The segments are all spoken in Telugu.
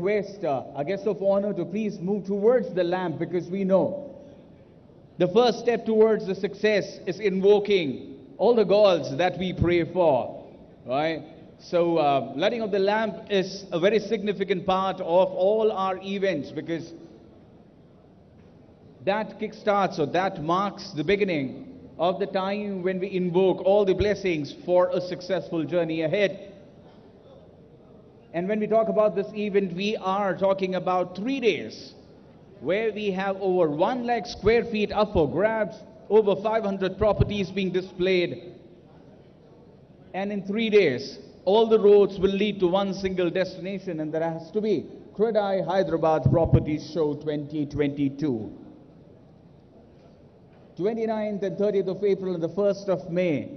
request our guest of honor to please move towards the lamp, because we know the first step towards the success is invoking all the gods that we pray for, right? So lighting of the lamp is a very significant part of all our events, because that kickstarts, or that marks the beginning of the time when we invoke all the blessings for a successful journey ahead. And when we talk about this event, we are talking about 3 days, where we have over 1 lakh square feet up for grabs, over 500 properties being displayed. And in 3 days, all the roads will lead to one single destination, and that has to be CREDAI Hyderabad Property Show 2022. 29th and 30th of April and the 1st of May.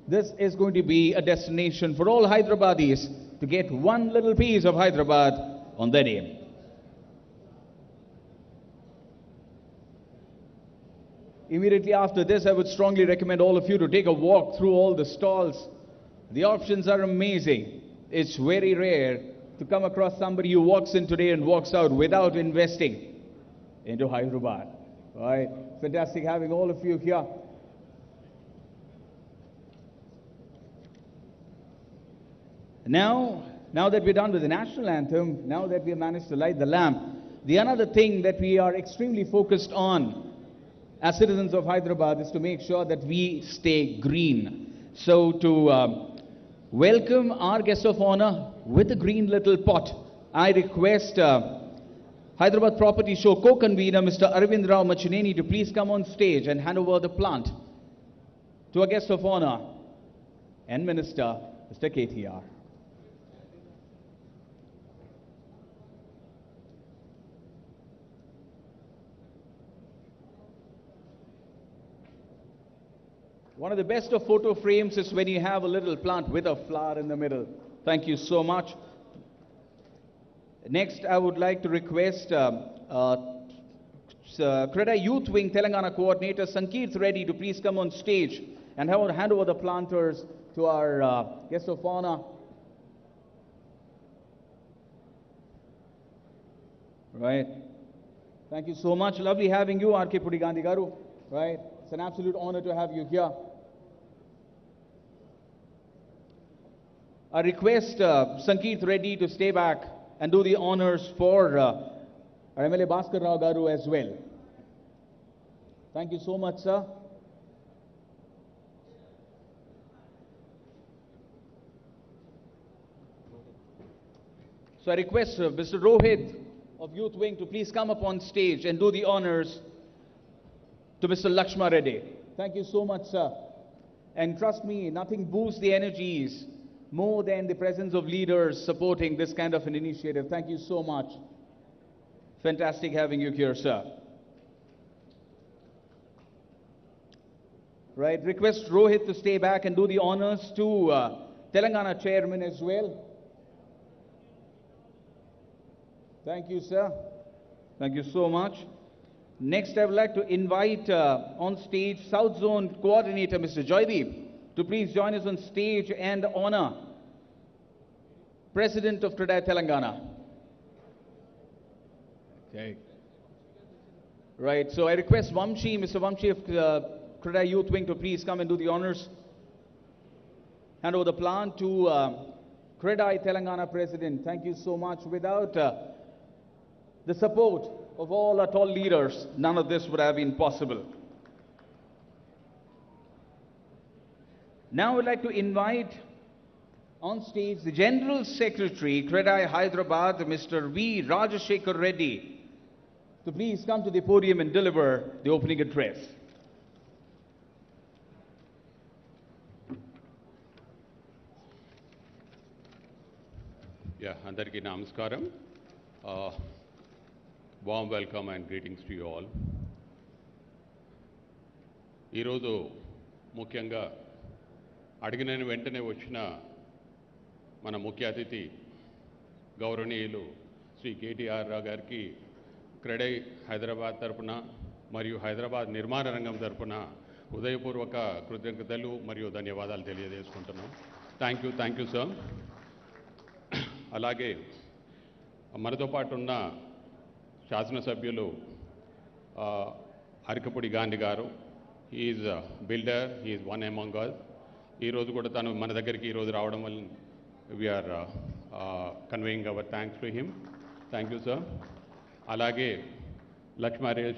This is going to be a destination for all Hyderabadis to get one little piece of Hyderabad on their day. Immediately after this, I would strongly recommend all of you to take a walk through all the stalls. The options are amazing. It's very rare to come across somebody who walks in today and walks out without investing into Hyderabad. Right? Fantastic having all of you here. Now that we're done with the national anthem, now that we have managed to light the lamp, the another thing that we are extremely focused on as citizens of Hyderabad is to make sure that we stay green. So to welcome our guest of honor with a green little pot, I request Hyderabad Property Show co-convener Mr. Arvind Rao Machineni to please come on stage and hand over the plant to our guest of honor and Minister, Mr. KTR. One of the best of photo frames is when you have a little plant with a flower in the middle. Thank you so much. Next, I would like to request CREDAI Youth Wing Telangana Coordinator Sankeeth Reddy to please come on stage and hand over the planters to our guest of honor. Right. Thank you so much. Lovely having you, R.K. Pudi Gandhi Garu. Right. It's an absolute honor to have you here. I request Sankeeth Reddy to stay back and do the honors for our MLA Bhaskar Rao Garu as well. Thank you so much, sir. So I request Mr. Rohit of Youth Wing to please come up on stage and do the honors to Mr. Lakshma Reddy. Thank you so much, sir. And trust me, nothing boosts the energies more than the presence of leaders supporting this kind of an initiative. Thank you so much. Fantastic having you here, sir. Right, request Rohit to stay back and do the honors to Telangana Chairman as well. Thank you, sir. Thank you so much. Next, I would like to invite on stage South Zone Coordinator, Mr. Joydeep, to please join us on stage and honor President of CREDAI Telangana. Okay. Right, so I request Vamshi, Mr. Vamshi of CREDAI Youth Wing to please come and do the honors. Hand over the plant to CREDAI Telangana President. Thank you so much. Without the support of all our tall leaders, none of this would have been possible. Now I would like to invite on stage the General Secretary, CREDAI Hyderabad, Mr. V. Rajashekhar Reddy, to please come to the podium and deliver the opening address. Yeah, Andariki Namaskaram. Warm welcome and greetings to you all. ఈరోజు ముఖ్యంగా అడిగిన వెంటనే వచ్చిన మన ముఖ్య అతిథి గౌరవనీయులు శ్రీ కేటీఆర్ రావు గారికి క్రెడై హైదరాబాద్ తరపున మరియు హైదరాబాద్ నిర్మాణ రంగం తరపున హృదయపూర్వక కృతజ్ఞతలు మరియు ధన్యవాదాలు తెలియజేసుకుంటున్నాం. Thank you sir. అలాగే మనతో పాటు ఉన్న శాసనసభ్యులు అరికపూడి గాంధీ గారు. Is builder, is one among అస్. ఈరోజు కూడా తను మన దగ్గరికి ఈరోజు రావడం వల్ల we are conveying hour thanks to him. Thank you sir. అలాగే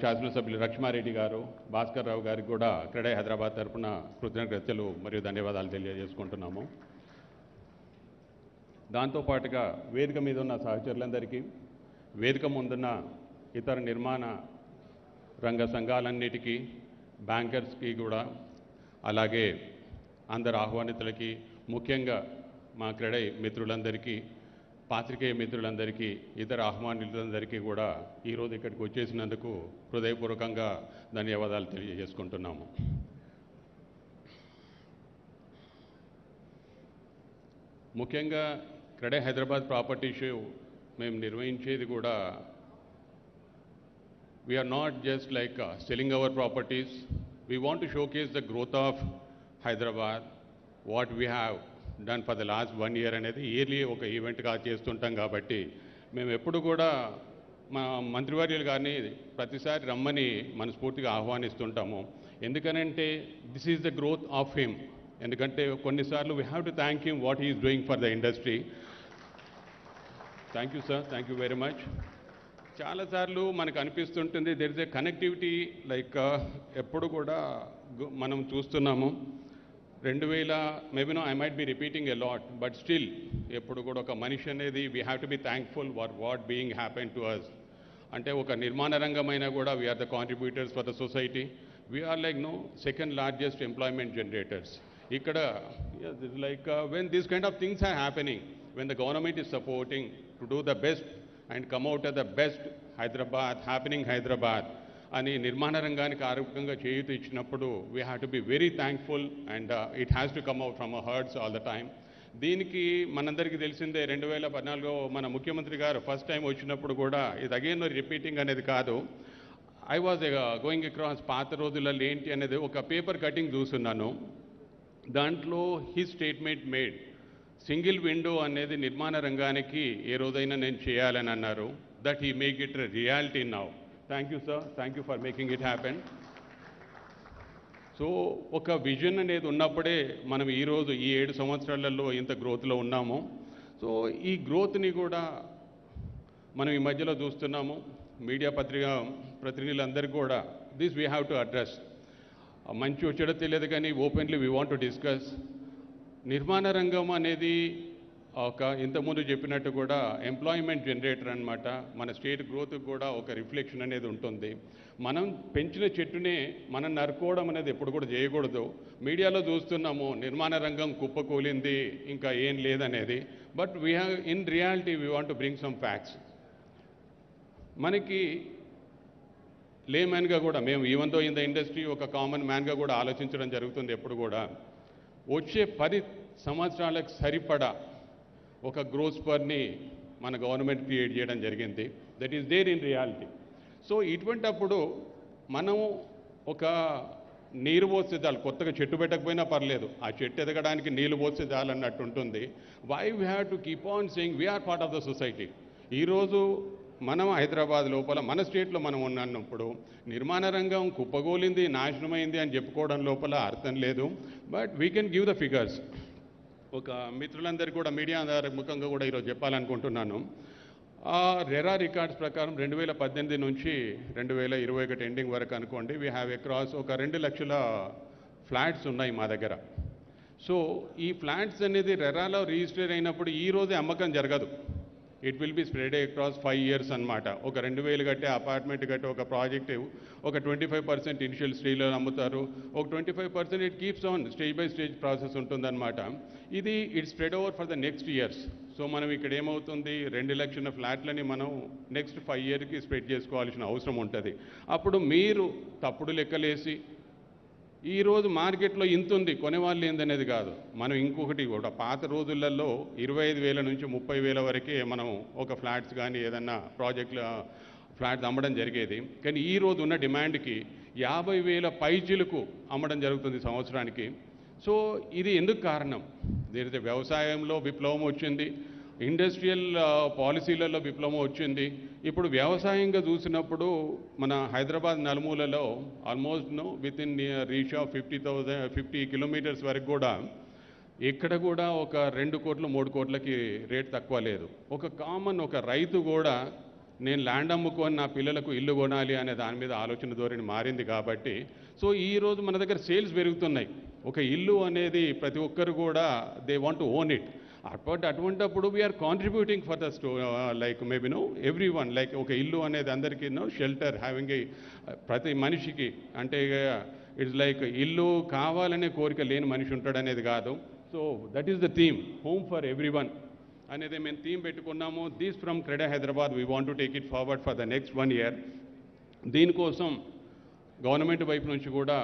శాసనసభ్యులు లక్ష్మారెడ్డి గారు, భాస్కర్ రావు గారికి కూడా క్రెడై హైదరాబాద్ తరఫున కృతజ్ఞతలు మరియు ధన్యవాదాలు తెలియజేసుకుంటున్నాము. దాంతోపాటుగా వేదిక మీద ఉన్న సహచరులందరికీ, వేదిక ముందున్న ఇతర నిర్మాణ రంగ సంఘాలన్నిటికీ, బ్యాంకర్స్కి కూడా, అలాగే అందరు ఆహ్వానితులకి, ముఖ్యంగా మా క్రెడై మిత్రులందరికీ, పాత్రికేయ మిత్రులందరికీ, ఇతర ఆహ్వానితులందరికీ కూడా ఈరోజు ఇక్కడికి వచ్చేసినందుకు హృదయపూర్వకంగా ధన్యవాదాలు తెలియజేసుకుంటున్నాము. ముఖ్యంగా క్రెడై హైదరాబాద్ ప్రాపర్టీ షో మేము నిర్వహించేది కూడా we are not just like selling our properties. We want to showcase the growth of Hyderabad, what we have done for the last 1 year అనేది ఇయర్లీ ఒక ఈవెంట్గా చేస్తుంటాం. కాబట్టి మేము ఎప్పుడు కూడా మా మంత్రివర్యులు గారిని ప్రతిసారి రమ్మని మనస్ఫూర్తిగా ఆహ్వానిస్తుంటాము. ఎందుకనంటే this is the growth of him. ఎందుకంటే కొన్నిసార్లు we have to thank him what he is doing for the industry. Thank you sir, thank you very much. చాలాసార్లు మనకు అనిపిస్తుంటుంది there is a connectivity, like ఎప్పుడు కూడా మనం చూస్తున్నాము 2000 maybe no I might be repeating a lot, but still ఎప్పుడు కూడా ఒక మనిషి అనేది we have to be thankful for what being happen to అస్. అంటే ఒక నిర్మాణ రంగమైనా కూడా we're the contributors for the society. We're like no second largest employment generators. ఇక్కడ like when these kind of things are happening, when the government is supporting to do the best and come out as the best Hyderabad, happening Hyderabad, అని నిర్మాణ రంగానికి ఆరోగ్యంగా చేయూత ఇచ్చినప్పుడు we have to be very thankful and it has to come out from our hearts all the time. దీనికి మనందరికీ తెలిసిందే 2014 మన ముఖ్యమంత్రి గారు ఫస్ట్ టైం వచ్చినప్పుడు కూడా ఇది అగైన్ రిపీటింగ్ అనేది కాదు. ఐ వాజ్ గోయింగ్ అక్రాస్ పాత రోజులలో ఏంటి అనేది ఒక పేపర్ కటింగ్ చూస్తున్నాను. దాంట్లో his statement made single window అనేది నిర్మాణ రంగానికి ఏ రోజైనా నేను చేయాలని అన్నారు. That he make it reality now. Thank you sir, thank you for making it happen. So ఒక విజన్ అనేది ఉన్నప్పుడే మనం ఈరోజు ఈ 7 సంవత్సరాలలో ఇంత గ్రోత్లో ఉన్నాము. సో ఈ గ్రోత్ని కూడా మనం ఈ మధ్యలో చూస్తున్నాము. మీడియా ప్రతినిధులందరికీ కూడా this we have to address. మంచి వచ్చేటో తెలియదు కానీ openly we want to discuss. నిర్మాణ రంగం అనేది ఒక ఇంతకుముందు చెప్పినట్టు కూడా ఎంప్లాయ్మెంట్ జనరేటర్ అనమాట. మన స్టేట్ గ్రోత్కి కూడా ఒక రిఫ్లెక్షన్ అనేది ఉంటుంది. మనం పెంచిన చెట్టునే మనం నరుకోవడం అనేది ఎప్పుడు కూడా చేయకూడదు. మీడియాలో చూస్తున్నాము నిర్మాణ రంగం కుప్పకూలింది, ఇంకా ఏం లేదనేది. But we have in reality we want to bring some facts. మనకి లేమ్యాన్గా కూడా మేము even though in the industry ఒక కామన్ మ్యాన్గా కూడా ఆలోచించడం జరుగుతుంది. ఎప్పుడు కూడా వచ్చే 10 సంవత్సరాలకు సరిపడా ఒక గ్రోత్ స్పర్ని మన గవర్నమెంట్ క్రియేట్ చేయడం జరిగింది. That is there in reality. So ఇటువంటప్పుడు మనం ఒక నీరు పోస్తే చాలు, కొత్తగా చెట్టు పెట్టకపోయినా పర్లేదు, ఆ చెట్టు ఎదగడానికి నీళ్ళు పోస్తే చాలు అన్నట్టు ఉంటుంది. Why we have to keep on saying we are part of the society. ఈరోజు మనం హైదరాబాద్ లోపల మన స్టేట్లో మనం ఉన్నప్పుడు నిర్మాణ రంగం కుప్పగోలింది, నాశనమైంది అని చెప్పుకోవడం లోపల అర్థం లేదు. But we can give the figures. ఒక మిత్రులందరికీ కూడా మీడియా ముఖంగా కూడా ఈరోజు చెప్పాలనుకుంటున్నాను. రెరా రికార్డ్స్ ప్రకారం 2018 నుంచి 2021 ఎండింగ్ వరకు అనుకోండి, వీ హ్యావ్ అక్రాస్ ఒక 2 లక్షల ఫ్లాట్స్ ఉన్నాయి మా దగ్గర. సో ఈ ఫ్లాట్స్ అనేది రెరాలో రిజిస్టర్ అయినప్పుడు ఈ రోజే అమ్మకం జరగదు. It will be spread across 5 years అనమాట. ఒక 2000 కట్టే అపార్ట్మెంట్ కట్టే ఒక ప్రాజెక్ట్ ఒక 25% ఇనిషియల్ స్టేజ్లో అమ్ముతారు, ఒక 25% it keeps on stage by stage process ఉంటుందన్నమాట. ఇది it spread over for the next years. So మనం ఇక్కడ ఏమవుతుంది, 2 లక్షల ఫ్లాట్లని మనం నెక్స్ట్ 5 yearకి స్ప్రెడ్ చేసుకోవాల్సిన అవసరం ఉంటుంది. అప్పుడు మీరు తప్పుడు లెక్కలేసి ఈరోజు మార్కెట్లో ఇంత ఉంది కొనేవాళ్ళు ఏందనేది కాదు. మనం ఇంకొకటి కూడా పాత రోజులలో 25,000 నుంచి 30,000 వరకే మనం ఒక ఫ్లాట్స్ కానీ ఏదన్నా ప్రాజెక్టుల ఫ్లాట్స్ అమ్మడం జరిగేది. కానీ ఈరోజు ఉన్న డిమాండ్కి 50,000 పైచిలకు అమ్మడం జరుగుతుంది సంవత్సరానికి. సో ఇది ఎందుకు కారణం? దీనితో వ్యవసాయంలో విప్లవం వచ్చింది. ఇండస్ట్రియల్ పాలసీలలో విప్లవం వచ్చింది. ఇప్పుడు వ్యవసాయంగా చూసినప్పుడు మన హైదరాబాద్ నలుమూలలో almost within reach of 50 kilometres వరకు కూడా ఎక్కడ కూడా ఒక 2 కోట్లు 3 కోట్లకి రేట్ తక్కువ లేదు. ఒక రైతు కూడా నేను ల్యాండ్ అమ్ముకొని నా పిల్లలకు ఇల్లు కొనాలి అనే దాని మీద ఆలోచన ధోరణి మారింది. కాబట్టి సో ఈరోజు మన దగ్గర సేల్స్ పెరుగుతున్నాయి. ఒక ఇల్లు అనేది ప్రతి ఒక్కరు కూడా they want to own it. అటువంటప్పుడు we're contributing for the like maybe everyone, like ఒక ఇల్లు అనేది అందరికీ షెల్టర్ హ్యావింగ్ ఏ ప్రతి మనిషికి, అంటే ఇట్స్ లైక్ ఇల్లు కావాలనే కోరిక లేని మనిషి ఉంటాడనేది కాదు. So that is the theme, home for every one అనేది మేము థీమ్ పెట్టుకున్నాము. This from క్రెడా Hyderabad we want to take it forward for the next 1 year. దీనికోసం గవర్నమెంట్ వైపు నుంచి కూడా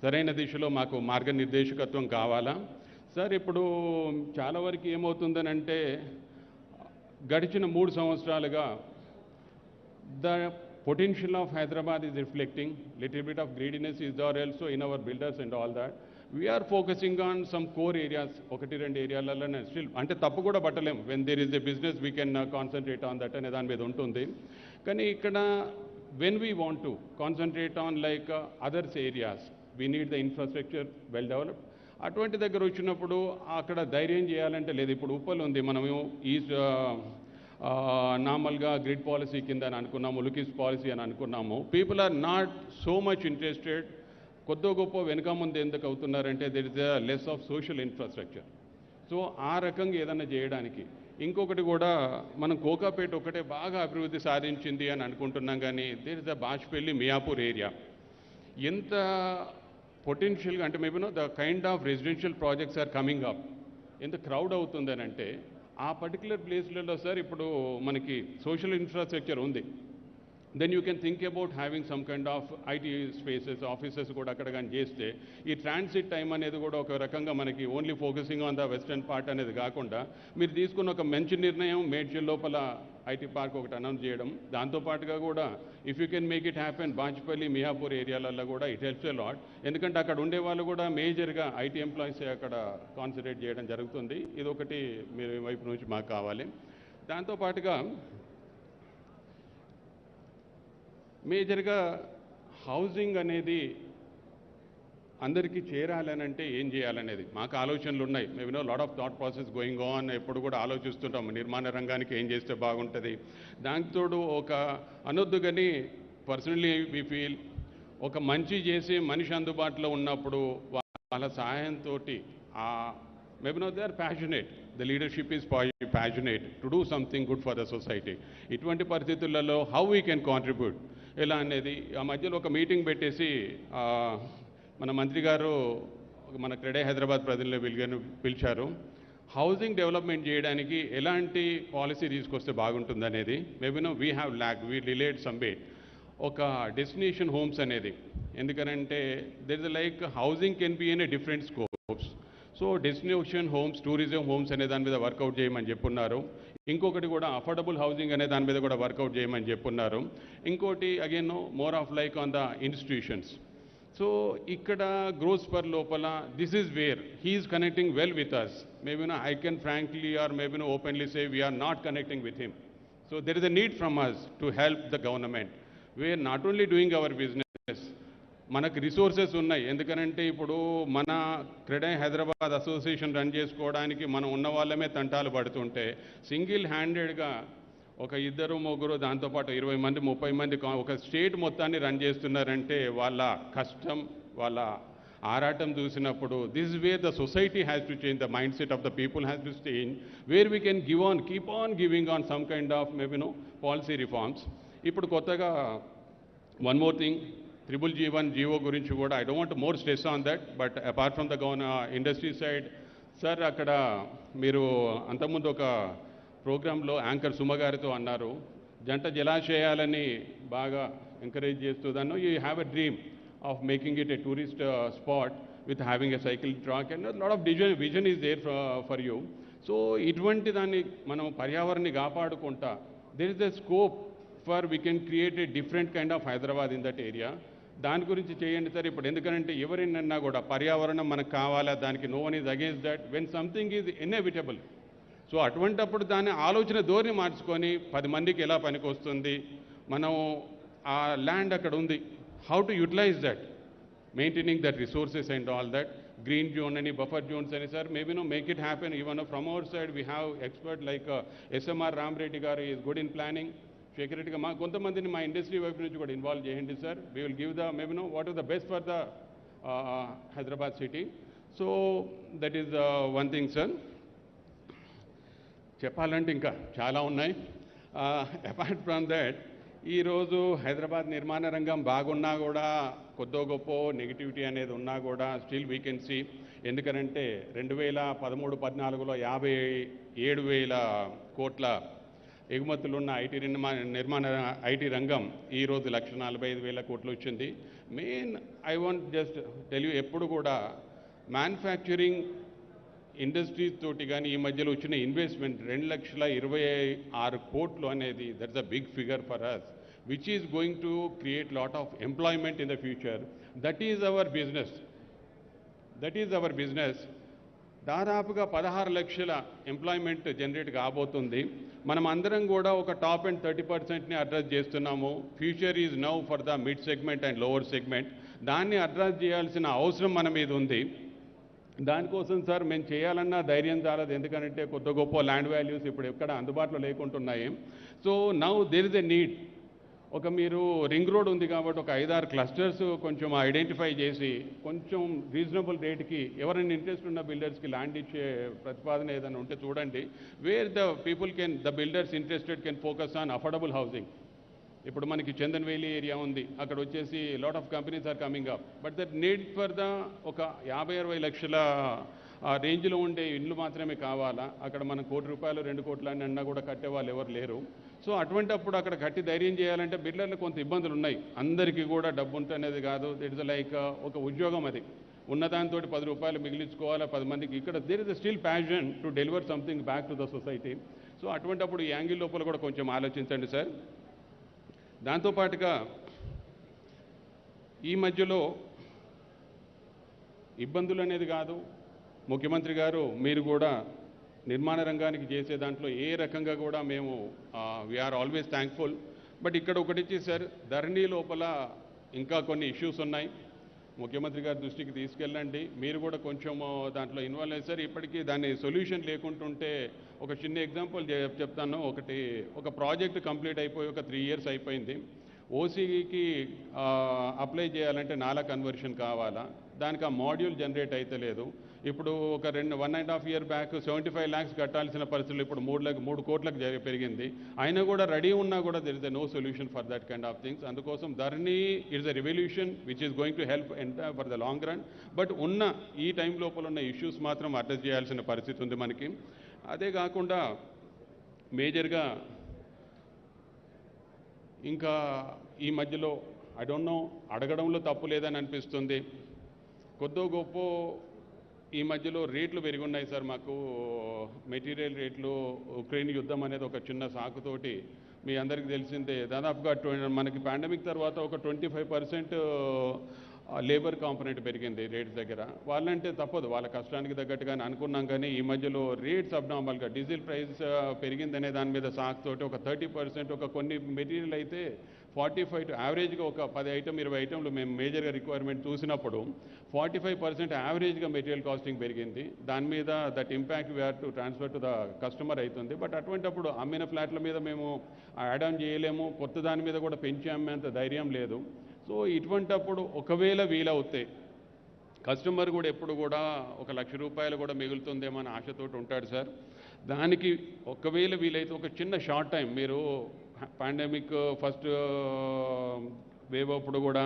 సరైన దిశలో మాకు మార్గనిర్దేశకత్వం కావాలా. సార్ ఇప్పుడు చాలా వరకు ఏమవుతుందనంటే గడిచిన 3 సంవత్సరాలుగా the potential of Hyderabad is reflecting, little bit of greediness is there also in our builders and all that. We're focusing on some core areas, 1-2 ఏరియాలలోనే స్టిల్, అంటే తప్పు కూడా పట్టలేము. When there is a business we can concentrate on that అనే దాని మీద ఉంటుంది. కానీ ఇక్కడ when we want to concentrate on like others areas, we need the infrastructure well developed. అటువంటి దగ్గర వచ్చినప్పుడు అక్కడ ధైర్యం చేయాలంటే లేదు. ఇప్పుడు ఉప్పల్ ఉంది, మనము ఈ నార్మల్గా గ్రిడ్ పాలసీ కింద అని అనుకున్నాము, లుకిస్ పాలసీ అని అనుకున్నాము. People are not so much interested. కొద్ది గొప్ప వెనుక ముందు ఎందుకు అవుతున్నారంటే there is a less of social infrastructure. So ఆ రకంగా ఏదైనా చేయడానికి. ఇంకొకటి కూడా మనం కోకాపేట ఒకటే బాగా అభివృద్ధి సాధించింది అని అనుకుంటున్నాం. కానీ there is a Bachupally Miyapur area ఎంత పొటెన్షియల్గా, అంటే maybe the kind of residential projects are coming up, ఎంత క్రౌడ్ అవుతుందని అంటే ఆ పర్టికులర్ ప్లేస్లలో సార్ ఇప్పుడు మనకి సోషల్ ఇన్ఫ్రాస్ట్రక్చర్ ఉంది. Then you can think about having some kind of IT spaces, offices కూడా అక్కడ కానీ చేస్తే ఈ ట్రాన్సిట్ టైం అనేది కూడా ఒక రకంగా మనకి only focusing on the western part అనేది కాకుండా మీరు తీసుకున్న ఒక మంచి నిర్ణయం మేడ్చల్ లోపల ఐటీ పార్క్ ఒకటి అనౌన్స్ చేయడం. దాంతోపాటుగా కూడా if you can make it happen Bachupally Miyapur ఏరియాలలో కూడా ఇట్ హెల్ప్స్ ఎ లాట్. ఎందుకంటే అక్కడ ఉండే వాళ్ళు కూడా మేజర్గా ఐటీ ఎంప్లాయీస్ అక్కడ కాన్సన్ట్రేట్ చేయడం జరుగుతుంది. ఇది ఒకటి మీరు వైపు నుంచి మాకు కావాలి. దాంతోపాటుగా మేజర్గా హౌసింగ్ అనేది అందరికీ చేరాలనంటే ఏం చేయాలనేది మాకు ఆలోచనలు ఉన్నాయి. మేము lot of thought process going on. ఎప్పుడు కూడా ఆలోచిస్తుంటాము నిర్మాణ రంగానికి ఏం చేస్తే బాగుంటుంది. దాంతో ఒక అనొద్దు కానీ పర్సనలీ వి ఫీల్ ఒక మంచి చేసి మనిషి అందుబాటులో ఉన్నప్పుడు వాళ్ళ సహాయంతో maybe they are passionate, the leadership is passionate to do something good for the society. ఇటువంటి పరిస్థితులలో హౌ వీ కెన్ కాంట్రిబ్యూట్ ఎలా అనేది ఆ మధ్యలో ఒక మీటింగ్ పెట్టేసి మన మంత్రి గారు మన క్రెడై హైదరాబాద్ ప్రజలను పిలిచారు. హౌసింగ్ డెవలప్మెంట్ చేయడానికి ఎలాంటి పాలసీ తీసుకొస్తే బాగుంటుంది అనేది. Maybe we have we relate some way ఒక డెస్టినేషన్ హోమ్స్ అనేది. ఎందుకనంటే there is like housing can be in a different scopes. So destination homes, tourism homes అనే దాని మీద వర్కౌట్ చేయమని చెప్పున్నారు. ఇంకొకటి కూడా అఫోర్డబుల్ హౌసింగ్ అనే దాని మీద కూడా వర్కౌట్ చేయమని చెప్పున్నారు. ఇంకోటి again more of like on the institutions. So ఇక్కడ గ్రోత్ స్పర్ లోపల this is where he is connecting well with us. Maybe I can frankly or maybe openly say we are not connecting with him. So there is a need from us to help the government. We are not only doing our business, మనకు రిసోర్సెస్ ఉన్నాయి. ఎందుకనంటే ఇప్పుడు మన క్రెడై హైదరాబాద్ అసోసియేషన్ రన్ చేసుకోవడానికి మనం ఉన్న వాళ్ళమే తంటాలు పడుతుంటే సింగిల్ హ్యాండెడ్గా ఒక 2-3 దాంతోపాటు 20 మంది 30 మంది ఒక స్టేట్ మొత్తాన్ని రన్ చేస్తున్నారంటే వాళ్ళ కష్టం, వాళ్ళ ఆరాటం చూసినప్పుడు this way the society has to change, the mind set of the people has to change, where we can keep on giving on some kind of maybe policy reforms. ఇప్పుడు కొత్తగా one more thing, 3G1 GO గురించి కూడా I don't want more stress on that. But apart from the industry side sir, అక్కడ మీరు అంతకుముందు ఒక ప్రోగ్రాంలో యాంకర్ సుమ గారితో అన్నారు జంట జలాశయాలని బాగా ఎంకరేజ్ చేస్తూ దాన్ని you have a dream of making it a tourist spot with having a cycle track and lot of vision is there for you. So ఇటువంటి దాన్ని మనం పర్యావరణాన్ని కాపాడుకుంటా there is the scope for we can create a different kind of Hyderabad in that area. దాని గురించి చేయండి సార్. ఇప్పుడు ఎందుకంటే ఎవరినన్నా కూడా పర్యావరణం మనకు కావాలా, దానికి no one is against that. When something is inevitable, so అటువంటప్పుడు దాని ఆలోచన ధోరణి మార్చుకొని 10 మందికి ఎలా పనికొస్తుంది, మనం ఆ ల్యాండ్ అక్కడ ఉంది, how to utilize that, maintaining that resources and all that, green zone any buffer zones any sir, maybe make it happen. Even from our side we have expert like SMR Ram Reddy garu is good in planning. Shekhar Reddy ma kontamandini ma industry వైపు నుంచి కూడా ఇన్వాల్వ్ చేయండి sir. We will give the maybe what is the best for the Hyderabad city. So that is one thing sir. చెప్పాలంటే ఇంకా చాలా ఉన్నాయి. అపార్ట్ ఫ్రమ్ దట్ ఈరోజు హైదరాబాద్ నిర్మాణ రంగం బాగున్నా కూడా కొద్దో గొప్ప నెగిటివిటీ అనేది ఉన్నా కూడా స్టిల్ వీ కెన్ సీ. ఎందుకనంటే 2013-14లో 57,000 కోట్ల ఎగుమతులున్న ఐటీ రంగం ఈరోజు 1,45,000 కోట్లు వచ్చింది. Main I want just tell you, ఎప్పుడు కూడా మ్యానుఫ్యాక్చరింగ్ ఇండస్ట్రీస్ తోటి కానీ ఈ మధ్యలో వచ్చిన ఇన్వెస్ట్మెంట్ 2,26,000 కోట్లు అనేది that's a big figure for us, which is going to create lot of employment in the future. That is our business. దాదాపుగా 16 లక్షల ఎంప్లాయ్మెంట్ జనరేట్ కాబోతుంది. మనం అందరం కూడా ఒక టాప్ అండ్ 30%ని అడ్రస్ చేస్తున్నాము. Future is now for the mid segment and lower segment. దాన్ని అడ్రస్ చేయాల్సిన అవసరం మన మీద ఉంది. దానికోసం సార్ మేము చేయాలన్నా ధైర్యం చాలదు. ఎందుకంటే కొద్ది గొప్ప ల్యాండ్ వాల్యూస్ ఇప్పుడు ఎక్కడ అందుబాటులో లేకుంటున్నాయి. So now there is a need. ఒక మీరు రింగ్ రోడ్ ఉంది కాబట్టి ఒక 5-6 క్లస్టర్స్ కొంచెం ఐడెంటిఫై చేసి కొంచెం రీజనబుల్ రేట్కి ఎవరైనా ఇంట్రెస్ట్ ఉన్న బిల్డర్స్కి ల్యాండ్ ఇచ్చే ప్రతిపాదన ఏదైనా ఉంటే చూడండి. Where the builders interested can focus on affordable housing. ఇప్పుడు మనకి చందన్ వేలీ ఏరియా ఉంది, అక్కడ వచ్చేసి lot of companies are coming up. But that need for the ఒక 50-60 లక్షల రేంజ్లో ఉండే ఇండ్లు మాత్రమే కావాలా. అక్కడ మనం ₹1 2 కోట్ల అని అన్నా కూడా కట్టే వాళ్ళు ఎవరు లేరు. సో అటువంటప్పుడు అక్కడ కట్టి ధైర్యం చేయాలంటే బిల్డర్లు కొంత ఇబ్బందులు ఉన్నాయి. అందరికీ కూడా డబ్బు ఉంటనేది కాదు. ఇట్స్ లైక్ ఒక ఉద్యోగం, అది ఉన్నదాంతో ₹10 మిగిలించుకోవాలా 10 మందికి. ఇక్కడ there is a still passion to deliver something back to the society. So అటువంటప్పుడు ఈ యాంగిల్ లోపల కూడా కొంచెం ఆలోచించండి సార్. దాంతోపాటుగా ఈ మధ్యలో ఇబ్బందులు అనేది కాదు, ముఖ్యమంత్రి గారు మీరు కూడా నిర్మాణ రంగానికి చేసే దాంట్లో ఏ రకంగా కూడా మేము వీఆర్ ఆల్వేస్ థ్యాంక్ఫుల్. బట్ ఇక్కడ ఒకటి సార్, ధరణి లోపల ఇంకా కొన్ని ఇష్యూస్ ఉన్నాయి. ముఖ్యమంత్రి గారి దృష్టికి తీసుకెళ్ళండి. మీరు కూడా కొంచెం దాంట్లో ఇన్వాల్వ్ అయ్యి సార్. ఇప్పటికీ దాన్ని సొల్యూషన్ లేకుంటుంటే ఒక చిన్న ఎగ్జాంపుల్ చెప్తాను. ఒక ప్రాజెక్ట్ కంప్లీట్ అయిపోయి ఒక 3 years అయిపోయింది. ఓసీకి అప్లై చేయాలంటే నాలా కన్వర్షన్ కావాలా, దానికి ఆ మాడ్యూల్ జనరేట్ అయితే లేదు. ఇప్పుడు ఒక 1.5 year బ్యాక్ 75 lakhs కట్టాల్సిన పరిస్థితులు ఇప్పుడు 3 కోట్లకు పెరిగింది. అయినా కూడా రెడీ ఉన్నా కూడా there is no solution for that kind of things. అందుకోసం Dharani it's a revolution which is going to help entire for the long run. But ఉన్న ఈ టైం లోపల ఉన్న ఇష్యూస్ మాత్రం అడ్రస్ చేయాల్సిన పరిస్థితి ఉంది మనకి. అదే కాకుండా మేజర్గా ఇంకా ఈ మధ్యలో ఐ డోంట్ నో, అడగడంలో తప్పు లేదని అనిపిస్తుంది. కొద్దో గొప్ప ఈ మధ్యలో రేట్లు పెరిగి ఉన్నాయి సార్. మాకు మెటీరియల్ రేట్లు, ఉక్రెయిన్ యుద్ధం అనేది ఒక చిన్న సాకుతోటి మీ అందరికీ తెలిసిందే. దాదాపుగా మనకి పాండమిక్ తర్వాత ఒక 25% లేబర్ కాంపొనెంట్ పెరిగింది రేట్స్ దగ్గర. వాళ్ళంటే తప్పదు, వాళ్ళ కష్టానికి తగ్గట్టుగానే అనుకున్నాం. కానీ ఈ మధ్యలో రేట్స్ అబ్నార్మల్గా డీజిల్ ప్రైస్ పెరిగిందనే దాని మీద సాకుతోటి ఒక 30%, ఒక కొన్ని మెటీరియల్ అయితే 45 యావరేజ్గా ఒక 10 ఐటమ్ 20 ఐటమ్లు మేము మేజర్గా రిక్వైర్మెంట్ చూసినప్పుడు 45% యావరేజ్గా మెటీరియల్ కాస్టింగ్ పెరిగింది. దాని మీద that impact we have to transfer to the customer అవుతుంది. బట్ అటువంటప్పుడు అమ్మిన ఫ్లాట్ల మీద మేము యాడ్ ఆన్ చేయలేము, కొత్త దాని మీద కూడా పెంచి అమ్మేంత ధైర్యం లేదు. సో ఇటువంటప్పుడు ఒకవేళ వీలవుతే కస్టమర్ కూడా ఎప్పుడు కూడా ఒక ₹1,00,000 కూడా మిగులుతుందేమో అని ఆశతోటి ఉంటాడు సార్. దానికి ఒకవేళ వీలైతే ఒక చిన్న షార్ట్ టైం, మీరు పాండమిక్ ఫస్ట్ వేవ్ అప్పుడు కూడా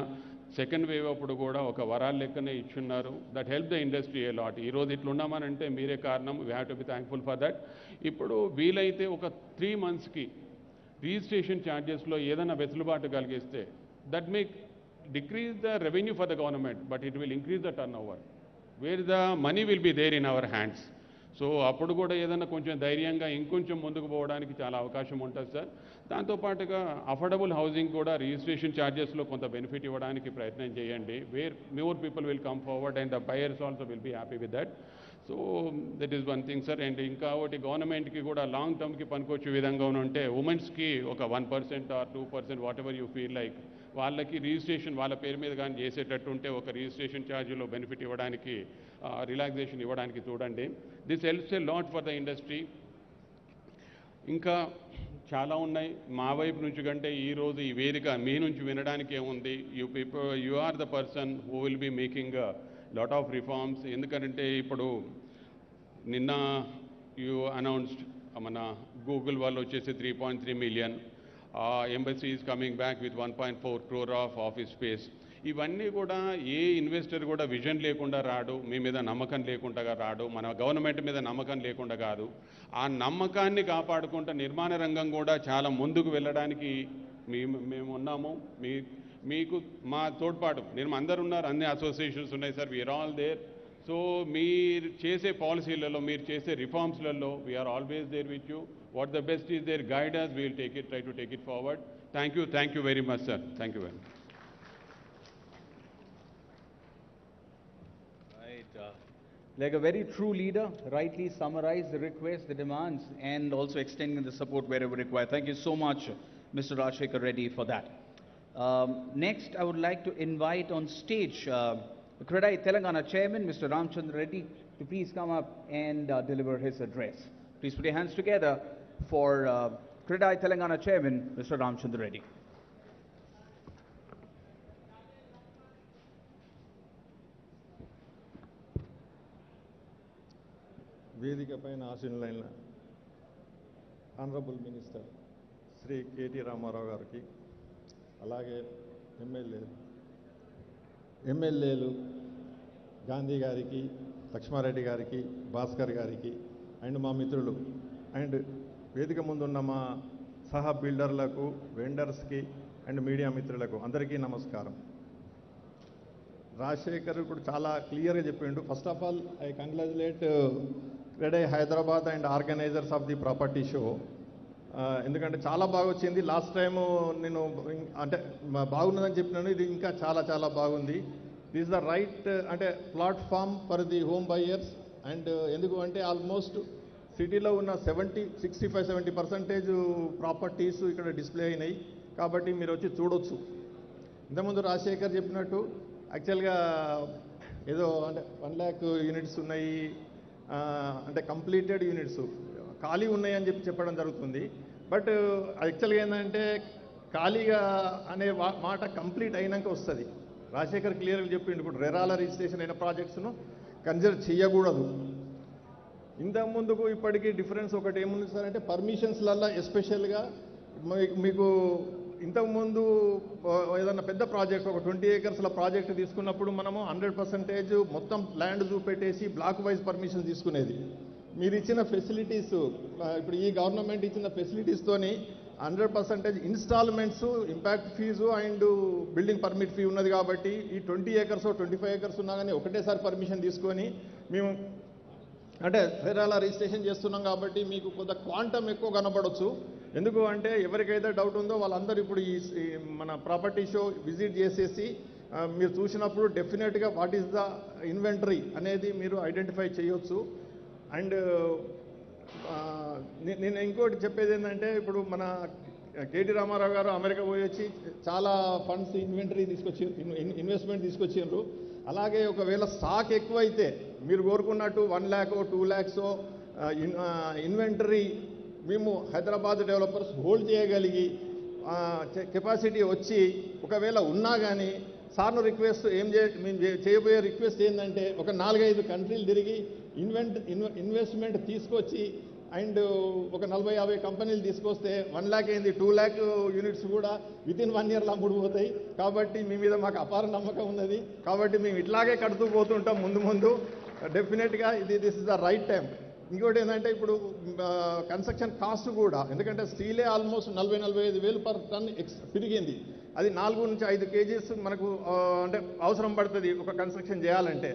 సెకండ్ వేవ్ అప్పుడు కూడా ఒక వరాల లెక్కనే ఇచ్చున్నారు. That help the industry a lot. ఈరోజు ఇట్లున్నామనంటే మీరే కారణం. We have to be thankful for that. ఇప్పుడు వీలైతే ఒక 3 monthsకి రిజిస్ట్రేషన్ ఛార్జెస్లో ఏదైనా వెసులుబాటు కలిగిస్తే that make decrease the revenue for the government, but it will increase the turnover, where the money will be there in our hands. So అప్పుడు కూడా ఏదైనా కొంచెం ధైర్యంగా ఇంకొంచెం ముందుకు పోవడానికి చాలా అవకాశం ఉంటుంది సార్. దాంతోపాటుగా అఫోర్డబుల్ హౌసింగ్ కూడా రిజిస్ట్రేషన్ ఛార్జెస్లో కొంత బెనిఫిట్ ఇవ్వడానికి ప్రయత్నం చేయండి. Where more people will come forward and the buyers also will be happy with that. So that is one thing sir. And ఇంకా ఒకటి గవర్నమెంట్కి కూడా లాంగ్ టర్మ్కి పనికొచ్చే విధంగా ఉంటే ఉమెన్స్కి ఒక 1% or 2% whatever you feel like వాళ్ళకి రిజిస్ట్రేషన్ వాళ్ళ పేరు మీద కానీ చేసేటట్టు ఉంటే ఒక రిజిస్ట్రేషన్ ఛార్జీలో బెనిఫిట్ ఇవ్వడానికి రిలాక్సేషన్ ఇవ్వడానికి చూడండి. This helps a lot for the industry. ఇంకా చాలా ఉన్నాయి మా వైపు నుంచి కంటే ఈరోజు ఈ వేదిక మీ నుంచి వినడానికి ఏముంది. You are the person who will be making lot of reforms. ఎందుకంటే ఇప్పుడు నిన్న యూ అనౌన్స్డ్ మన గూగుల్ వాళ్ళు వచ్చేసి 3.3 million, embassy is coming back with 1.4 crore of office space. ఇవన్నీ కూడా ఏ ఇన్వెస్టర్ కూడా విజన్ లేకుండా రాడు, మీ మీద నమ్మకం లేకుండా రాడు, మన గవర్నమెంట్ మీద నమ్మకం లేకుండా కాదు. ఆ నమ్మకాన్ని కాపాడుకుంటూ నిర్మాణ రంగం కూడా చాలా ముందుకు వెళ్ళడానికి మేము ఉన్నాము. మీకు మా తోడ్పాటు అందరూ ఉన్నారు, అన్ని అసోసియేషన్స్ ఉన్నాయి sir, we are all there. So మీరు చేసే పాలసీలలో, మీరు చేసే రిఫార్మ్స్లలో we are always there with you. What the best is there guidance, we'll take it, try to take it forward. Thank you very much sir. Thank you very much. Like a very true leader, rightly summarized the requests, the demands, and also extending the support wherever required. Thank you so much, Mr. Rajshekar Reddy, for that. Next, I would like to invite on stage CREDAI Telangana Chairman, Mr. Ramchandra Reddy, to please come up and deliver his address. Please put your hands together for CREDAI Telangana Chairman, Mr. Ramchandra Reddy. వేదిక పైన ఆసీనులైన honourable minister Shri K T Rama Rao గారికి, అలాగే ఎమ్మెల్యేలు గాంధీ గారికి, లక్ష్మారెడ్డి గారికి, భాస్కర్ గారికి, అండ్ మా మిత్రులు అండ్ వేదిక ముందున్న మా సహా బిల్డర్లకు, వెండర్స్కి అండ్ మీడియా మిత్రులకు అందరికీ నమస్కారం. రాజశేఖర్ ఇప్పుడు చాలా క్లియర్గా చెప్పిండు. First of all I congratulate CREDAI Hyderabad and organisers of the property show. ఎందుకంటే చాలా బాగా వచ్చింది. లాస్ట్ టైము నేను అంటే బాగున్నదని చెప్పినాను, ఇది ఇంకా చాలా చాలా బాగుంది. దిస్ ద రైట్ అంటే platform for the home buyers. And ఎందుకు అంటే ఆల్మోస్ట్ సిటీలో ఉన్న 65-70% ప్రాపర్టీస్ ఇక్కడ డిస్ప్లే అయినాయి. కాబట్టి మీరు వచ్చి చూడొచ్చు. ఇంతకుముందు రాజశేఖర్ చెప్పినట్టు యాక్చువల్గా ఏదో అంటే 1 lakh యూనిట్స్ ఉన్నాయి, అంటే కంప్లీటెడ్ యూనిట్స్ ఖాళీ ఉన్నాయని చెప్పడం జరుగుతుంది. బట్ యాక్చువల్గా ఏంటంటే ఖాళీగా అనే మాట కంప్లీట్ అయినాక వస్తుంది. రాజశేఖర్ క్లియర్గా చెప్పిండు, ఇప్పుడు రెరాల రిజిస్ట్రేషన్ అయిన ప్రాజెక్ట్స్ను కన్సిడర్ చేయకూడదు. ఇంతకుముందుకు ఇప్పటికీ డిఫరెన్స్ ఒకటి ఏముంది సార్ అంటే పర్మిషన్స్లల్లో ఎస్పెషల్గా మీకు ఇంతకుముందు ఏదన్నా పెద్ద ప్రాజెక్ట్ ఒక 20 acres ప్రాజెక్ట్ తీసుకున్నప్పుడు మనము 100% మొత్తం ల్యాండ్ చూపెట్టేసి బ్లాక్ వైజ్ పర్మిషన్ తీసుకునేది. మీరు ఇచ్చిన ఫెసిలిటీస్, ఇప్పుడు ఈ గవర్నమెంట్ ఇచ్చిన ఫెసిలిటీస్తోని 100% installments, impact fee and building permit fee ఉన్నది. కాబట్టి ఈ 20 acres 25 acres ఉన్నా కానీ ఒకటేసారి పర్మిషన్ తీసుకొని మేము అంటే ఫెరాల రిజిస్ట్రేషన్ చేస్తున్నాం. కాబట్టి మీకు కొంత క్వాంటమ్ ఎక్కువ కనపడవచ్చు. ఎందుకు అంటే ఎవరికైతే డౌట్ ఉందో వాళ్ళందరూ ఇప్పుడు ఈ మన ప్రాపర్టీ షో విజిట్ చేసేసి మీరు చూసినప్పుడు డెఫినెట్గా వాట్ ఈస్ ద ఇన్వెంటరీ అనేది మీరు ఐడెంటిఫై చేయొచ్చు. అండ్ నేను ఇంకోటి చెప్పేది ఏంటంటే ఇప్పుడు మన కేటీ రామారావు గారు అమెరికా పోయి వచ్చి చాలా ఫండ్స్ ఇన్వెంటరీ ఇన్వెస్ట్మెంట్ తీసుకొచ్చిండ్రు. అలాగే ఒకవేళ స్టాక్ ఎక్కువైతే మీరు కోరుకున్నట్టు 1 lakh 2 lakhs ఇన్వెంటరీ మేము హైదరాబాద్ డెవలపర్స్ హోల్డ్ చేయగలిగి కెపాసిటీ వచ్చి ఒకవేళ ఉన్నా కానీ సార్ను రిక్వెస్ట్ మేము చేయబోయే రిక్వెస్ట్ ఏంటంటే ఒక 4-5 కంట్రీలు తిరిగి ఇన్వెస్ట్మెంట్ తీసుకొచ్చి అండ్ ఒక 40-50 కంపెనీలు తీసుకొస్తే 1 lakh అయింది, 2 lakh యూనిట్స్ కూడా వితిన్ 1 yearలో అమ్ముడుపోతాయి. కాబట్టి మీ మీద మాకు అపార నమ్మకం ఉన్నది. కాబట్టి మేము ఇట్లాగే కడుతూ పోతుంటాం ముందు డెఫినెట్గా this is the right time. ఇంకోటి ఏంటంటే ఇప్పుడు కన్స్ట్రక్షన్ కాస్ట్ కూడా, ఎందుకంటే స్టీలే ఆల్మోస్ట్ 40-45 per ton పెరిగింది. అది 4 నుంచి 5 kgs మనకు అంటే అవసరం పడుతుంది ఒక కన్స్ట్రక్షన్ చేయాలంటే.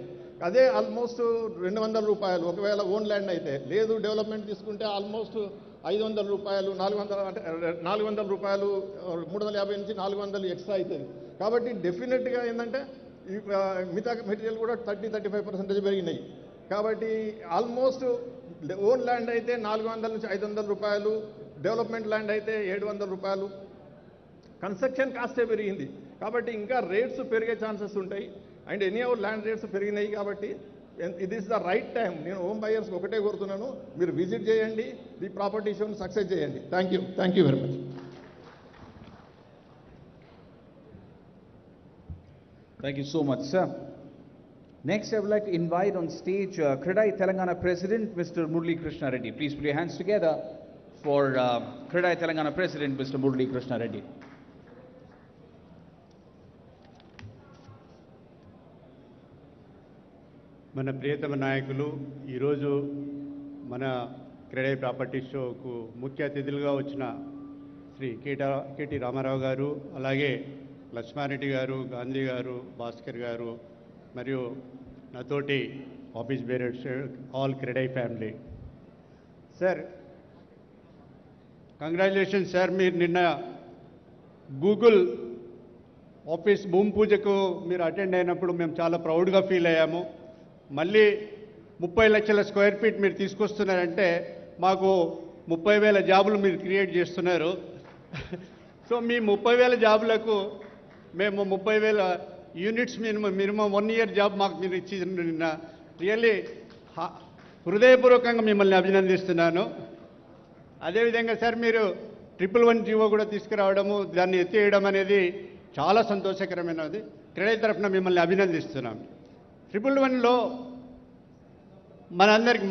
అదే ఆల్మోస్ట్ 200 రూపాయలు ఒకవేళ ఓన్ ల్యాండ్ అయితే. లేదు డెవలప్మెంట్ తీసుకుంటే ఆల్మోస్ట్ 500 రూపాయలు, 400 అంటే 400 రూపాయలు, 350 నుంచి 400 ఎక్స్ట్రా అవుతుంది. కాబట్టి డెఫినెట్గా ఏంటంటే మిగతా మెటీరియల్ కూడా 30-35% పెరిగినాయి. కాబట్టి ఆల్మోస్ట్ ఓన్ ల్యాండ్ అయితే 400 నుంచి 500 రూపాయలు, డెవలప్మెంట్ ల్యాండ్ అయితే 700 రూపాయలు, కన్స్ట్రక్షన్ కాస్టే పెరిగింది. కాబట్టి ఇంకా రేట్స్ పెరిగే ఛాన్సెస్ ఉంటాయి. And any our land rates పెరిగినాయి. కాబట్టి ఇది ఇస్ ద రైట్ టైం. నేను హోమ్ బయర్స్కి ఒకటే కోరుతున్నాను, మీరు విజిట్ చేయండి, ది ప్రాపర్టీ షోని సక్సెస్ చేయండి. Thank you very much. Thank you so much, sir. Next, I would like to invite on stage CREDAI Telangana President, Mr. Murali Krishna Reddy. Please put your hands together for CREDAI Telangana President, Mr. Murali Krishna Reddy. మన ప్రియతమ నాయకులు ఈరోజు మన క్రెడై ప్రాపర్టీ షోకు ముఖ్య అతిథులుగా వచ్చిన శ్రీ కేటీ రామారావు గారు, అలాగే లక్ష్మారెడ్డి గారు, గాంధీ గారు, భాస్కర్ గారు, మరియు నాతోటి office bearers, all CREDAI family. Sir, congratulation sir. మీరు నిన్న గూగుల్ ఆఫీస్ భూమి పూజకు మీరు అటెండ్ అయినప్పుడు మేము చాలా ప్రౌడ్గా ఫీల్ అయ్యాము. మళ్ళీ 30 లక్షల స్క్వేర్ ఫీట్ మీరు తీసుకొస్తున్నారంటే మాకు 30,000 జాబులు మీరు క్రియేట్ చేస్తున్నారు. సో మీ 30,000 జాబులకు మేము 30,000 యూనిట్స్ మినిమం 1 ఇయర్ జాబ్ మాకు మీరు ఇచ్చి నిన్న రియల్లీ హృదయపూర్వకంగా మిమ్మల్ని అభినందిస్తున్నాను. అదేవిధంగా సార్, మీరు 111 జీవో కూడా తీసుకురావడము, దాన్ని ఎత్తేయడం అనేది చాలా సంతోషకరమైనది. క్రెడై తరఫున మిమ్మల్ని అభినందిస్తున్నాం. 111లో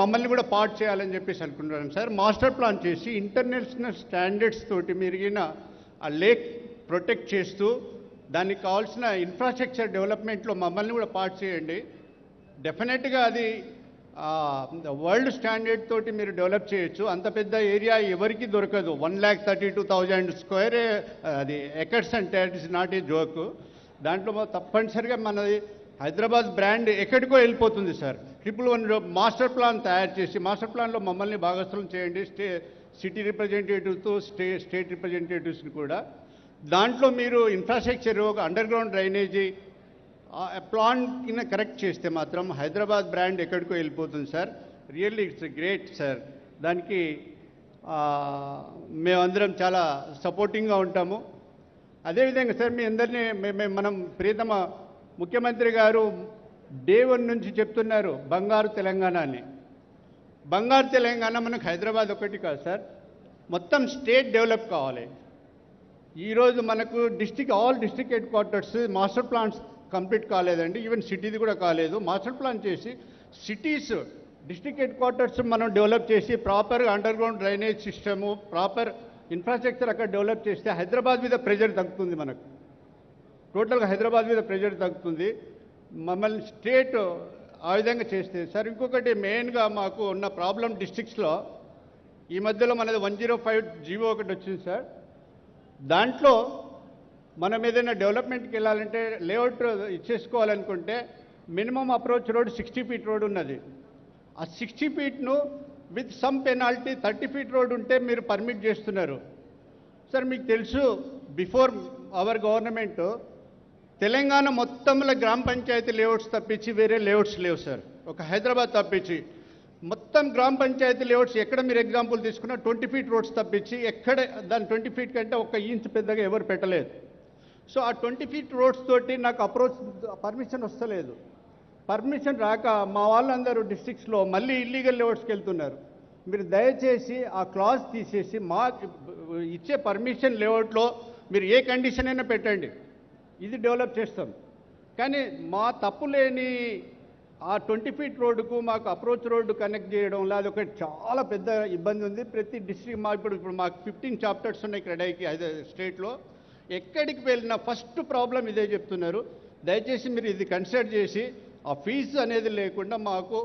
మమ్మల్ని కూడా పార్ట్ చేయాలని చెప్పేసి అనుకుంటున్నాను సార్. మాస్టర్ ప్లాన్ చేసి ఇంటర్నేషనల్ స్టాండర్డ్స్ తోటి మెరుగిన ఆ లేక్ ప్రొటెక్ట్ చేస్తూ దానికి కావాల్సిన ఇన్ఫ్రాస్ట్రక్చర్ డెవలప్మెంట్లో మమ్మల్ని కూడా పార్ట్ చేయండి. డెఫినెట్గా అది వరల్డ్ స్టాండర్డ్ తోటి మీరు డెవలప్ చేయొచ్చు. అంత పెద్ద ఏరియా ఎవరికి దొరకదు. 1,32,000 స్క్వేర్ అది ఎకర్స్ అంటే it is not a joke. దాంట్లో తప్పనిసరిగా మనది హైదరాబాద్ బ్రాండ్ ఎక్కడికో వెళ్ళిపోతుంది సార్. 111లో మాస్టర్ ప్లాన్ తయారు చేసి మాస్టర్ ప్లాన్లో మమ్మల్ని భాగస్వామ్యం చేయండి. సిటీ రిప్రజెంటేటివ్తో స్టేట్ రిప్రజెంటేటివ్స్ని కూడా. దాంట్లో మీరు infrastructure, under ground drainage plan కింద కరెక్ట్ చేస్తే మాత్రం హైదరాబాద్ బ్రాండ్ ఎక్కడికో వెళ్ళిపోతుంది sir. Really it's great sir. దానికి మేమందరం చాలా సపోర్టింగ్గా ఉంటాము. అదేవిధంగా సార్, మీ అందరినీ మనం ప్రియతమ ముఖ్యమంత్రి గారు డే 1 నుంచి చెప్తున్నారు బంగారు తెలంగాణ అని. బంగారు తెలంగాణ మనకు హైదరాబాద్ ఒకటి కాదు సార్, మొత్తం స్టేట్ డెవలప్ కావాలి. ఈరోజు మనకు all district head quarters master plans complete కాలేదండి. ఈవెన్ సిటీది కూడా కాలేదు. మాస్టర్ ప్లాన్ చేసి సిటీస్ డిస్ట్రిక్ట్ హెడ్ క్వార్టర్స్ మనం డెవలప్ చేసి ప్రాపర్గా under ground drainage system, proper infrastructure అక్కడ డెవలప్ చేస్తే హైదరాబాద్ మీద ప్రెజర్ తగ్గుతుంది. మనకు టోటల్గా హైదరాబాద్ మీద ప్రెజర్ తగ్గుతుంది. మమ్మల్ని స్టేట్ ఆ విధంగా చేస్తే సార్. ఇంకొకటి మెయిన్గా మాకు ఉన్న ప్రాబ్లం డిస్ట్రిక్ట్స్లో ఈ మధ్యలో మనది 105 జీవో ఒకటి వచ్చింది సార్. దాంట్లో మనం ఏదైనా డెవలప్మెంట్కి వెళ్ళాలంటే లేఅవుట్ ఇచ్చేసుకోవాలనుకుంటే minimum approach road 60 feet road ఉన్నది. ఆ 60 ఫీట్ను with some penalty 30 feet road ఉంటే మీరు పర్మిట్ చేస్తున్నారు సార్. మీకు తెలుసు, బిఫోర్ అవర్ గవర్నమెంట్ తెలంగాణ మొత్తంలో గ్రామ పంచాయతీ లేఅవుట్స్ తప్పించి వేరే లేఅవుట్స్ లేవు సార్. ఒక హైదరాబాద్ తప్పించి మొత్తం గ్రామ పంచాయతీ లేఅవుట్స్ ఎక్కడ మీరు ఎగ్జాంపుల్ తీసుకున్నా 20 ఫీట్ రోడ్స్ తప్పించి ఎక్కడ దాని 20 ఫీట్ కంటే 1 ఇంచ్ పెద్దగా ఎవరు పెట్టలేదు. సో ఆ 20 ఫీట్ రోడ్స్ తోటి నాకు అప్రోచ్ పర్మిషన్ వస్తలేదు. పర్మిషన్ రాక మా వాళ్ళందరూ డిస్ట్రిక్ట్స్లో మళ్ళీ ఇల్లీగల్ లేఅవుట్స్కి వెళ్తున్నారు. మీరు దయచేసి ఆ క్లాజ్ తీసేసి మా ఇచ్చే పర్మిషన్ లేఅవుట్లో మీరు ఏ కండిషన్ అయినా పెట్టండి, ఇది డెవలప్ చేస్తాం. కానీ మా తప్పు లేని ఆ 20 ఫీట్ రోడ్డుకు మాకు అప్రోచ్ రోడ్డు కనెక్ట్ చేయడంలో అది ఒక చాలా పెద్ద ఇబ్బంది ఉంది. ప్రతి డిస్ట్రిక్ట్ ఇప్పుడు మాకు 15 చాప్టర్స్ ఉన్నాయి క్రెడైకి స్టేట్లో. ఎక్కడికి వెళ్ళినా ఫస్ట్ ప్రాబ్లం ఇదే చెప్తున్నారు. దయచేసి మీరు ఇది కన్సిడర్ చేసి ఆ ఫీజు అనేది లేకుండా మాకు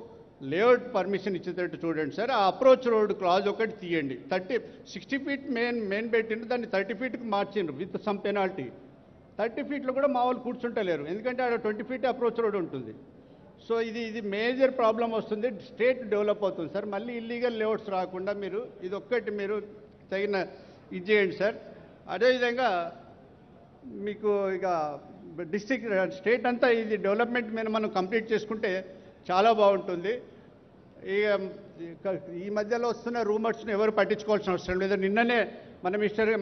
లేఅవుట్ పర్మిషన్ ఇచ్చేటట్టు చూడండి సార్. ఆ అప్రోచ్ రోడ్ క్లాజ్ ఒకటి తీయండి. 60 ఫీట్ మెయిన్ పెట్టిండ్రు, దాన్ని 30 ఫీట్కి మార్చిండ్రు విత్ సమ్ పెనాల్టీ. 30 ఫీట్లో కూడా మా వాళ్ళు కూర్చుంటలేరు, ఎందుకంటే ఆడ 20 ఫీట్ అప్రోచ్ రోడ్ ఉంటుంది. సో ఇది మేజర్ ప్రాబ్లం వస్తుంది. స్టేట్ డెవలప్ అవుతుంది సార్. మళ్ళీ ఇల్లీగల్ లేఅవుట్స్ రాకుండా మీరు ఇది ఒక్కటి మీరు తగిన ఇది చేయండి సార్. అదేవిధంగా మీకు ఇక డిస్ట్రిక్ట్ స్టేట్ అంతా ఇది డెవలప్మెంట్ మీద మనం కంప్లీట్ చేసుకుంటే చాలా బాగుంటుంది. ఈ మధ్యలో వస్తున్న రూమర్స్ని ఎవరు పట్టించుకోవాల్సిన అవసరం లేదు. నిన్ననే మన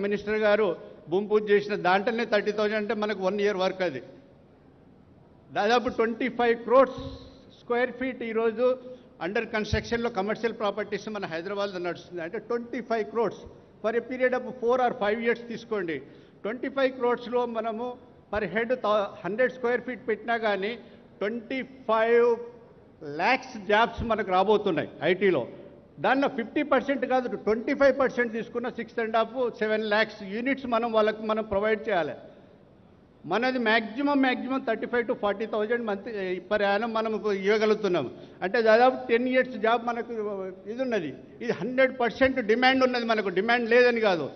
మినిస్టర్ గారు భూమి పూజ చేసిన దాంట్లోనే 30,000 అంటే మనకు 1 year వర్క్ అది. దాదాపు 25 crores స్క్వేర్ ఫీట్ ఈరోజు అండర్ కన్స్ట్రక్షన్లో కమర్షియల్ ప్రాపర్టీస్ మన హైదరాబాద్లో నడుస్తుంది. అంటే 25 crores for a period of 4 or 5 years తీసుకోండి. 25 crores మనము పర్ హెడ్ 100 square feet పెట్టినా కానీ 25 lakhs జాబ్స్ మనకు రాబోతున్నాయి ఐటీలో. దానిలో 50% కాదు 25% తీసుకున్న 6.5-7 lakhs యూనిట్స్ వాళ్ళకి మనం ప్రొవైడ్ చేయాలి. మనది maximum 35,000 to 40,000 month per annum మనం ఇవ్వగలుగుతున్నాం. అంటే దాదాపు 10 years జాబ్ మనకు ఇది ఉన్నది. ఇది 100% డిమాండ్ ఉన్నది. మనకు డిమాండ్ లేదని కాదు.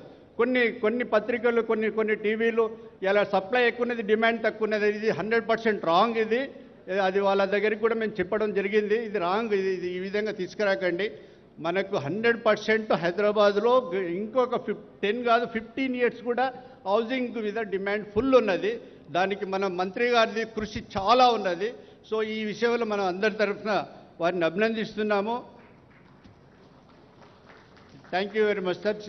కొన్ని పత్రికలు కొన్ని టీవీలు ఇలా సప్లై ఎక్కువ ఉన్నది, డిమాండ్ తక్కువ ఉన్నది. ఇది 100% రాంగ్. ఇది అది వాళ్ళ దగ్గరికి కూడా మేము చెప్పడం జరిగింది. ఇది రాంగ్. ఇది ఈ విధంగా తీసుకురాకండి. మనకు 100% హైదరాబాద్లో ఇంకొక 10 కాదు 15 years కూడా హౌసింగ్ మీద డిమాండ్ ఫుల్ ఉన్నది. దానికి మన మంత్రి గారిది కృషి చాలా ఉన్నది. సో ఈ విషయంలో మనం అందరి తరఫున వారిని అభినందిస్తున్నాము. Thank you very much sir.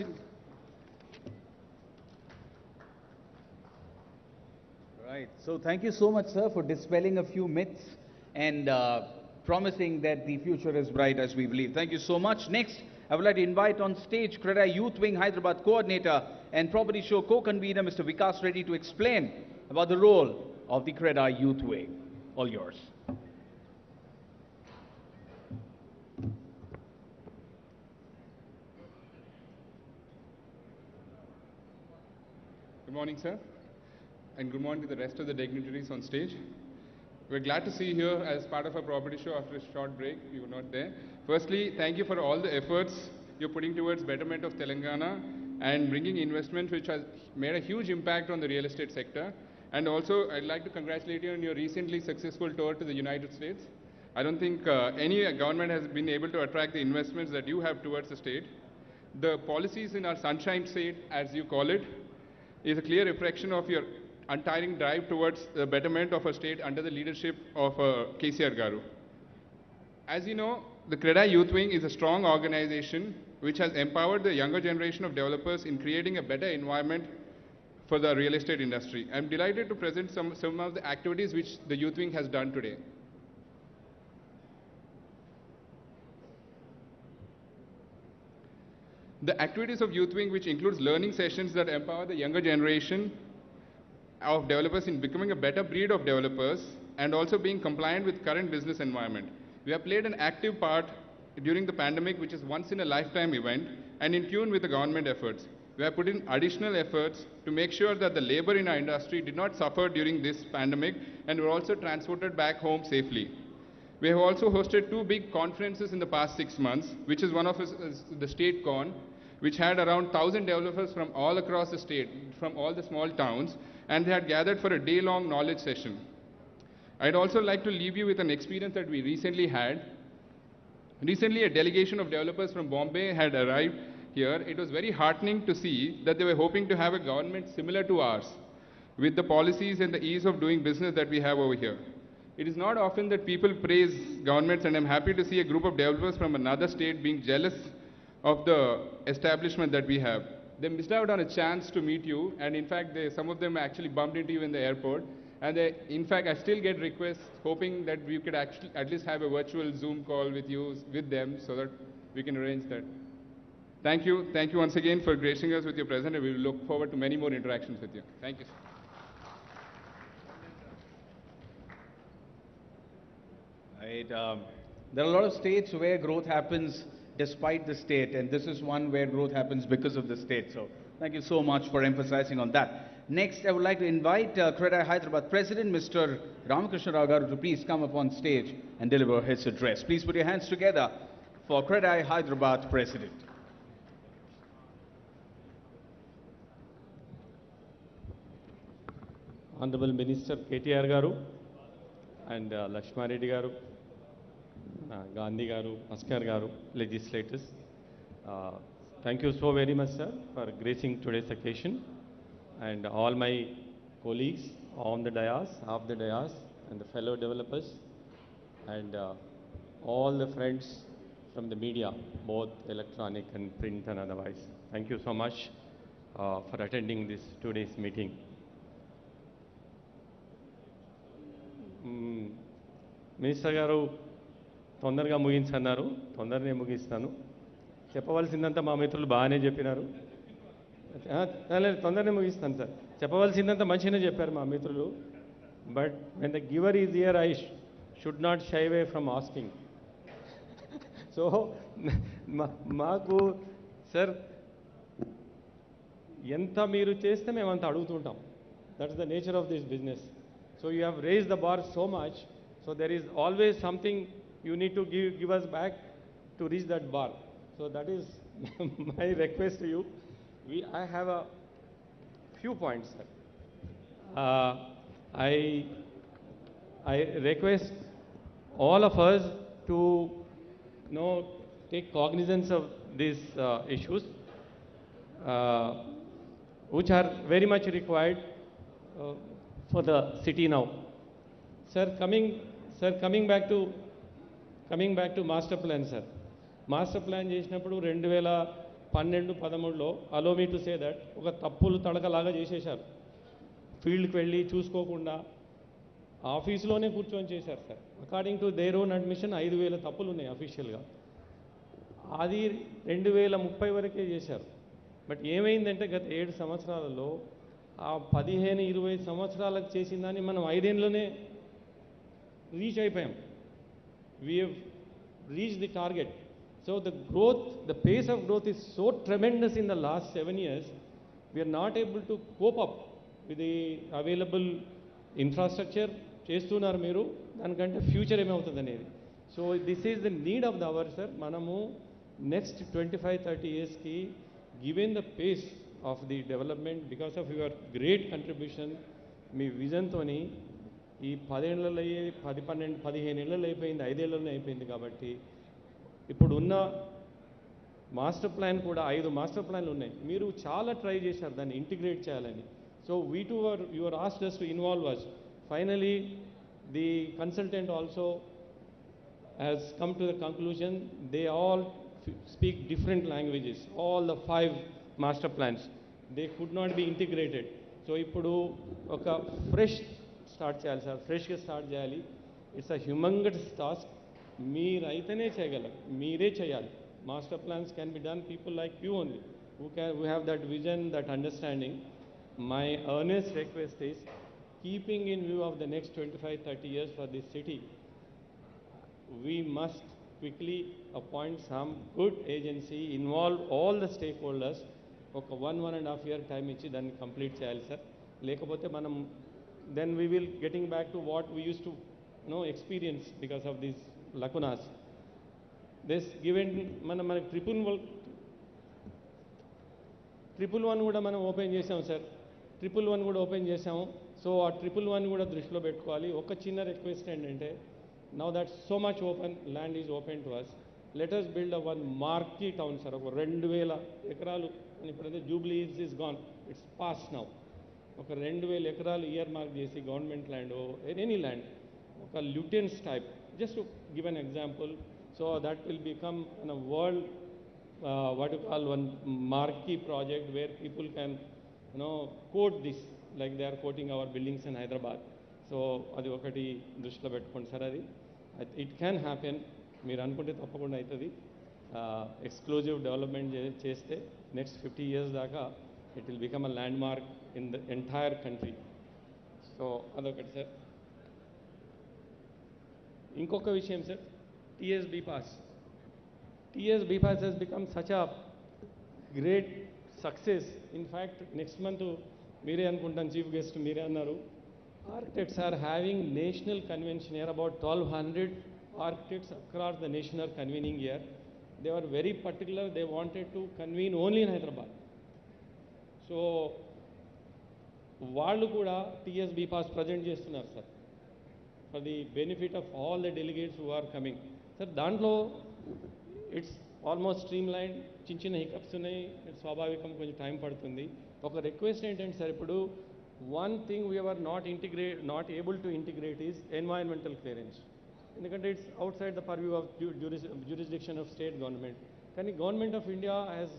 Right. So thank you so much, sir, for dispelling a few myths and promising that the future is bright as we believe. Thank you so much. Next, I would like to invite on stage CREDAI Youth Wing Hyderabad Coordinator and Property Show Co-Convener Mr. Vikas Reddy to explain about the role of the CREDAI Youth Wing. All yours. Good morning, sir, and good morning to the rest of the dignitaries on stage. We're glad to see you here as part of our property show after a short break. You were not there. Firstly, thank you for all the efforts you're putting towards betterment of Telangana and bringing investment which has made a huge impact on the real estate sector. And also, I'd like to congratulate you on your recently successful tour to the United States. I don't think any government has been able to attract the investments that you have towards the state. The policies in our Sunshine State, as you call it, is a clear reflection of your untiring drive towards the betterment of our state under the leadership of KTR Garu. As you know, the CREDAI Youth Wing is a strong organization which has empowered the younger generation of developers in creating a better environment for the real estate industry. I'm delighted to present some of the activities which the Youth Wing has done today. The activities of Youth Wing, which includes learning sessions that empower the younger generation of developers in becoming a better breed of developers and also being compliant with current business environment. We have played an active part during the pandemic, which is once in a lifetime event, and in tune with the government efforts. We have put in additional efforts to make sure that the labor in our industry did not suffer during this pandemic and were also transported back home safely. We have also hosted 2 big conferences in the past 6 months, which is one of us is the State Con, which had around 1,000 developers from all across the state, from all the small towns, and they had gathered for a day-long knowledge session. I'd also like to leave you with an experience that we recently had. Recently, a delegation of developers from Bombay had arrived here. It was very heartening to see that they were hoping to have a government similar to ours, with the policies and the ease of doing business that we have over here. It is not often that people praise governments, and I'm happy to see a group of developers from another state being jealous of the establishment that we have. They missed out on a chance to meet you, and in fact, some of them actually bumped into you in the airport. And in fact, I still get requests hoping that we could actually at least have a virtual Zoom call with you, with them, so that we can arrange that. Thank you once again for gracing us with your presence, and we will look forward to many more interactions with you. Thank you, sir. Right. There are a lot of states where growth happens despite the state, and this is one where growth happens because of the state. So thank you so much for emphasizing on that. Next, I would like to invite CREDAI Hyderabad President, Mr. Ramakrishna Rao Garu, to please come up on stage and deliver his address. Please put your hands together for CREDAI Hyderabad President. Honorable Minister KTR Garu and Lakshma Reddy Garu, Gandhi Garu, Askar Garu, legislators. Thank you so very much, sir, for gracing today's occasion, and all my colleagues on the dais, off the dais, and the fellow developers, and all the friends from the media, both electronic and print and otherwise. Thank you so much for attending this today's meeting. Minister గారు తొందరగా ముగించన్నారు, తొందరనే ముగిస్తాను. చెప్పవలసిందంతా మా మిత్రులు బాగానే చెప్పినారు. లేదు, తొందరనే ముగిస్తాను సార్. చెప్పవలసిందంతా మంచిగానే చెప్పారు మా మిత్రులు. But when the giver is here I should not shy away from asking. So మాకు సార్ ఎంత మీరు చేస్తే మేము అంత అడుగుతుంటాం. That is the nature of this business. So you have raise the bar so much. So there is always something you need to give us back to reach that bar. So that is my request to you. I have a few points, sir. I request all of us to take cognizance of these issues, which are very much required for the city now. Sir, coming back to master plan, sir. Master plan చేసినప్పుడు 2012-13లో allow me to say that ఒక తప్పులు తడకలాగా చేసేశారు. ఫీల్డ్కి వెళ్ళి చూసుకోకుండా ఆఫీసులోనే కూర్చొని చేశారు sir. According to their own admission 5,000 తప్పులు ఉన్నాయి అఫీషియల్గా. అది 2030 వరకే చేశారు. బట్ ఏమైందంటే గత 7 సంవత్సరాలలో ఆ 15-20 సంవత్సరాలకు చేసిన దాన్ని మనం 5 ఏళ్ళలోనే రీచ్ అయిపోయాం. We have reached the target. So the pace of growth is so tremendous in the last 7 years. We are not able to cope up with the available infrastructure. చేస్తున్నారు మీరు, దానికంటే ఫ్యూచర్ ఏమవుతుంది అనేది. So this is the need of the hour sir. మనము నెక్స్ట్ 25-30 yearsకి given the pace of the development because of your great contribution, మీ విజన్తోని ఈ 10 ఏళ్ళలో 10-12-15 ఏళ్ళలో అయిపోయింది, 5 ఏళ్ళలోనే అయిపోయింది. కాబట్టి ఇప్పుడు ఉన్న మాస్టర్ ప్లాన్ కూడా 5 మాస్టర్ ప్లాన్లు ఉన్నాయి. మీరు చాలా ట్రై చేశారు దాన్ని ఇంటిగ్రేట్ చేయాలని. So we to your asked us to involve us. Finally, the consultant also has come to the conclusion they all speak different languages. All the 5 master plans, they could not be integrated. So ఇప్పుడు ఒక ఫ్రెష్ స్టార్ట్ చేయాలి సార్, ఫ్రెష్గా స్టార్ట్ చేయాలి. It's a humongous task. మీరైతేనే చేయగలరు, మీరే చేయాలి. Master plans can be done people like you only who have that vision, that understanding. My earnest request is, keeping in view of the next 25-30 years for this city, we must quickly appoint some good agency, involve all the stakeholders. ఒక 1.5 year టైం ఇచ్చి దాన్ని కంప్లీట్ చేయాలి సార్. లేకపోతే మనం then we will getting back to what we used to experience because of these lacunas. This given మన ట్రిపుల్ వన్ కూడా మనం ఓపెన్ చేసాం సార్. 111 కూడా ఓపెన్ చేసాము. సో ఆ 111 కూడా దృష్టిలో పెట్టుకోవాలి. ఒక చిన్న రిక్వెస్ట్ ఏంటంటే, now that so much open land is open to us, let us build a one marquee town sir. ఒక 2,000 ఎకరాలు అని ఇప్పుడైతే jubilee is gone, it's pass now. ఒక 2,000 ఎకరాలు ఇయర్ మార్క్ చేసి గవర్నమెంట్ ల్యాండ్, ఎనీ ల్యాండ్, ఒక Lutyens type, just to give an example. So that will become an world what you call one marquee project where people can quote this like they are quoting our buildings in Hyderabad. So adi okati దృష్టిలో పెట్టుకోండి సార్. అది ఇట్ క్యాన్ హ్యాపెన్. మీరు అనుకుంటే తప్పకుండా అవుతుంది. ఎక్స్క్లూజివ్ డెవలప్మెంట్ చేస్తే నెక్స్ట్ 50 years దాకా it will become a land mark in the entire country. So అదొకటి సార్. ఇంకొక విషయం sir, TS bypass. TS bypass has become such a great success. In fact, next month మీరే అనుకుంటాను చీఫ్ గెస్ట్ మీరే అన్నారు, architects are having national convention here. About 1,200 architects across the nation are convening here. They were very particular. They wanted to convene only in Hyderabad. So వాళ్ళు కూడా TS bypass ప్రజెంట్ చేస్తున్నారు sir, for the benefit of all the delegates who are coming sir. దాంట్లో ఇట్స్ ఆల్మోస్ట్ స్ట్రీమ్ లైన్. చిన్న చిన్న హికప్స్ ఉన్నాయి, స్వాభావికం, కొంచెం టైం పడుతుంది. ఒక రిక్వెస్ట్ ఏంటంటే సార్, ఇప్పుడు one thing we are not able to integrate is environmental clearance. ఎందుకంటే it's outside the purview of jurisdiction of state government. కానీ government of India has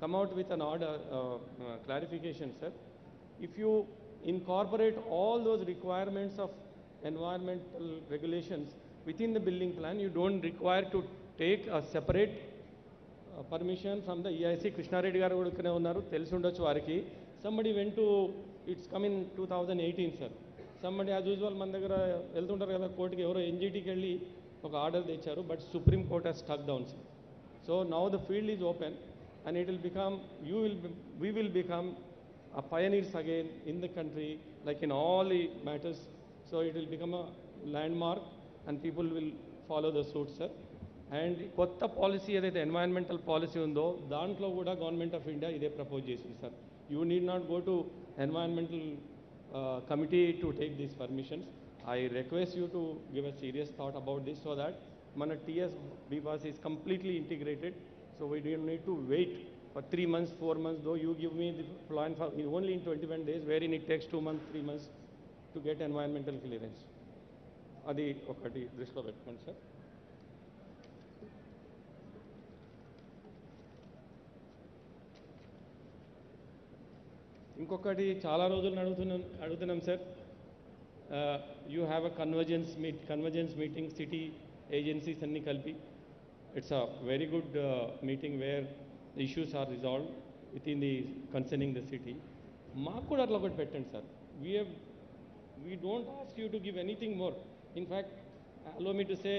come out with an order, clarification, sir. If you incorporate all those requirements of environmental regulations within the building plan, you don't require to take a separate permission from the EIC. Krishnareddy garu kuda ikkane unnaru, telisi undochu variki. Somebody went to, it's come in 2018, sir. Somebody as usual మన దగ్గర వెళ్తుంటారు కదా కోర్టుకి, ఎవరో ఎన్జిటికి వెళ్ళి ఒక ఆర్డర్ తెచ్చారు, but supreme court has struck down, sir. So now the field is open and it will become, we will become a pioneers again in the country, like in all the matters. So it will become a landmark and people will follow the suit, sir. And కొత్త పాలసీ ఏదైతే ఎన్వైరన్మెంటల్ పాలసీ ఉందో దాంట్లో కూడా గవర్నమెంట్ ఆఫ్ ఇండియా ఇదే ప్రపోజ్ చేసింది, sir. You need not go to environmental committee to take these permissions. I request you to give a serious thought about this so that mana TS BPAS is completely integrated. So we don't need to wait for 3 months, 4 months, though you give me the plan for only in 21 days, wherein it takes 2 months, 3 months to get environmental clearance. Adi okati drishlo pettukondi, sir. ఇంకొకటి చాలా రోజులు అడుగుతున్నాం sir. You have a convergence meeting city agencies అన్నీ కలిపి. It's a very good meeting where the issues are resolve within the concerning the city. మాకు కూడా అట్లా ఒకటి పెట్టండి sir. We don't ask you to give anything more. In fact allow me to say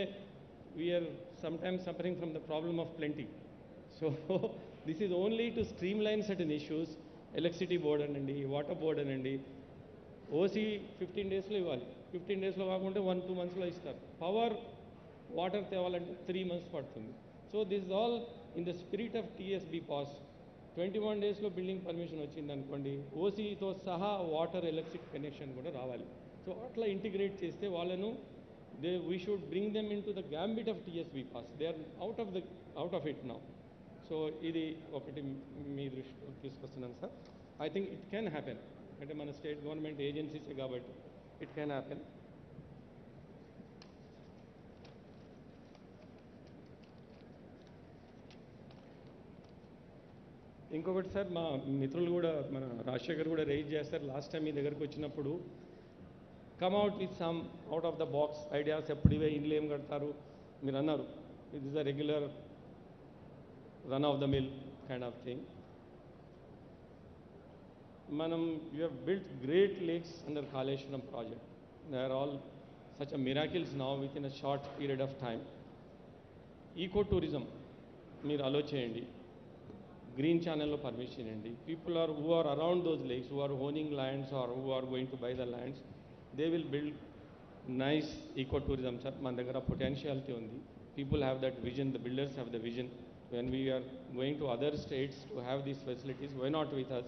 we are sometimes suffering from the problem of plenty. So this is only to streamline certain issues. Electricity board అనండి, వాటర్ బోర్డ్ అనండి, ఓసీ 15 daysలో ఇవ్వాలి. 15 daysలో కాకుంటే 1-2 monthsలో ఇస్తారు. పవర్ వాటర్ తేవాలంటే 3 months పడుతుంది. So this is all in the spirit of TSB pass. 21 daysలో బిల్డింగ్ పర్మిషన్ వచ్చింది అనుకోండి, ఓసీతో సహా వాటర్ ఎలక్ట్రిసిటీ కనెక్షన్ కూడా రావాలి. సో అట్లా ఇంటిగ్రేట్ చేస్తే వాళ్ళను we should bring them in to the gambit of TSB pass. They are out of it now. So ఇది ఒకటి మీ దృష్టికి తీసుకొస్తున్నాను sir. I think it can happen. అంటే మన స్టేట్ గవర్నమెంట్ ఏజెన్సీసే కాబట్టి ఇట్ కెన్ హ్యాపెన్. ఇంకొకటి సార్, మా మిత్రులు కూడా మన రాజశేఖర్ కూడా రైజ్ చేస్తారు. లాస్ట్ టైం మీ దగ్గరకు వచ్చినప్పుడు come out with some out of the box ideas. ఎప్పుడు ఇవే ఇండ్లు ఏం కడతారు మీరు అన్నారు. It is a regular run of the mill kind of thing. You have built great lakes under Kaleshwaram project. They are all such a miracles now within a short period of time. Ecotourism మీరు అలో చేయండి, గ్రీన్ ఛానల్లో పర్మిషన్ ఇవ్వండి. People who are around those lakes, who are owning lands or who are going to buy the lands, they will build nice ecotourism, sir. మన దగ్గర పొటెన్షియాలిటీ ఉంది. People have that vision, the builders have the vision. When we are going to other states to have these facilities, why not with us?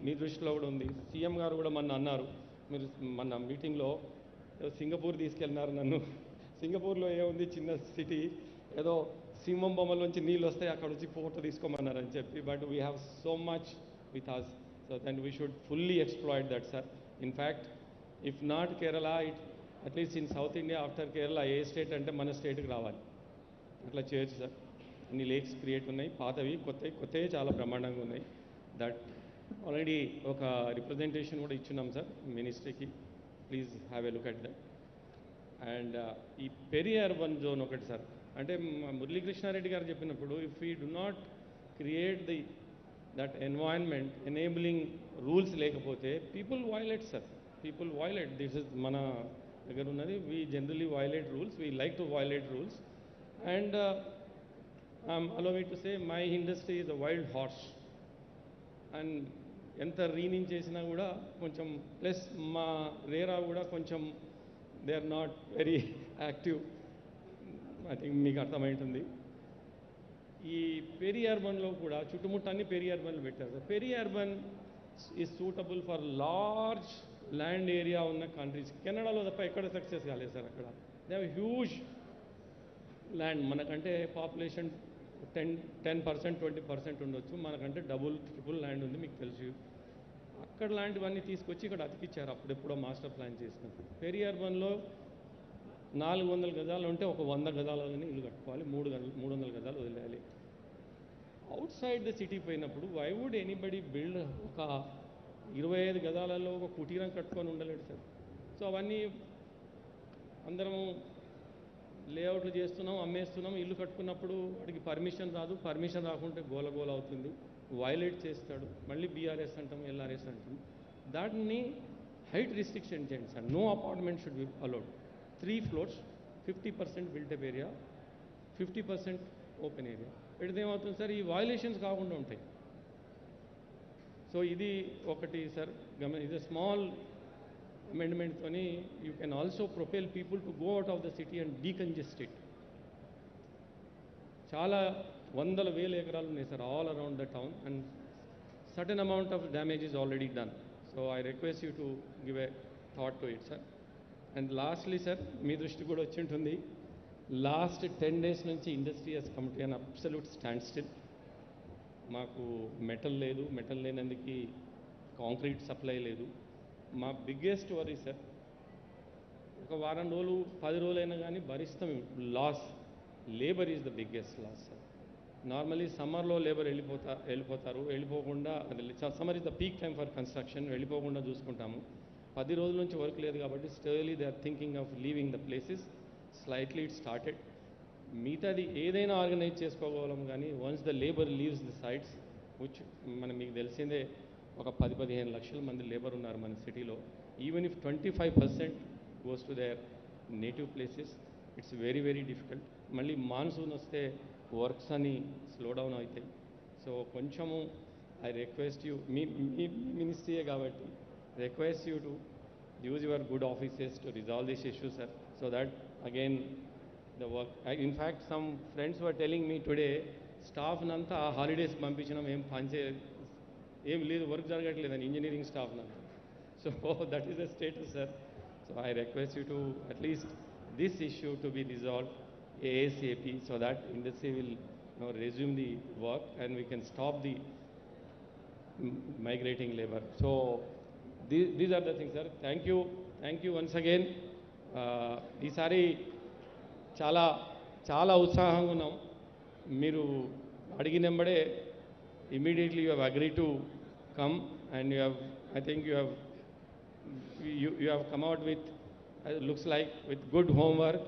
మీ దృష్టిలో కూడా ఉంది. సీఎం గారు కూడా మొన్న అన్నారు, మీరు మన మీటింగ్లో సింగపూర్ తీసుకెళ్ళినారు నన్ను. సింగపూర్లో ఏముంది, చిన్న సిటీ, ఏదో సింహం బొమ్మలోంచి నీళ్ళు వస్తాయి, అక్కడ వచ్చి ఫోటో తీసుకోమన్నారు అని చెప్పి. But we have so much with us, so then we should fully exploit that, sir. In fact if not Kerala, at least in South India after Kerala a state అంటే మన స్టేట్కి రావాలి. అట్లా చేయొచ్చు సార్. అన్ని లేక్స్ క్రియేట్ ఉన్నాయి, పాతవి కొత్తవి చాలా బ్రహ్మాండంగా ఉన్నాయి. దట్ ఆల్రెడీ ఒక రిప్రజెంటేషన్ కూడా ఇచ్చున్నాం సార్ మినిస్ట్రీకి. Please have a look at that. And ఈ పెరి అర్బన్ జోన్ ఒకటి సార్. అంటే మురళీకృష్ణారెడ్డి గారు చెప్పినప్పుడు, if we do not create that environment enabling rules లేకపోతే people violate, sir. People violate. This is మన దగ్గర ఉన్నది. We generally violate rules. We like to violate rules. And allow me to say my industry is a wild horse. And ఎంత రీనింగ్ చేసినా కూడా కొంచెం, ప్లస్ మా రేరా కూడా కొంచెం they are not very active. I think మీకు అర్థమవుతుంది. ఈ పెరి అర్బన్లో కూడా చుట్టుముట్టన్ని పెరి అర్బన్లు పెట్టారు. Peri urban is suitable for large land area ఉన్న కంట్రీస్. కెనడాలో తప్ప ఎక్కడ సక్సెస్ కాలేదు సార్. అక్కడ దే హ్యావ్ హ్యూజ్ ల్యాండ్. మనకంటే పాపులేషన్ 10%, 20% ఉండొచ్చు. మనకంటే డబుల్, ట్రిపుల్ ల్యాండ్ ఉంది, మీకు తెలుసు. అక్కడ లాంటివన్నీ తీసుకొచ్చి ఇక్కడ అతికిచ్చారు అప్పుడెప్పుడో మాస్టర్ ప్లాన్ చేసినప్పుడు. పెరి అర్బన్లో 400 గజాలు ఉంటే ఒక 100 గజాలని ఇల్లు కట్టుకోవాలి, 300 గజాలు వదిలేయాలి. అవుట్ సైడ్ ద సిటీ పోయినప్పుడు వై వుడ్ ఎనీబడి బిల్డ్ ఒక 25 గజాలలో ఒక కుటీరం కట్టుకొని ఉండలేడు సార్. సో అవన్నీ అందరము లేఅవుట్లు చేస్తున్నాం, అమ్మేస్తున్నాం. ఇల్లు కట్టుకున్నప్పుడు వాడికి పర్మిషన్ రాదు, పర్మిషన్ రాకుంటే గోల అవుతుంది, వైలేట్ చేస్తాడు, మళ్ళీ బీఆర్ఎస్ అంటాం, ఎల్ఆర్ఎస్ అంటాం. దాన్ని హైట్ రిస్ట్రిక్షన్ చేయండి sir. No apartment should be allowed. 3 floors, 50% built up area, 50% open area పెడితే ఏమవుతుంది సార్, ఈ వయలేషన్స్ కాకుండా ఉంటాయి. సో ఇది ఒకటి సార్ ఇది స్మాల్ అమెండ్మెంట్తోని you can also propel people to go out of the city and decongest it. చాలా 100,000 ఎకరాలు ఉన్నాయి sir all around the town and certain amount of damage is already done. So I request you to give a thought to it sir. And lastly sir, మీ దృష్టి కూడా వచ్చి ఉంటుంది, లాస్ట్ 10 days నుంచి industry has come to an absolute standstill. మాకు మెటల్ లేదు, మెటల్ లేనందుకు కాంక్రీట్ సప్లై లేదు. మా బిగ్గెస్ట్ వరీ సార్, ఒక వారం రోజులు 10 రోజులైనా కానీ భరిస్తాం. Loss labour is the biggest loss sir. Normally సమ్మర్లో లేబర్ వెళ్ళిపోతారు, వెళ్ళిపోకుండా summer is the peak time for construction, వెళ్ళిపోకుండా చూసుకుంటాము. 10 రోజుల నుంచి వర్క్ లేదు కాబట్టి స్టర్లీ they are thinking of leaving the places. Slightly it started. మిగతాది ఏదైనా ఆర్గనైజ్ చేసుకోగలం కానీ once the labour leaves the sites, which మీకు తెలిసిందే ఒక 10-15 లక్షల మంది లేబర్ ఉన్నారు మన సిటీలో. Even if 25% goes to their native places, it's very very difficult. మళ్ళీ మాన్సూన్ వస్తే వర్క్స్ అని స్లో డౌన్ అవుతాయి. సో కొంచెము ఐ రిక్వెస్ట్ యూ, మీ మినిస్ట్రీయే కాబట్టి request you to use your good offices to resolve this issue, sir, so that again the work. In fact, some friends were telling me today, staff nanta holidays pampichinam em panche em ledu work jaragatledani engineering staff nanta. So that is the status, sir. So I request you to at least this issue to be resolved ASAP so that industry will resume the work and we can stop the migrating labor. So these are the things, sir. Thank you once again. ఈసారి చాలా ఉత్సాహంగా ఉన్నాం. మీరు అడిగినప్పుడే immediately you have agreed to come and I think you have come out with looks like with good homework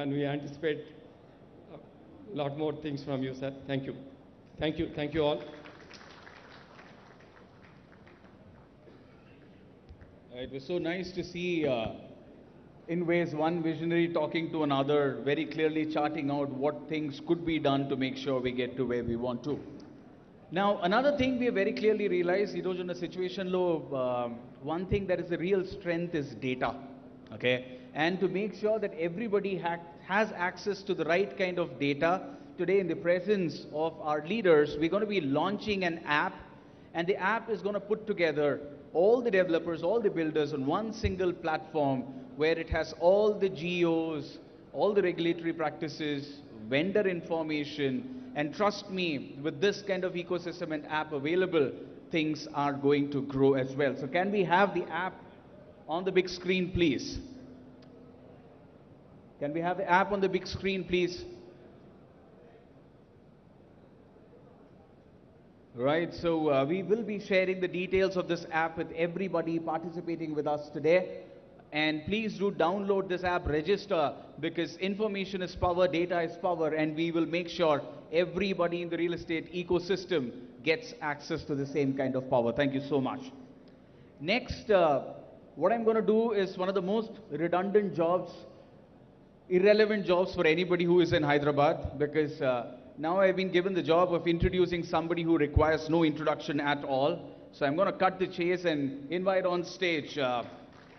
and we anticipate a lot more things from you, sir. Thank you all. It was so nice to see, in ways, one visionary talking to another, very clearly charting out what things could be done to make sure we get to where we want to. Now, another thing we have very clearly realized, in a situation low, one thing that is the real strength is data, okay? And to make sure that everybody has access to the right kind of data, today in the presence of our leaders, we're going to be launching an app, and the app is going to put together all the developers, all the builders on one single platform where it has all the GOs, all the regulatory practices, vendor information, and trust me, with this kind of ecosystem and app available, things are going to grow as well. So can we have the app on the big screen, please? Can we have the app on the big screen, please? Right, so we will be sharing the details of this app with everybody participating with us today. And please do download this app, register, because information is power, data is power, and we will make sure everybody in the real estate ecosystem gets access to the same kind of power. Thank you so much. Next, what I'm going to do is one of the most redundant jobs, irrelevant jobs for anybody who is in Hyderabad, because now I've been given the job of introducing somebody who requires no introduction at all. So I'm going to cut the chase and invite on stage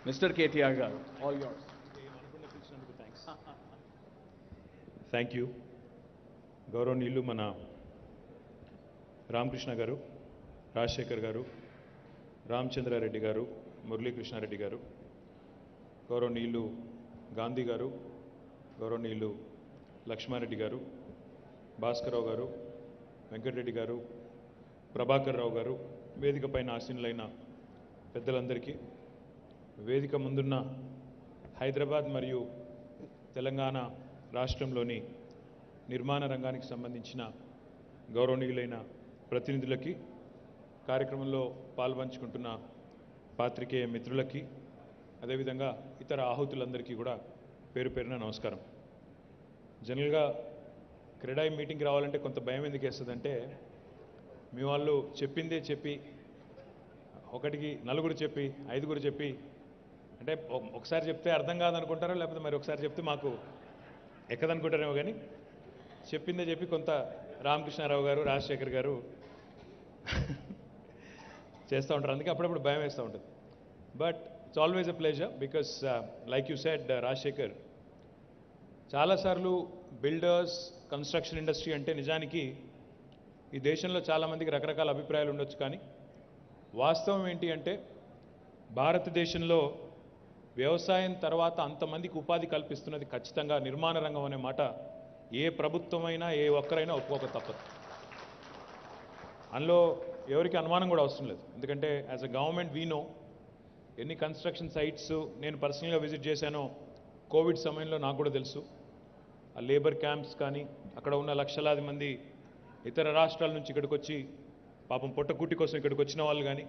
Mr. KTR garu. All yours. Thank you. గౌరవనీయులు మన రామకృష్ణ గారు, రాజశేఖర్ గారు, రామచంద్రారెడ్డి గారు, మురళీకృష్ణారెడ్డి గారు, గౌరవనీయులు గాంధీ గారు, గౌరవనీయులు లక్ష్మారెడ్డి గారు, భాస్కరరావు గారు, వెంకటరెడ్డి గారు, ప్రభాకర్ రావు గారు, వేదిక పైన ఆసీనులైన పెద్దలందరికీ, వేదిక ముందున్న హైదరాబాద్ మరియు తెలంగాణ రాష్ట్రంలోని నిర్మాణ రంగానికి సంబంధించిన గౌరవనీయులైన ప్రతినిధులకి, కార్యక్రమంలో పాల్పంచుకుంటున్న పాత్రికేయ మిత్రులకి, అదేవిధంగా ఇతర ఆహుతులందరికీ కూడా పేరు పేరున నమస్కారం. జనరల్గా క్రెడాయి మీటింగ్కి రావాలంటే కొంత భయం ఎందుకు వేస్తుందంటే, మీ వాళ్ళు చెప్పిందే చెప్పి, ఒకటికి నలుగురు చెప్పి, ఐదుగురు చెప్పి, అంటే ఒకసారి చెప్తే అర్థం కాదనుకుంటారో, లేకపోతే మరి ఒకసారి చెప్తే మాకు ఎక్కదనుకుంటారేమో, కానీ చెప్పిందే చెప్పి కొంత రామకృష్ణారావు గారు, రాజశేఖర్ గారు చేస్తూ ఉంటారు. అందుకే అప్పుడప్పుడు భయం వేస్తూ ఉంటుంది. But it's always a pleasure because like you said Rajasekhar, చాలాసార్లు బిల్డర్స్, కన్స్ట్రక్షన్ ఇండస్ట్రీ అంటే నిజానికి ఈ దేశంలో చాలామందికి రకరకాల అభిప్రాయాలు ఉండొచ్చు, కానీ వాస్తవం ఏంటి అంటే భారతదేశంలో వ్యవసాయం తర్వాత అంతమందికి ఉపాధి కల్పిస్తున్నది ఖచ్చితంగా నిర్మాణ రంగం అనే మాట ఏ ప్రభుత్వమైనా ఏ ఒక్కరైనా ఒప్పుకోక తప్పదు. అందులో ఎవరికి అనుమానం కూడా అవసరం లేదు. ఎందుకంటే as a government we know ఎన్ని కన్స్ట్రక్షన్ సైట్స్ నేను పర్సనల్గా విజిట్ చేశానో కోవిడ్ సమయంలో నాకు కూడా తెలుసు. ఆ లేబర్ క్యాంప్స్ కానీ, అక్కడ ఉన్న లక్షలాది మంది ఇతర రాష్ట్రాల నుంచి ఇక్కడికి వచ్చి పాపం పొట్టకుట్టి కోసం ఇక్కడికి వచ్చిన వాళ్ళు కానీ,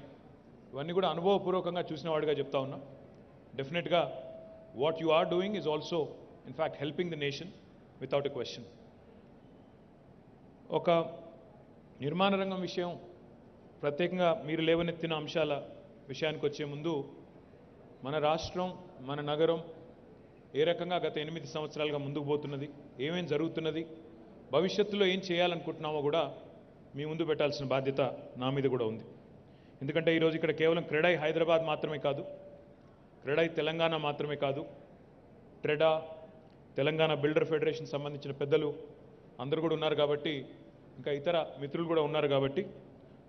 ఇవన్నీ కూడా అనుభవపూర్వకంగా చూసిన వాడిగా చెప్తా ఉన్నా. డెఫినెట్గా what you are doing is also in fact helping the nation without a question. ఒక నిర్మాణ రంగం విషయం, ప్రత్యేకంగా మీరు లేవనెత్తిన అంశాల విషయానికి వచ్చే ముందు, మన రాష్ట్రం, మన నగరం ఏ రకంగా గత 8 సంవత్సరాలుగా ముందుకు పోతున్నది, ఏమేం జరుగుతున్నది, భవిష్యత్తులో ఏం చేయాలనుకుంటున్నామో కూడా మీ ముందు పెట్టాల్సిన బాధ్యత నా మీద కూడా ఉంది. ఎందుకంటే ఈరోజు ఇక్కడ కేవలం క్రెడాయి హైదరాబాద్ మాత్రమే కాదు, క్రెడాయి తెలంగాణ మాత్రమే కాదు, ట్రెడా, తెలంగాణ బిల్డర్ ఫెడరేషన్ సంబంధించిన పెద్దలు అందరూ కూడా ఉన్నారు కాబట్టి, ఇంకా ఇతర మిత్రులు కూడా ఉన్నారు కాబట్టి,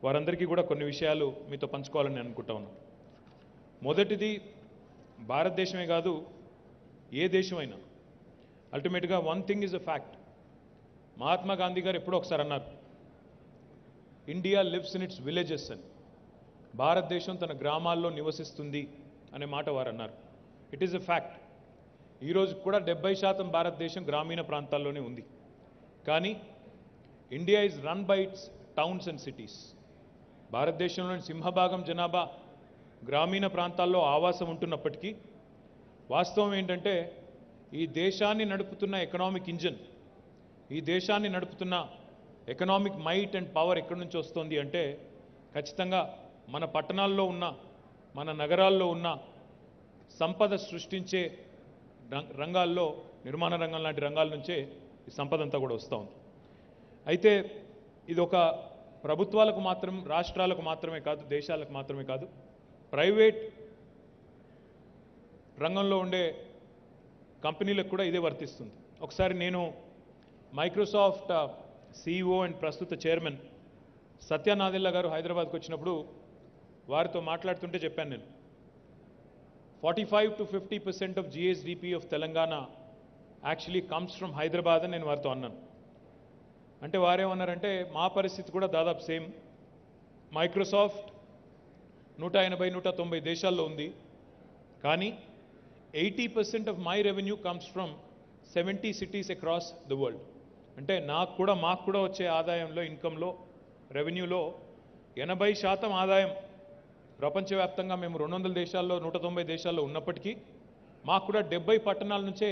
వారందరికీ కూడా కొన్ని విషయాలు మీతో పంచుకోవాలని నేను అనుకుంటా ఉన్నాను. మొదటిది, భారతదేశమే కాదు ఏ దేశమైనా అల్టిమేట్గా one thing is a fact. Mahatma Gandhi గారు ఎప్పుడో ఒకసారి అన్నారు, India lives in it's villages అని. భారతదేశం తన గ్రామాల్లో నివసిస్తుంది అనే మాట వారు అన్నారు. It is a fact. ఈరోజు కూడా 70% భారతదేశం గ్రామీణ ప్రాంతాల్లోనే ఉంది. కానీ India is run by it's towns and cities. భారతదేశంలోని సింహభాగం జనాభా గ్రామీణ ప్రాంతాల్లో ఆవాసం ఉంటున్నప్పటికీ వాస్తవం ఏంటంటే ఈ దేశాన్ని నడుపుతున్న ఎకనామిక్ ఇంజిన్, ఈ దేశాన్ని నడుపుతున్న ఎకనామిక్ మైట్ అండ్ పవర్ ఎక్కడి నుంచి వస్తుంది అంటే ఖచ్చితంగా మన పట్టణాల్లో ఉన్న, మన నగరాల్లో ఉన్న సంపద సృష్టించే రంగాల్లో, నిర్మాణ రంగం లాంటి రంగాల నుంచే ఈ సంపద అంతా కూడా వస్తూ ఉంది. అయితే ఇది ఒక ప్రభుత్వాలకు మాత్రం, రాష్ట్రాలకు మాత్రమే కాదు, దేశాలకు మాత్రమే కాదు, ప్రైవేట్ రంగంలో ఉండే కంపెనీలకు కూడా ఇదే వర్తిస్తుంది. ఒకసారి నేను మైక్రోసాఫ్ట్ CEO అండ్ ప్రస్తుత చైర్మన్ సత్య నాదెల్లా గారు హైదరాబాద్కి వచ్చినప్పుడు వారితో మాట్లాడుతుంటే చెప్పాను నేను, 45 to 50% of GSDP of Telangana actually comes from Hyderabad అని నేను వారితో అన్నాను. అంటే వారేమన్నారంటే మా పరిస్థితి కూడా దాదాపు సేమ్. మైక్రోసాఫ్ట్ 180-190 దేశాల్లో ఉంది, కానీ 80% of my revenue comes from 70 cities across the world. అంటే మాకు కూడా వచ్చే ఆదాయంలో, ఇన్కంలో, రెవెన్యూలో 80% ఆదాయం ప్రపంచవ్యాప్తంగా మేము 200 దేశాల్లో, 190 దేశాల్లో ఉన్నప్పటికీ మాకు కూడా 70 పట్టణాల నుంచే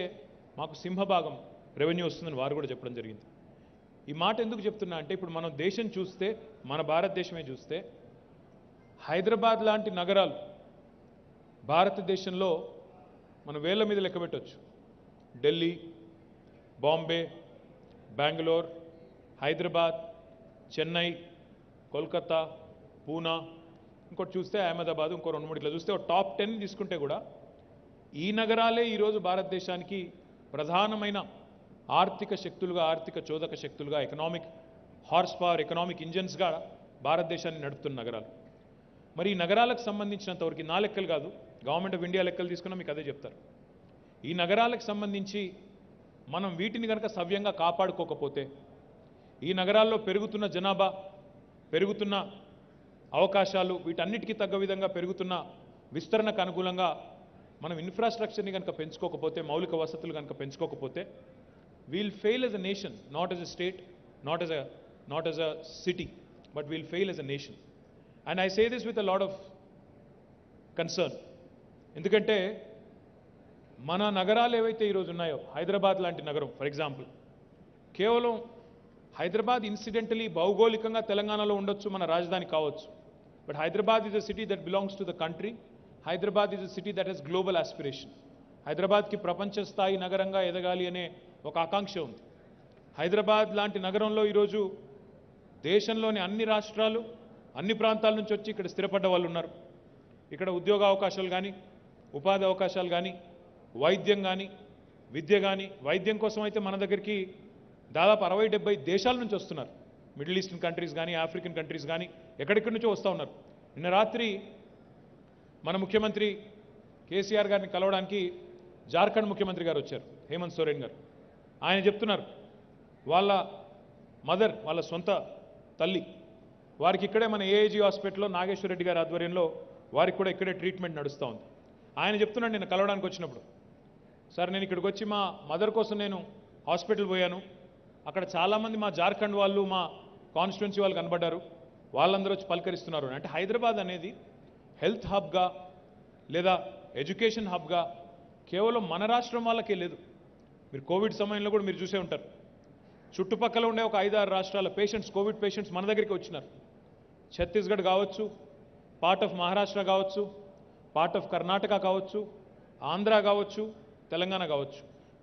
మాకు సింహభాగం రెవెన్యూ వస్తుందని వారు కూడా చెప్పడం జరిగింది. ఈ మాట ఎందుకు చెప్తున్నా అంటే, ఇప్పుడు మనం దేశం చూస్తే, మన భారతదేశమే చూస్తే, హైదరాబాద్ లాంటి నగరాలు భారతదేశంలో మనం వేళ్ల మీద లెక్క పెట్టవచ్చు. ఢిల్లీ, బాంబే, బెంగళూరు, హైదరాబాద్, చెన్నై, కోల్కతా, పూనా, ఇంకోటి చూస్తే అహ్మదాబాద్, ఇంకో 2-3 ఇట్లా చూస్తే ఒక టాప్ 10 తీసుకుంటే కూడా ఈ నగరాలే ఈరోజు భారతదేశానికి ప్రధానమైన ఆర్థిక శక్తులుగా, ఆర్థిక చోదక శక్తులుగా, ఎకనామిక్ హార్స్ పవర్, ఎకనామిక్ ఇంజన్స్గా భారతదేశాన్ని నడుపుతున్న నగరాలు. మరి ఈ నగరాలకు సంబంధించినంతవరకు, నా లెక్కలు కాదు, గవర్నమెంట్ ఆఫ్ ఇండియా లెక్కలు తీసుకున్నా మీకు అదే చెప్తారు. ఈ నగరాలకు సంబంధించి మనం వీటిని కనుక సవ్యంగా కాపాడుకోకపోతే, ఈ నగరాల్లో పెరుగుతున్న జనాభా, పెరుగుతున్న అవకాశాలు, వీటన్నిటికీ తగ్గ విధంగా పెరుగుతున్న విస్తరణకు అనుకూలంగా మనం ఇన్ఫ్రాస్ట్రక్చర్ని కనుక పెంచుకోకపోతే, మౌలిక వసతులు కనుక పెంచుకోకపోతే, we'll fail as a nation, not as a state, not as a city, but we'll fail as a nation. And I say this with a lot of concern. ఎందుకంటే మన నగరాలు ఏవైతే ఈరోజు ఉన్నాయో, హైదరాబాద్ లాంటి నగరం ఫర్ ఎగ్జాంపుల్, కేవలం హైదరాబాద్ ఇన్సిడెంటలీ భౌగోళికంగా తెలంగాణలో ఉండొచ్చు, మన రాజధాని కావచ్చు. But Hyderabad is a city that belongs to the country. Hyderabad is a city that has global aspiration. హైదరాబాద్కి ప్రపంచ స్థాయి నగరంగా ఎదగాలి అనే ఒక ఆకాంక్ష ఉంది. హైదరాబాద్ లాంటి నగరంలో ఈరోజు దేశంలోని అన్ని రాష్ట్రాలు, అన్ని ప్రాంతాల నుంచి వచ్చి ఇక్కడ స్థిరపడ్డ వాళ్ళు ఉన్నారు. ఇక్కడ ఉద్యోగ అవకాశాలు కానీ, ఉపాధి అవకాశాలు కానీ, వైద్యం కానీ, విద్య కానీ, వైద్యం కోసం అయితే మన దగ్గరికి దాదాపు 60-70 దేశాల నుంచి వస్తున్నారు. మిడిల్ ఈస్టర్న్ కంట్రీస్ కానీ, ఆఫ్రికన్ కంట్రీస్ కానీ, ఎక్కడెక్కడి నుంచో వస్తూ ఉన్నారు. నిన్న రాత్రి మన ముఖ్యమంత్రి కేసీఆర్ గారిని కలవడానికి జార్ఖండ్ ముఖ్యమంత్రి గారు వచ్చారు, హేమంత్ సోరెన్ గారు. ఆయన చెప్తున్నారు వాళ్ళ మదర్, వాళ్ళ సొంత తల్లి, వారికి ఇక్కడే మన ఏఐజీ హాస్పిటల్లో నాగేశ్వర రెడ్డి గారి ఆధ్వర్యంలో వారికి కూడా ఇక్కడే ట్రీట్మెంట్ నడుస్తూ ఉంది. ఆయన చెప్తున్నాడు నిన్న కలవడానికి వచ్చినప్పుడు, సార్ నేను ఇక్కడికి వచ్చి మా మదర్ కోసం నేను హాస్పిటల్ పోయాను, అక్కడ చాలామంది మా జార్ఖండ్ వాళ్ళు, మా కాన్స్టిట్యున్సీ వాళ్ళు కనబడ్డారు, వాళ్ళందరూ వచ్చి పలకరిస్తున్నారు. అంటే హైదరాబాద్ అనేది హెల్త్ హబ్గా లేదా ఎడ్యుకేషన్ హబ్గా కేవలం మన రాష్ట్రం వాళ్ళకే లేదు. మీరు కోవిడ్ సమయంలో కూడా మీరు చూసే ఉంటారు, చుట్టుపక్కల ఉండే ఒక 5-6 రాష్ట్రాల పేషెంట్స్, కోవిడ్ పేషెంట్స్ మన దగ్గరికి వచ్చినారు. ఛత్తీస్గఢ్ కావచ్చు, పార్ట్ ఆఫ్ మహారాష్ట్ర కావచ్చు, పార్ట్ ఆఫ్ కర్ణాటక కావచ్చు, ఆంధ్ర కావచ్చు, తెలంగాణ కావచ్చు.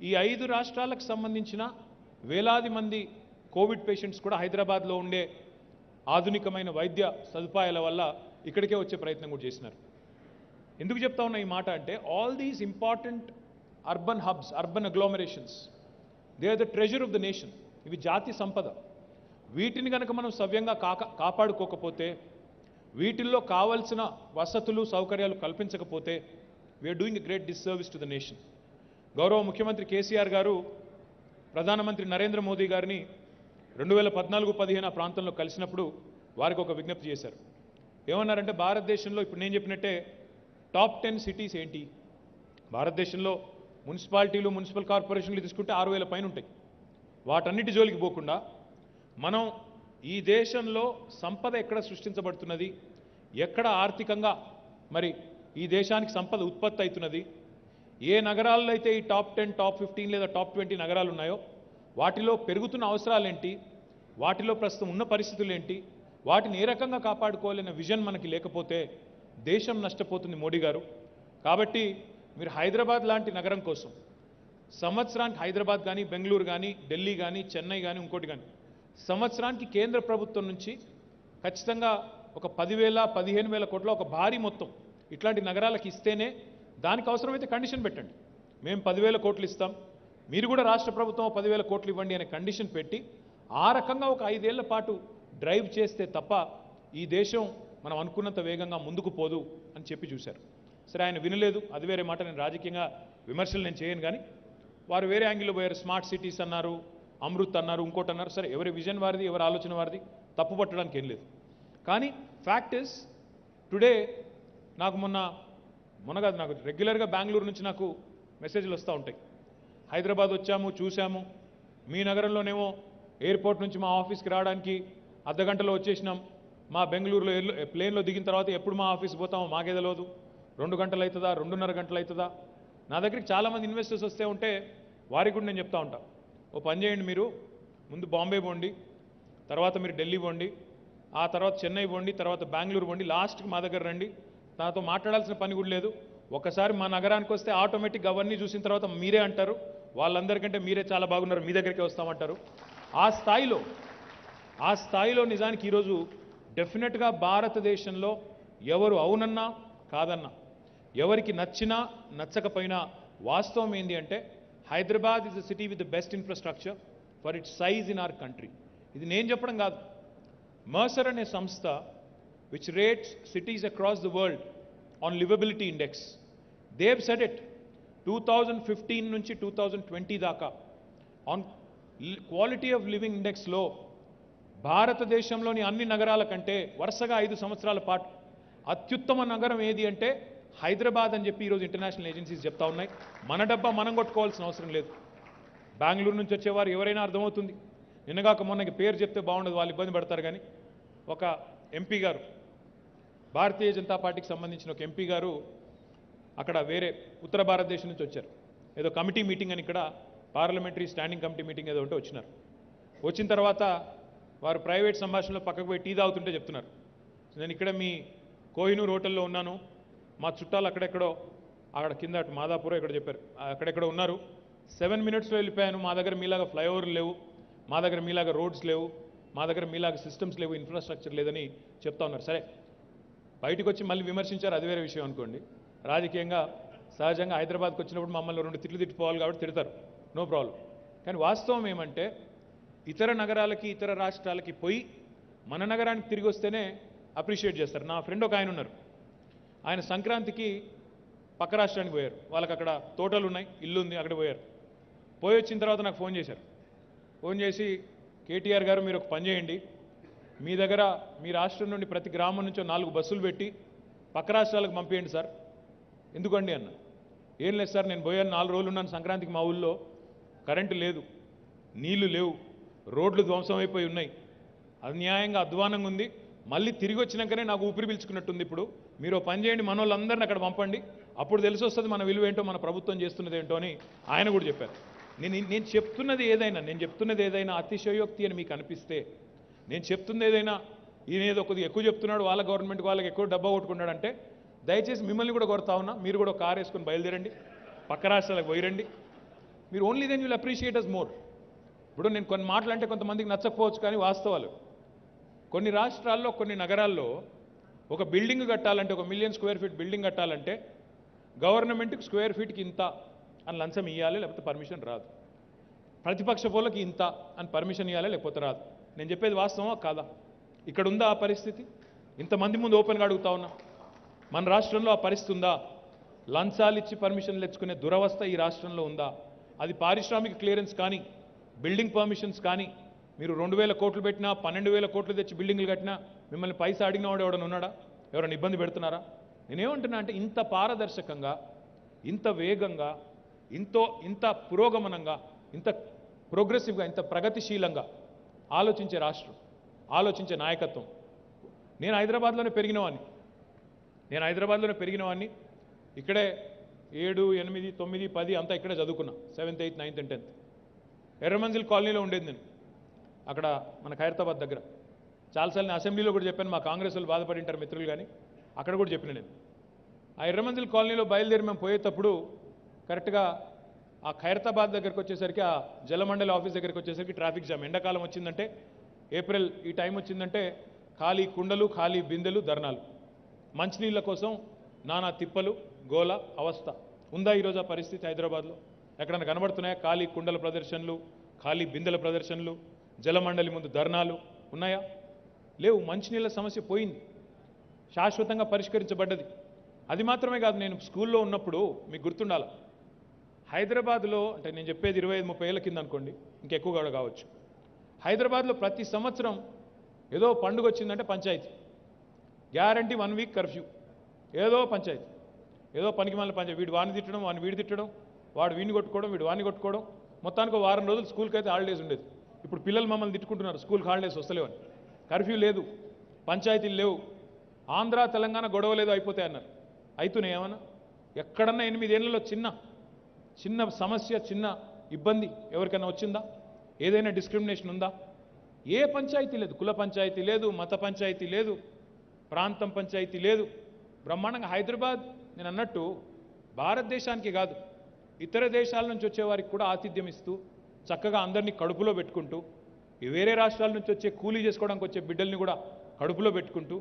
ఈ 5 రాష్ట్రాలకు సంబంధించిన వేలాది మంది కోవిడ్ పేషెంట్స్ కూడా హైదరాబాద్లో ఉండే ఆధునికమైన వైద్య సదుపాయాల వల్ల ఇక్కడికే వచ్చే ప్రయత్నం కూడా చేసినారు. ఎందుకు చెప్తా ఉన్నా ఈ మాట అంటే, all these important urban hubs, urban agglomerations, they are the treasure of the nation. ఇవి జాతి సంపద. వీటిని కనుక మనం సవ్యంగా కాపాడుకోకపోతే, వీటిల్లో కావలసిన వసతులు సౌకర్యాలు కల్పించకపోతే, we are doing a great disservice to the nation. గౌరవ ముఖ్యమంత్రి కేసీఆర్ గారు ప్రధానమంత్రి నరేంద్ర మోదీ గారిని 2014-15 ఆ ప్రాంతంలో కలిసినప్పుడు వారికి ఒక విజ్ఞప్తి చేశారు. ఏమన్నారంటే, భారతదేశంలో ఇప్పుడు నేను చెప్పినట్టే టాప్ 10 సిటీస్ ఏంటి, భారతదేశంలో మున్సిపాలిటీలు, మున్సిపల్ కార్పొరేషన్లు తీసుకుంటే 6,000 పైన ఉంటాయి. వాటన్నిటి జోలికి పోకుండా మనం ఈ దేశంలో సంపద ఎక్కడ సృష్టించబడుతున్నది, ఎక్కడ ఆర్థికంగా మరి ఈ దేశానికి సంపద ఉత్పత్తి అవుతున్నది, ఏ నగరాల్లో అయితే ఈ టాప్ 10, టాప్ 15 లేదా టాప్ 20 నగరాలు ఉన్నాయో వాటిలో పెరుగుతున్న అవసరాలేంటి, వాటిలో ప్రస్తుతం ఉన్న పరిస్థితులు ఏంటి, వాటిని ఏ రకంగా కాపాడుకోవాలనే విజన్ మనకి లేకపోతే దేశం నష్టపోతుంది మోడీ గారు. కాబట్టి మీరు హైదరాబాద్ లాంటి నగరం కోసం సంవత్సరానికి హైదరాబాద్ కానీ, బెంగళూరు కానీ, ఢిల్లీ కానీ, చెన్నై కానీ, ఇంకోటి కానీ సంవత్సరానికి కేంద్ర ప్రభుత్వం నుంచి ఖచ్చితంగా ఒక 10,000-15,000 కోట్ల ఒక భారీ మొత్తం ఇట్లాంటి నగరాలకు ఇస్తేనే, దానికి అవసరమైతే కండిషన్ పెట్టండి, మేము 10,000 కోట్లు ఇస్తాం, మీరు కూడా రాష్ట్ర ప్రభుత్వం 10,000 కోట్లు ఇవ్వండి అనే కండిషన్ పెట్టి ఆ రకంగా ఒక 5 ఏళ్ల పాటు డ్రైవ్ చేస్తే తప్ప ఈ దేశం మనం అనుకున్నంత వేగంగా ముందుకు పోదు అని చెప్పి చూశారు. సరే, ఆయన వినలేదు, అది వేరే మాట. నేను రాజకీయంగా విమర్శలు నేను చేయను, కానీ వారు వేరే యాంగిల్లో పోయారు. స్మార్ట్ సిటీస్ అన్నారు, అమృత్ అన్నారు, ఇంకోటి అన్నారు. సరే, ఎవరి విజన్ వారిది, ఎవరి ఆలోచన వారిది, తప్పు పట్టడానికి ఏం లేదు. కానీ ఫ్యాక్ట్ ఇస్, టుడే నాకు మొన్న కాదు, నాకు రెగ్యులర్గా బెంగళూరు నుంచి నాకు మెసేజ్లు వస్తూ ఉంటాయి. హైదరాబాద్ వచ్చాము, చూసాము, మీ నగరంలోనేమో ఎయిర్పోర్ట్ నుంచి మా ఆఫీస్కి రావడానికి అర్ధగంటలో వచ్చేసినాం, మా బెంగళూరులో ప్లేన్లో దిగిన తర్వాత ఎప్పుడు మా ఆఫీస్కి పోతామో మాకే తెలియదు, 2 గంటలు అవుతుందా, 2.5 గంటలు అవుతుందా. నా దగ్గరికి చాలామంది ఇన్వెస్టర్స్ వస్తే ఉంటే వారికి కూడా నేను చెప్తా ఉంటా, ఓ పని చేయండి, మీరు ముందు బాంబే పోండి, తర్వాత మీరు ఢిల్లీ పోండి, ఆ తర్వాత చెన్నై పోండి, తర్వాత బెంగళూరు పోండి, లాస్ట్కి మా దగ్గర రండి, నాతో మాట్లాడాల్సిన పని కూడా లేదు. ఒకసారి మా నగరానికి వస్తే ఆటోమేటిక్గా అవన్నీ చూసిన తర్వాత మీరే అంటారు, వాళ్ళందరికంటే మీరే చాలా బాగున్నారు, మీ దగ్గరికే వస్తామంటారు. ఆ స్థాయిలో నిజానికి ఈరోజు డెఫినెట్గా భారతదేశంలో ఎవరు అవునన్నా కాదన్నా, ఎవరికి నచ్చినా నచ్చకపోయినా వాస్తవం ఏంటి అంటే, Hyderabad is the city with the best infrastructure for its size in our country. ఇది నేను చెప్పడం కాదు, మర్సర్ అనే సంస్థ which rates cities across the world on livability index, they have said it 2015 నుంచి 2020 దాకా ఆన్ క్వాలిటీ ఆఫ్ లివింగ్ ఇండెక్స్లో భారతదేశంలోని అన్ని నగరాల కంటే వరుసగా 5 సంవత్సరాల పాటు అత్యుత్తమ నగరం ఏది అంటే హైదరాబాద్ అని చెప్పి ఈరోజు ఇంటర్నేషనల్ ఏజెన్సీస్ చెప్తా ఉన్నాయి. మన డబ్బా మనం కొట్టుకోవాల్సిన అవసరం లేదు. బెంగళూరు నుంచి వచ్చేవారు ఎవరైనా అర్థమవుతుంది. నిన్నగాక మొన్నకి పేరు చెప్తే బాగుండదు, వాళ్ళు ఇబ్బంది పడతారు. కానీ ఒక ఎంపీ గారు, భారతీయ జనతా పార్టీకి సంబంధించిన ఒక ఎంపీ గారు అక్కడ వేరే ఉత్తర భారతదేశం నుంచి వచ్చారు. ఏదో కమిటీ మీటింగ్ అని, ఇక్కడ పార్లమెంటరీ స్టాండింగ్ కమిటీ మీటింగ్ ఏదో ఉంటే వచ్చినారు. వచ్చిన తర్వాత వారు ప్రైవేట్ సంభాషణలో పక్కకు పోయి టీ తాగుతుంటే చెప్తున్నారు, నేను ఇక్కడ మీ కోహినూర్ హోటల్లో ఉన్నాను, మా చుట్టాలు అక్కడెక్కడో అక్కడ కింద అటు మాదాపూర్ ఇక్కడ చెప్పారు, అక్కడెక్కడో ఉన్నారు, 7 minutesలో వెళ్ళిపోయాను, మా దగ్గర మీలాగా ఫ్లైఓవర్లు లేవు, మా దగ్గర మీలాగా రోడ్స్ లేవు, మా దగ్గర మీలాగా సిస్టమ్స్ లేవు, ఇన్ఫ్రాస్ట్రక్చర్ లేదని చెప్తా ఉన్నారు. సరే, బయటకు వచ్చి మళ్ళీ విమర్శించారు, అది వేరే విషయం అనుకోండి. రాజకీయంగా సహజంగా హైదరాబాద్కి వచ్చినప్పుడు మమ్మల్ని 2 తిట్లు తిట్టిపోవాలి కాబట్టి తిడతారు, నో ప్రాబ్లం. కానీ వాస్తవం ఏమంటే ఇతర నగరాలకి ఇతర రాష్ట్రాలకి పోయి మన నగరానికి తిరిగి వస్తేనే అప్రిషియేట్ చేస్తారు. నా ఫ్రెండ్ ఒక ఆయన ఉన్నారు, ఆయన సంక్రాంతికి పక్క రాష్ట్రానికి పోయారు. వాళ్ళకి అక్కడ తోటలు ఉన్నాయి, ఇల్లు ఉంది, అక్కడ పోయారు. పోయి వచ్చిన తర్వాత నాకు ఫోన్ చేశారు. ఫోన్ చేసి, కేటీఆర్ గారు మీరు ఒక పని చేయండి, మీ దగ్గర మీ రాష్ట్రం నుండి ప్రతి గ్రామం నుంచో 4 బస్సులు పెట్టి పక్క రాష్ట్రాలకు పంపించండి సార్. ఎందుకండి అన్న. ఏం లేదు సార్, నేను పోయాను 4 రోజులు ఉన్నాను సంక్రాంతికి, మా ఊళ్ళో కరెంటు లేదు, నీళ్లు లేవు, రోడ్లు ధ్వంసం అయిపోయి ఉన్నాయి, అన్యాయంగా అధ్వానంగా ఉంది, మళ్ళీ తిరిగి వచ్చినాకనే నాకు ఊపిరి పీల్చుకున్నట్టుంది. ఇప్పుడు మీరు పని చేయండి, మన వాళ్ళందరినీ అక్కడ పంపండి, అప్పుడు తెలిసి వస్తుంది మన విలువ ఏంటో, మన ప్రభుత్వం చేస్తున్నది ఏంటో అని ఆయన కూడా చెప్పారు. నేను చెప్తున్నది ఏదైనా అతిశయోక్తి అని మీకు అనిపిస్తే, నేను చెప్తున్నది ఏదైనా ఈయన ఏదో కొద్దిగా ఎక్కువ చెప్తున్నాడు, వాళ్ళ గవర్నమెంట్ వాళ్ళకి ఎక్కువ డబ్బా కొట్టుకున్నాడంటే దయచేసి మిమ్మల్ని కూడా కొడతా ఉన్నా, మీరు కూడా కారు వేసుకొని బయలుదేరండి, పక్క రాష్ట్రాలకు పోయిరండి. మీరు only then will appreciate us more. ఇప్పుడు నేను కొన్ని మాటలంటే కొంతమందికి నచ్చకపోవచ్చు, కానీ వాస్తవాలు. కొన్ని రాష్ట్రాల్లో కొన్ని నగరాల్లో ఒక బిల్డింగ్ కట్టాలంటే, 1 million square feet బిల్డింగ్ కట్టాలంటే గవర్నమెంట్కి స్క్వేర్ ఫీట్కి ఇంత అని లంచం ఇవ్వాలి, లేకపోతే పర్మిషన్ రాదు. ప్రతిపక్ష పోలకి ఇంత అని పర్మిషన్ ఇవ్వాలి, లేకపోతే రాదు. నేను చెప్పేది వాస్తవమా కాదా? ఇక్కడ ఉందా ఆ పరిస్థితి? ఇంతమంది ముందు ఓపెన్గా అడుగుతా ఉన్నా, మన రాష్ట్రంలో ఆ పరిస్థితి ఉందా? లంచాలు ఇచ్చి పర్మిషన్లు తెచ్చుకునే దురవస్థ ఈ రాష్ట్రంలో ఉందా? అది పారిశ్రామిక క్లియరెన్స్ కానీ, బిల్డింగ్ పర్మిషన్స్ కానీ, మీరు 2,000 కోట్లు పెట్టినా 12,000 కోట్లు తెచ్చి బిల్డింగ్లు కట్టినా మిమ్మల్ని పైసా అడిగిన వాడు ఎవడన్నా ఉన్నాడా? ఎవరైనా ఇబ్బంది పెడుతున్నారా? నేనేమంటున్నా అంటే, ఇంత పారదర్శకంగా, ఇంత వేగంగా, ఇంత పురోగమనంగా, ఇంత ప్రోగ్రెసివ్గా, ఇంత ప్రగతిశీలంగా ఆలోచించే రాష్ట్రం, ఆలోచించే నాయకత్వం. నేను హైదరాబాద్లోనే పెరిగిన వాడిని, ఇక్కడే 7, 8, 9, 10 అంతా ఇక్కడే చదువుకున్నా. 7th, 8th, 9th and 10th. Erram Manzil కాలనీలో ఉండేది నేను, అక్కడ మన ఖైరతాబాద్ దగ్గర. చాలాసార్లు అసెంబ్లీలో కూడా చెప్పాను, మా కాంగ్రెస్ వాళ్ళు బాధపడి ఉంటారు మిత్రులు, కానీ అక్కడ కూడా చెప్పిన నేను. ఆ ఎర్రమంజిల్ కాలనీలో బయలుదేరి మేము పోయేటప్పుడు కరెక్ట్గా ఆ ఖైరతాబాద్ దగ్గరికి వచ్చేసరికి, ఆ జలమండలి ఆఫీస్ దగ్గరికి వచ్చేసరికి ట్రాఫిక్ జామ్. ఎండాకాలం వచ్చిందంటే, ఏప్రిల్ ఈ టైం వచ్చిందంటే ఖాళీ కుండలు, ఖాళీ బిందెలు, ధర్నాలు, మంచినీళ్ళ కోసం నానా తిప్పలు, గోల, అవస్థ. ఉందా ఈరోజు ఆ పరిస్థితి హైదరాబాద్లో? ఎక్కడన్నా కనబడుతున్నాయా ఖాళీ కుండల ప్రదర్శనలు, ఖాళీ బిందెల ప్రదర్శనలు, జలమండలి ముందు ధర్నాలు ఉన్నాయా? లేవు. మంచినీళ్ళ సమస్య పోయింది, శాశ్వతంగా పరిష్కరించబడ్డది. అది మాత్రమే కాదు, నేను స్కూల్లో ఉన్నప్పుడు మీకు గుర్తుండాలి, హైదరాబాద్లో, అంటే నేను చెప్పేది 25-30 ఏళ్ళ కింద అనుకోండి, ఇంకెక్కువ కూడా కావచ్చు, హైదరాబాద్లో ప్రతి సంవత్సరం ఏదో పండుగ వచ్చిందంటే పంచాయతీ, గ్యారంటీ 1 week కర్ఫ్యూ, ఏదో పంచాయతీ, ఏదో పనికి మళ్ళీ పంచాయతీ. వీడు వాడిని తిట్టడం, వాడిని వీడి తిట్టడం, వాడు వీడిని కొట్టుకోవడం, వీడు వాడిని కొట్టుకోవడం. మొత్తానికి 1 వారం రోజులు స్కూల్కి అయితే హాలిడేస్ ఉండేది. ఇప్పుడు పిల్లలు మమ్మల్ని తిట్టుకుంటున్నారు, స్కూల్కి హాలిడేస్ వస్తలేవని. కర్ఫ్యూ లేదు, పంచాయతీలు లేవు, ఆంధ్ర తెలంగాణ గొడవ లేదు, అయిపోతాయి అన్నారు. అవుతున్నాయి ఏమన్నా? ఎక్కడన్నా 8 ఏళ్లలో చిన్న సమస్య, చిన్న ఇబ్బంది ఎవరికైనా వచ్చిందా? ఏదైనా డిస్క్రిమినేషన్ ఉందా? ఏ పంచాయతీ లేదు. కుల పంచాయతీ లేదు, మత పంచాయతీ లేదు, ప్రాంతం పంచాయతీ లేదు. బ్రహ్మాండంగా హైదరాబాద్, నేను అన్నట్టు భారతదేశానికి కాదు, ఇతర దేశాల నుంచి వచ్చేవారికి కూడా ఆతిథ్యం ఇస్తూ, చక్కగా అందరినీ కడుపులో పెట్టుకుంటూ, ఈ వేరే రాష్ట్రాల నుంచి వచ్చే కూలీ చేసుకోవడానికి వచ్చే బిడ్డల్ని కూడా కడుపులో పెట్టుకుంటూ,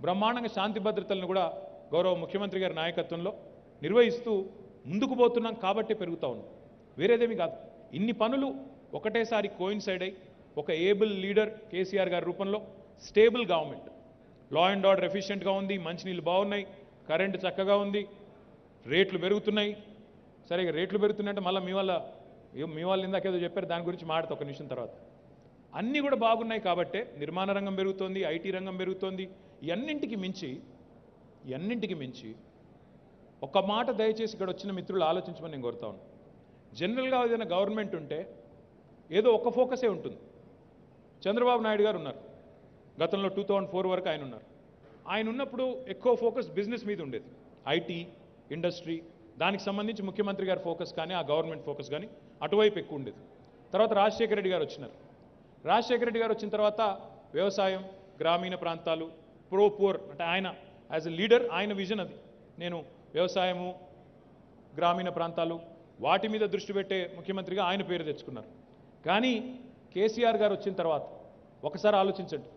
బ్రహ్మాండంగా శాంతి భద్రతలను కూడా గౌరవ ముఖ్యమంత్రి గారి నాయకత్వంలో నిర్వహిస్తూ ముందుకు పోతున్నాం కాబట్టి పెరుగుతూ ఉన్నాం, వేరేదేమీ కాదు. ఇన్ని పనులు ఒకటేసారి కోయిన్సైడ్ అయ్యి, ఒక ఏబుల్ లీడర్ కేసీఆర్ గారి రూపంలో, stable government, law and order ఎఫిషియెంట్గా ఉంది, మంచినీళ్ళు బాగున్నాయి, కరెంటు చక్కగా ఉంది, రేట్లు పెరుగుతున్నాయి. సరే, ఇక రేట్లు పెరుగుతున్నాయంటే మళ్ళీ మీ వాళ్ళు ఇందాకేదో చెప్పారు, దాని గురించి మాట్లాడతా ఒక నిమిషం తర్వాత. అన్నీ కూడా బాగున్నాయి కాబట్టే నిర్మాణ రంగం పెరుగుతోంది, ఐటీ రంగం పెరుగుతోంది. ఇవన్నింటికి మించి ఒక మాట దయచేసి ఇక్కడ వచ్చిన మిత్రులు ఆలోచించమని నేను కోరుతా ఉన్నాను. జనరల్గా ఏదైనా గవర్నమెంట్ ఉంటే ఏదో ఒక ఫోకసే ఉంటుంది. చంద్రబాబు నాయుడు గారు ఉన్నారు, గతంలో 2004 వరకు ఆయన ఉన్నారు. ఆయన ఉన్నప్పుడు ఎక్కువ ఫోకస్ బిజినెస్ మీద ఉండేది, ఐటీ ఇండస్ట్రీ, దానికి సంబంధించి ముఖ్యమంత్రి గారి ఫోకస్ కానీ ఆ గవర్నమెంట్ ఫోకస్ కానీ అటువైపు ఎక్కువ ఉండేది. తర్వాత రాజశేఖర రెడ్డి గారు వచ్చినారు. రాజశేఖర రెడ్డి గారు వచ్చిన తర్వాత వ్యవసాయం, గ్రామీణ ప్రాంతాలు, పూర్ అంటే ఆయన యాజ్ ఎ లీడర్ ఆయన విజన్ అది. నేను వ్యవసాయము, గ్రామీణ ప్రాంతాలు వాటి మీద దృష్టి పెట్టే ముఖ్యమంత్రిగా ఆయన పేరు తెచ్చుకున్నారు. కానీ కేసీఆర్ గారు వచ్చిన తర్వాత ఒకసారి ఆలోచించండి,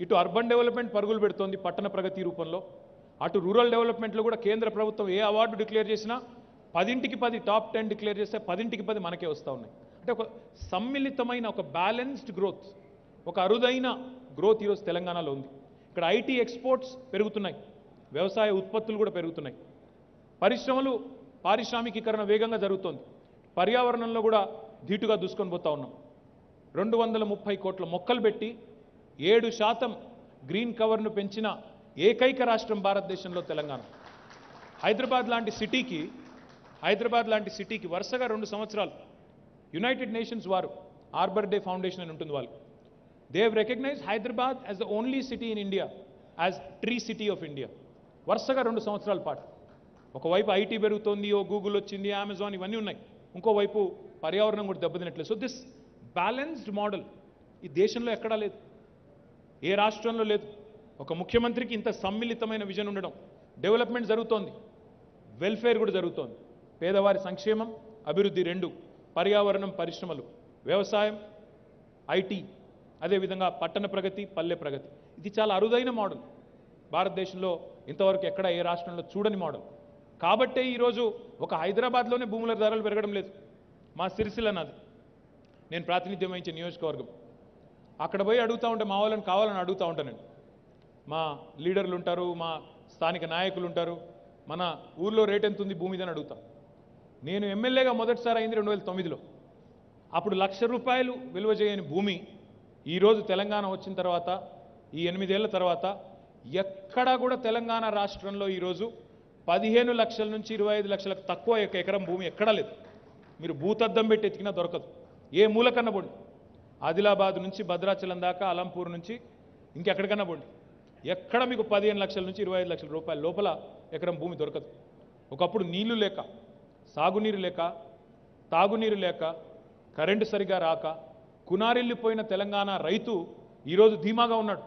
ఇటు అర్బన్ డెవలప్మెంట్ పరుగులు పెడుతోంది పట్టణ ప్రగతి రూపంలో, అటు రూరల్ డెవలప్మెంట్లో కూడా కేంద్ర ప్రభుత్వం ఏ అవార్డు డిక్లేర్ చేసినా 10కి 10 టాప్ 10 డిక్లేర్ చేస్తే 10కి 10 మనకే వస్తూ ఉన్నాయి. అంటే ఒక సమ్మిళితమైన ఒక బ్యాలెన్స్డ్ గ్రోత్, ఒక అరుదైన గ్రోత్ ఈరోజు తెలంగాణలో ఉంది. ఇక్కడ ఐటీ ఎక్స్పోర్ట్స్ పెరుగుతున్నాయి, వ్యవసాయ ఉత్పత్తులు కూడా పెరుగుతున్నాయి, పరిశ్రమలు పారిశ్రామికీకరణ వేగంగా జరుగుతోంది, పర్యావరణంలో కూడా ధీటుగా దూసుకొని పోతా ఉన్నాం. 230 కోట్ల మొక్కలు పెట్టి 7% గ్రీన్ కవర్ను పెంచిన ఏకైక రాష్ట్రం భారతదేశంలో తెలంగాణ. హైదరాబాద్ లాంటి సిటీకి వరుసగా 2 సంవత్సరాలు యునైటెడ్ నేషన్స్ వారు ఆర్బర్ డే ఫౌండేషన్ అని ఉంటుంది వాళ్ళు, they have recognized Hyderabad as the only city in India as tree city of India. వరుసగా 2 సంవత్సరాల పాటు ఒకవైపు ఐటీ పెరుగుతోంది, ఓ గూగుల్ వచ్చింది, అమెజాన్ ఇవన్నీ ఉన్నాయి, ఇంకోవైపు పర్యావరణం కూడా దెబ్బతినట్లేదు. సో దిస్ బ్యాలెన్స్డ్ మోడల్ ఈ దేశంలో ఎక్కడా లేదు, ఏ రాష్ట్రంలో లేదు. ఒక ముఖ్యమంత్రికి ఇంత సమ్మిళితమైన విజన్ ఉండడం, డెవలప్మెంట్ జరుగుతోంది, వెల్ఫేర్ కూడా జరుగుతోంది, పేదవారి సంక్షేమం అభివృద్ధి రెండు, పర్యావరణం పరిశ్రమలు, వ్యవసాయం ఐటీ, అదేవిధంగా పట్టణ ప్రగతి పల్లె ప్రగతి. ఇది చాలా అరుదైన మోడల్, భారతదేశంలో ఇంతవరకు ఎక్కడ ఏ రాష్ట్రంలో చూడని మోడల్. కాబట్టే ఈరోజు ఒక హైదరాబాద్లోనే భూముల ధరలు పెరగడం లేదు. మా సిరిసిల్ల నాది, నేను ప్రాతినిధ్యం వహించే నియోజకవర్గం, అక్కడ పోయి అడుగుతూ ఉంటే మా వాళ్ళని కావాలని అడుగుతూ ఉంటాను నేను. మా లీడర్లు ఉంటారు, మా స్థానిక నాయకులు ఉంటారు, మన ఊర్లో రేట్ ఎంత ఉంది భూమిది అని అడుగుతాం. నేను ఎమ్మెల్యేగా మొదటిసారి అయింది 2009లో. అప్పుడు ₹1,00,000 విలువ చేయని భూమి ఈరోజు తెలంగాణ వచ్చిన తర్వాత ఈ 8 ఏళ్ల తర్వాత ఎక్కడా కూడా తెలంగాణ రాష్ట్రంలో ఈరోజు 15 లక్షల నుంచి 25 లక్షలకు తక్కువ ఎకరం భూమి ఎక్కడా లేదు. మీరు భూతద్దం పెట్టి ఎతికినా దొరకదు, ఏ మూలకన్నా పోండి, ఆదిలాబాద్ నుంచి భద్రాచలం దాకా, అలంపూర్ నుంచి ఇంకెక్కడికన్నా పోండి, ఎక్కడ మీకు 15 లక్షల నుంచి 25 లక్షల రూపాయల లోపల ఎకరం భూమి దొరకదు. ఒకప్పుడు నీళ్లు లేక, సాగునీరు లేక, తాగునీరు లేక, కరెంటు సరిగా రాక కునారిల్లిపోయిన తెలంగాణ రైతు ఈరోజు ధీమాగా ఉన్నాడు.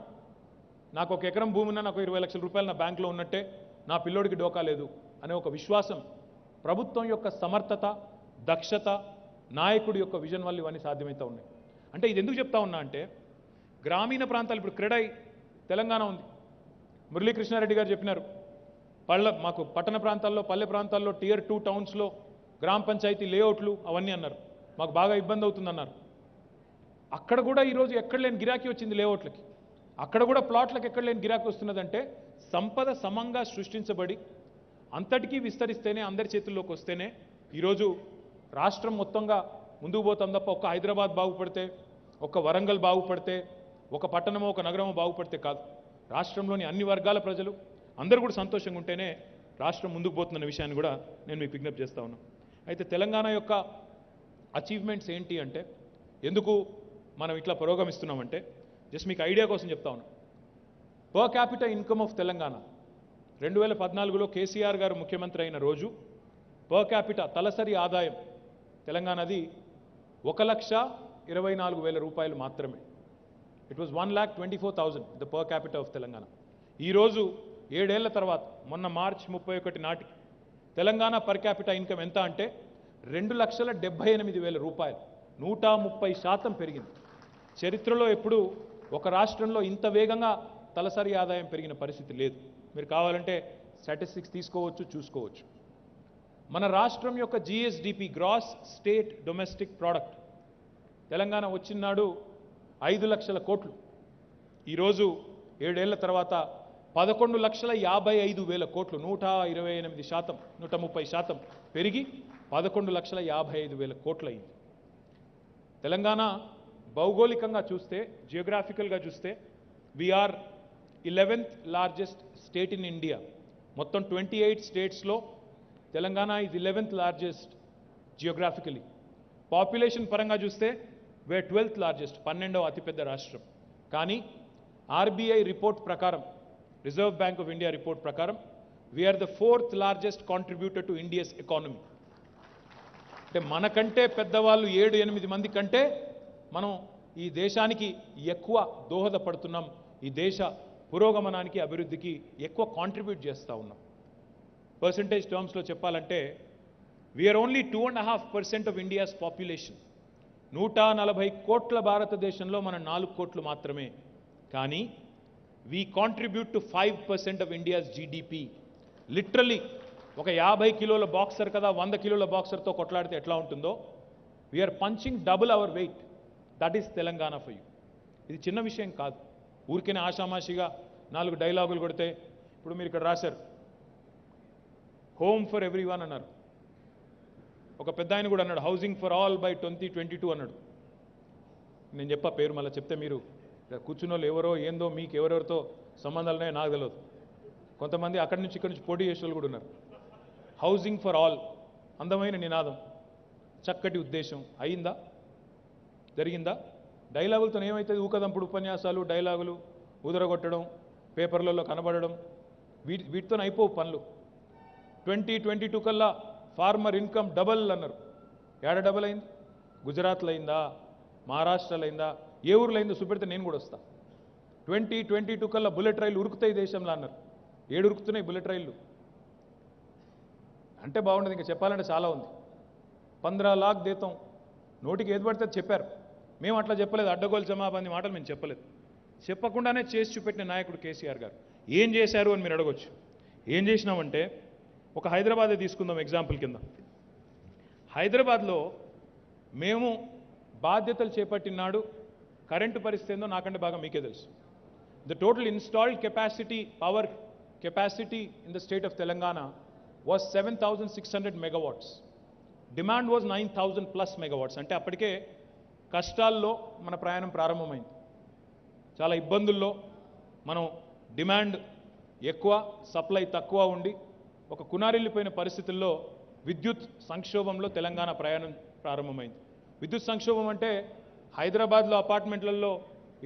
నాకు ఒక ఎకరం భూమి ఉన్నా నాకు 20 లక్షల రూపాయలు నా బ్యాంకులో ఉన్నట్టే, నా పిల్లోడికి డోకా లేదు అనే ఒక విశ్వాసం, ప్రభుత్వం యొక్క సమర్థత, దక్షత, నాయకుడి యొక్క విజన్ వల్ల ఇవన్నీ సాధ్యమవుతూ ఉన్నాయి. అంటే ఇది ఎందుకు చెప్తా ఉన్నా అంటే, గ్రామీణ ప్రాంతాలు ఇప్పుడు క్రెడై తెలంగాణ ఉంది, మురళీకృష్ణారెడ్డి గారు చెప్పినారు, మాకు పట్టణ ప్రాంతాల్లో పల్లె ప్రాంతాల్లో Tier 2 టౌన్స్లో గ్రామ పంచాయతీ లేఅవుట్లు అవన్నీ అన్నారు, మాకు బాగా ఇబ్బంది అవుతుందన్నారు. అక్కడ కూడా ఈరోజు ఎక్కడ లేని గిరాకీ వచ్చింది లేఅవుట్లకి, అక్కడ కూడా ప్లాట్లకు ఎక్కడ లేని గిరాకీ వస్తున్నదంటే సంపద సమంగా సృష్టించబడి అంతటికీ విస్తరిస్తేనే, అందరి చేతుల్లోకి వస్తేనే ఈరోజు రాష్ట్రం మొత్తంగా ముందుకు పోతాం తప్ప ఒక్క హైదరాబాద్ బాగుపడితే, ఒక్క వరంగల్ బాగుపడితే, ఒక పట్టణమో ఒక నగరమో బాగుపడితే కాదు. రాష్ట్రంలోని అన్ని వర్గాల ప్రజలు అందరూ కూడా సంతోషంగా ఉంటేనే రాష్ట్రం ముందుకు పోతున్న విషయాన్ని కూడా నేను మీకు విజ్ఞప్తి చేస్తా ఉన్నాను. అయితే తెలంగాణ యొక్క అచీవ్మెంట్స్ ఏంటి అంటే, ఎందుకు మనం ఇట్లా పురోగమిస్తున్నామంటే, జస్ట్ మీకు ఐడియా కోసం చెప్తా ఉన్నాం. Per capital income of Telangana 2014లో కేసీఆర్ గారు ముఖ్యమంత్రి అయిన రోజు పర్ క్యాపిటల్ తలసరి ఆదాయం తెలంగాణది 1,24,000 రూపాయలు మాత్రమే. It was 1,24,000 the per capital of Telangana. ఈరోజు 7 ఏళ్ల తర్వాత మొన్న మార్చి 31 నాటికి తెలంగాణ పర్ క్యాపిటల్ ఇన్కమ్ ఎంత అంటే 2,78,000 రూపాయలు, 130% పెరిగింది. చరిత్రలో ఎప్పుడు ఒక రాష్ట్రంలో ఇంత వేగంగా తలసరి ఆదాయం పెరిగిన పరిస్థితి లేదు. మీరు కావాలంటే స్టాటిస్టిక్స్ తీసుకోవచ్చు, చూసుకోవచ్చు. మన రాష్ట్రం యొక్క GSDP gross state domestic product Telangana వచ్చినాడు 5 లక్షల కోట్లు. ఈరోజు 7 ఏళ్ల తర్వాత 11,55,000 కోట్లు, 128%, 130% పెరిగి 11,55,000 కోట్లు అయింది. తెలంగాణ భౌగోళికంగా చూస్తే, జియోగ్రాఫికల్గా చూస్తే we are 11th largest state in India. మొత్తం 28 స్టేట్స్లో Telangana is 11th largest geographically. Population పరంగా చూస్తే వేర్ 12th లార్జెస్ట్, 12వ అతిపెద్ద రాష్ట్రం. కానీ ఆర్బీఐ రిపోర్ట్ ప్రకారం, reserve bank of India report ప్రకారం we are the 4th largest contributor to India's economy. అంటే మనకంటే పెద్దవాళ్ళు 7-8 మంది కంటే మనం ఈ దేశానికి ఎక్కువ దోహదపడుతున్నాం, ఈ దేశ పురోగమనానికి అభివృద్ధికి ఎక్కువ కాంట్రిబ్యూట్ చేస్తూ ఉన్నాం. పర్సంటేజ్ టర్మ్స్లో చెప్పాలంటే we are only 2.5% of India's population. 140 కోట్ల భారతదేశంలో మనం 4 కోట్లు మాత్రమే. కానీ we contribute to 5% of India's GDP. Literally ఒక 50 కిలోల బాక్సర్ కదా 100 కిలోల బాక్సర్తో కొట్లాడితే ఎట్లా ఉంటుందో, we are punching double our weight. That is Telangana for you. ఇది చిన్న విషయం కాదు. ఊరికేనే ఆషామాషిగా 4 డైలాగులు కొడితే, ఇప్పుడు మీరు ఇక్కడ రాశారు హోమ్ ఫర్ ఎవ్రీవన్ అన్నారు. ఒక పెద్ద ఆయన కూడా అన్నాడు హౌసింగ్ ఫర్ ఆల్ బై 2022 అన్నాడు. నేను చెప్పా పేరు, మళ్ళీ చెప్తే మీరు కూర్చున్న వాళ్ళు ఎవరో ఏందో మీకు ఎవరెవరితో సంబంధాలున్నాయో నాకు తెలియదు. కొంతమంది అక్కడి నుంచి ఇక్కడి నుంచి పోటీ చేసే వాళ్ళు కూడా ఉన్నారు. హౌసింగ్ ఫర్ ఆల్ అందమైన నినాదం, చక్కటి ఉద్దేశం. అయిందా? జరిగిందా? డైలాగులతో ఏమవుతుంది? ఊకదంపుడు ఉపన్యాసాలు, డైలాగులు ఉదరగొట్టడం, పేపర్లలో కనబడడం, వీటితో అయిపోవు పనులు. 2022 కల్లా ఫార్మర్ ఇన్కమ్ డబల్ అన్నారు. ఏడ డబల్ అయింది? గుజరాత్లో అయిందా, మహారాష్ట్రలో అయిందా, ఏ ఊర్లో అయిందో చూపెడితే నేను కూడా వస్తా. 2022 కల్లా బుల్లెట్ రైలు ఉరుకుతాయి దేశంలో అన్నారు. 7 ఉరుకుతున్నాయి బుల్లెట్ రైళ్లు. అంటే బాగుండదు, ఇంకా చెప్పాలంటే చాలా ఉంది. 15 లాఖ్ దేతం, నోటికి ఏది పడితే చెప్పారు. మేము అట్లా చెప్పలేదు, అడ్డగోలు జమాబంది మాటలు మేము చెప్పలేదు. చెప్పకుండానే చేసి చూపెట్టిన నాయకుడు కేసీఆర్ గారు. ఏం చేశారు అని మీరు అడగొచ్చు. ఏం చేసినామంటే, ఒక హైదరాబాదే తీసుకుందాం ఎగ్జాంపుల్ కింద. హైదరాబాద్లో మేము బాధ్యతలు చేపట్టినాడు కరెంటు పరిస్థితి ఏందో నాకంటే బాగా మీకే తెలుసు. The total installed capacity, power capacity in the state of Telangana was 7,600 megawatts. Demand was 9,000+ megawatts. అంటే అప్పటికే కష్టాల్లో మన ప్రయాణం ప్రారంభమైంది. చాలా ఇబ్బందుల్లో మనం డిమాండ్ ఎక్కువ, సప్లై తక్కువ ఉండి ఒక కునారిల్లిపోయిన పరిస్థితుల్లో విద్యుత్ సంక్షోభంలో తెలంగాణ ప్రయాణం ప్రారంభమైంది. విద్యుత్ సంక్షోభం అంటే హైదరాబాద్లో అపార్ట్మెంట్లలో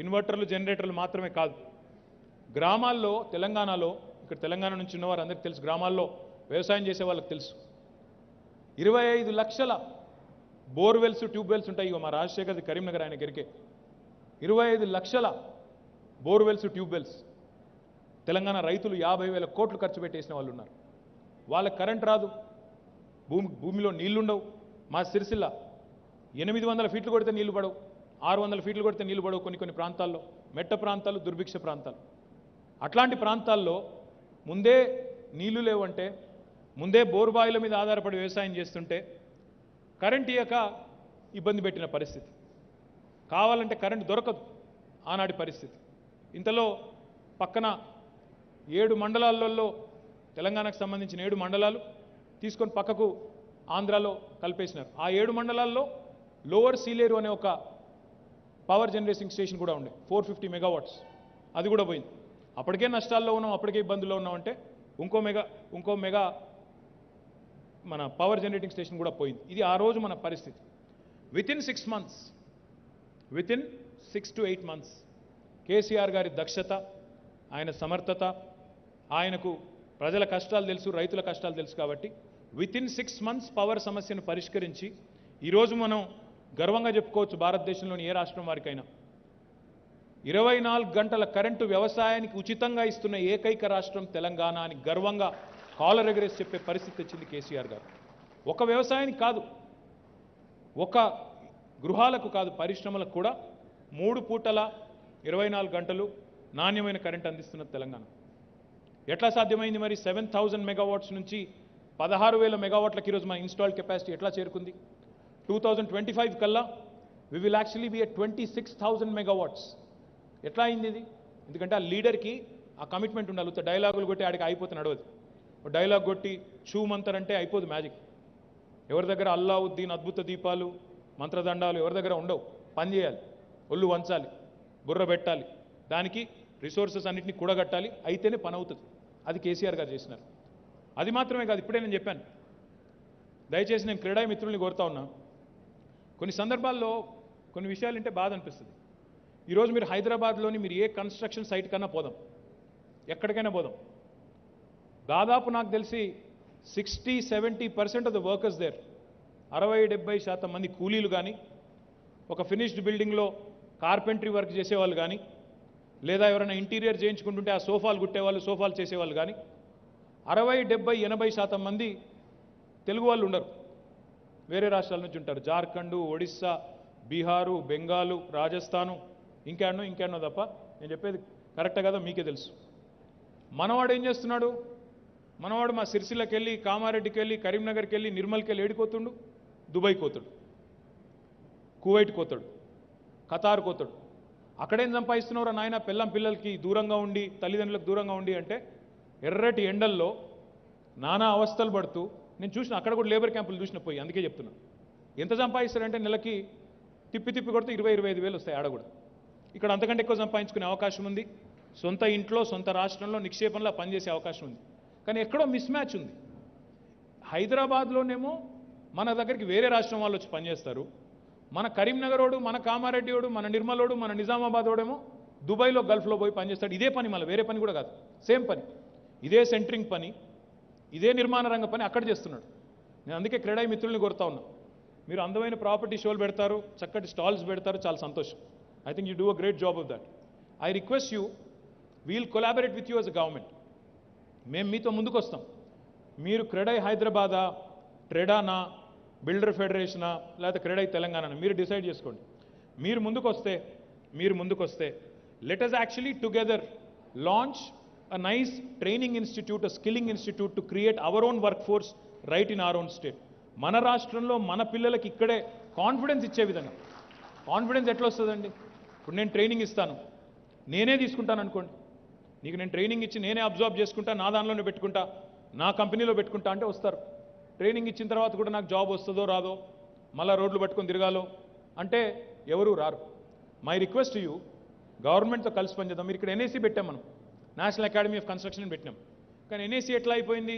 ఇన్వర్టర్లు, జనరేటర్లు మాత్రమే కాదు. గ్రామాల్లో, తెలంగాణలో, ఇక్కడ తెలంగాణ నుంచి ఉన్నవారు అందరికీ తెలుసు, గ్రామాల్లో వ్యవసాయం చేసే వాళ్ళకి తెలుసు, 25 లక్షల బోర్వెల్స్, ట్యూబ్వెల్స్ ఉంటాయి. ఇక మా రాజశేఖర్ కరీంనగర్ ఆయన గరికే 25 లక్షల బోర్వెల్స్, ట్యూబ్వెల్స్. తెలంగాణ రైతులు 50,000 కోట్లు ఖర్చు పెట్టేసిన వాళ్ళు ఉన్నారు. వాళ్ళకి కరెంట్ రాదు, భూమిలో నీళ్లుండవు. మా సిరిసిల్ల 800 ఫీట్లు కొడితే నీళ్లు పడవు, 600 ఫీట్లు కొడితే నీళ్లు పడవు. కొన్ని ప్రాంతాల్లో మెట్ట ప్రాంతాలు, దుర్భిక్ష ప్రాంతాలు. అట్లాంటి ప్రాంతాల్లో ముందే నీళ్లు లేవంటే, ముందే బోర్బాయిల మీద ఆధారపడి వ్యవసాయం చేస్తుంటే కరెంట్ ఇయ్యక ఇబ్బంది పెట్టిన పరిస్థితి. కావాలంటే కరెంట్ దొరకదు ఆనాటి పరిస్థితి. ఇంతలో పక్కన 7 మండలాలలో, తెలంగాణకు సంబంధించిన 7 మండలాలు తీసుకొని పక్కకు ఆంధ్రాలో కలిపేసినారు. ఆ 7 మండలాల్లో లోవర్ సీలేరు అనే ఒక పవర్ జనరేటింగ్ స్టేషన్ కూడా ఉండే, 450 megawatts. అది కూడా పోయింది. అప్పటికే నష్టాల్లో ఉన్నాం, అప్పటికే ఇబ్బందుల్లో ఉన్నామంటే ఇంకో మెగా మన పవర్ జనరేటింగ్ స్టేషన్ కూడా పోయింది. ఇది ఆ రోజు మన పరిస్థితి. Within 6 months, within 6 to 8 months KCR గారి దక్షత, ఆయన సమర్థత, ఆయనకు ప్రజల కష్టాలు తెలుసు, రైతుల కష్టాలు తెలుసు కాబట్టి వితిన్ 6 months పవర్ సమస్యను పరిష్కరించి ఈరోజు మనం గర్వంగా చెప్పుకోవచ్చు, భారతదేశంలోని ఏ రాష్ట్రం వారికైనా 24 గంటల కరెంటు వ్యవసాయానికి ఉచితంగా ఇస్తున్న ఏకైక రాష్ట్రం తెలంగాణ అని గర్వంగా కాలర్ ఎగరేసి చెప్పే పరిస్థితి వచ్చింది కేసీఆర్ గారు. ఒక వ్యవసాయానికి కాదు, ఒక గృహాలకు కాదు, పరిశ్రమలకు కూడా 3 పూటల 24 గంటలు నాణ్యమైన కరెంట్ అందిస్తున్న తెలంగాణ. ఎట్లా సాధ్యమైంది మరి? 7,000 megawatts నుంచి 16,000 megawattlకి ఈరోజు మన ఇన్స్టాల్డ్ కెపాసిటీ ఎట్లా చేరుకుంది? 2025 కల్లా we will actually be at 26,000 megawatts. ఎట్లా అయింది ఇది? ఎందుకంటే ఆ లీడర్కి ఆ కమిట్మెంట్ ఉండాలి. డైలాగులు కొట్టి ఆడికి అయిపోతే నడవదు. డైలాగ్ కొట్టి చూమంతరంటే అయిపోదు మ్యాజిక్. ఎవరి దగ్గర అల్లావుద్దీన్ అద్భుత దీపాలు, మంత్రదండాలు ఎవరి దగ్గర ఉండవు. పని చేయాలి, ఒళ్ళు వంచాలి, బుర్ర పెట్టాలి, దానికి రిసోర్సెస్ అన్నింటినీ కూడగట్టాలి, అయితేనే పని అవుతుంది. అది కేసీఆర్ గారు చేసినారు. అది మాత్రమే కాదు, ఇప్పుడే నేను చెప్పాను, దయచేసి నేను క్రీడా మిత్రుల్ని కోరుతా ఉన్నా, కొన్ని సందర్భాల్లో కొన్ని విషయాలు అంటే బాధ అనిపిస్తుంది. ఈరోజు మీరు హైదరాబాద్లోని మీరు ఏ కన్స్ట్రక్షన్ సైట్ కన్నా పోదాం, ఎక్కడికైనా పోదాం, దాదాపు నాకు తెలిసి 60-70% ఆఫ్ ద వర్కర్స్ దేర్, 60-70% మంది కూలీలు కానీ, ఒక ఫినిష్డ్ బిల్డింగ్లో కార్పెంటరీ వర్క్ చేసేవాళ్ళు కానీ, లేదా ఎవరైనా ఇంటీరియర్ చేయించుకుంటుంటే ఆ సోఫాలు కుట్టేవాళ్ళు, సోఫాలు చేసేవాళ్ళు కానీ 60-70-80% మంది తెలుగు వాళ్ళు ఉండరు, వేరే రాష్ట్రాల నుంచి ఉంటారు. జార్ఖండ్, ఒడిస్సా, బీహారు, బెంగాలు, రాజస్థాను, ఇంకేనో తప్ప. నేను చెప్పేది కరెక్టే కదా, మీకే తెలుసు. మనవాడు ఏం చేస్తున్నాడు? మనవాడు మా సిరిసిల్లకి వెళ్ళి, కామారెడ్డికి వెళ్ళి, కరీంనగర్కి వెళ్ళి, నిర్మల్కి వెళ్ళి ఏడిపోతుండు, దుబాయ్కి పోతాడు, కువైట్కి పోతాడు, ఖతార్ పోతాడు. అక్కడేం సంపాదిస్తున్నారో నాయన, పిల్లలకి దూరంగా ఉండి, తల్లిదండ్రులకు దూరంగా ఉండి అంటే ఎర్రటి ఎండల్లో నానా అవస్థలు పడుతూ, నేను చూసిన అక్కడ కూడా లేబర్ క్యాంపులు చూసిన పోయి, అందుకే చెప్తున్నా. ఎంత సంపాదిస్తారంటే నెలకి తిప్పి కొడితే 20-25 వేలు వస్తాయి ఆడ కూడా. ఇక్కడ అంతకంటే ఎక్కువ సంపాదించుకునే అవకాశం ఉంది. సొంత ఇంట్లో, సొంత రాష్ట్రంలో నిక్షేపంలో పనిచేసే అవకాశం ఉంది. కానీ ఎక్కడో మిస్ మ్యాచ్ ఉంది. హైదరాబాద్లోనేమో మన దగ్గరికి వేరే రాష్ట్రం వాళ్ళు వచ్చి పనిచేస్తారు, మన కరీంనగరోడు, మన కామారెడ్డిోడు, మన నిర్మలోడు, మన నిజామాబాదోడేమో దుబాయ్లో, గల్ఫ్లో పోయి పనిచేస్తాడు. ఇదే పని, మళ్ళీ వేరే పని కూడా కాదు, సేమ్ పని, ఇదే సెంటరింగ్ పని, ఇదే నిర్మాణ రంగ పని అక్కడ చేస్తున్నాడు. నేను అందుకే క్రీడా మిత్రుల్ని కోరుతా ఉన్నా, మీరు అందమైన ప్రాపర్టీ షోలు పెడతారు, చక్కటి స్టాల్స్ పెడతారు, చాలా సంతోషం. I think you do a great job of that. I request you, we'll collaborate with you as a government. మేము మీతో ముందుకు వస్తాం. మీరు క్రెడై హైదరాబాదా, ట్రెడానా, బిల్డర్ ఫెడరేషనా, లేకపోతే క్రెడై తెలంగాణ, మీరు డిసైడ్ చేసుకోండి. మీరు ముందుకు వస్తే let us actually together launch a nice training institute, a skilling institute to create our own workforce right in our own state. మన రాష్ట్రంలో మన పిల్లలకి ఇక్కడే కాన్ఫిడెన్స్ ఇచ్చే విధంగా. కాన్ఫిడెన్స్ ఎట్లా వస్తుందండి? ఇప్పుడు నేను ట్రైనింగ్ ఇస్తాను, నేనే తీసుకుంటాను అనుకోండి, నీకు నేను ట్రైనింగ్ ఇచ్చి నేనే అబ్జర్వ్ చేసుకుంటా, నా దానిలోనే పెట్టుకుంటా, నా కంపెనీలో పెట్టుకుంటా అంటే వస్తారు. ట్రైనింగ్ ఇచ్చిన తర్వాత కూడా నాకు జాబ్ వస్తుందో రాదో, మళ్ళీ రోడ్లు పట్టుకొని తిరగాలో అంటే ఎవరు రారు. మై రిక్వెస్ట్ యూ, గవర్నమెంట్తో కలిసి పనిచేద్దాం. మీరు ఇక్కడ ఎన్ఏసీ పెట్టాం, మనం నేషనల్ అకాడమీ ఆఫ్ కన్స్ట్రక్షన్ పెట్టినాం. కానీ ఎన్ఏసీ ఎట్లా అయిపోయింది?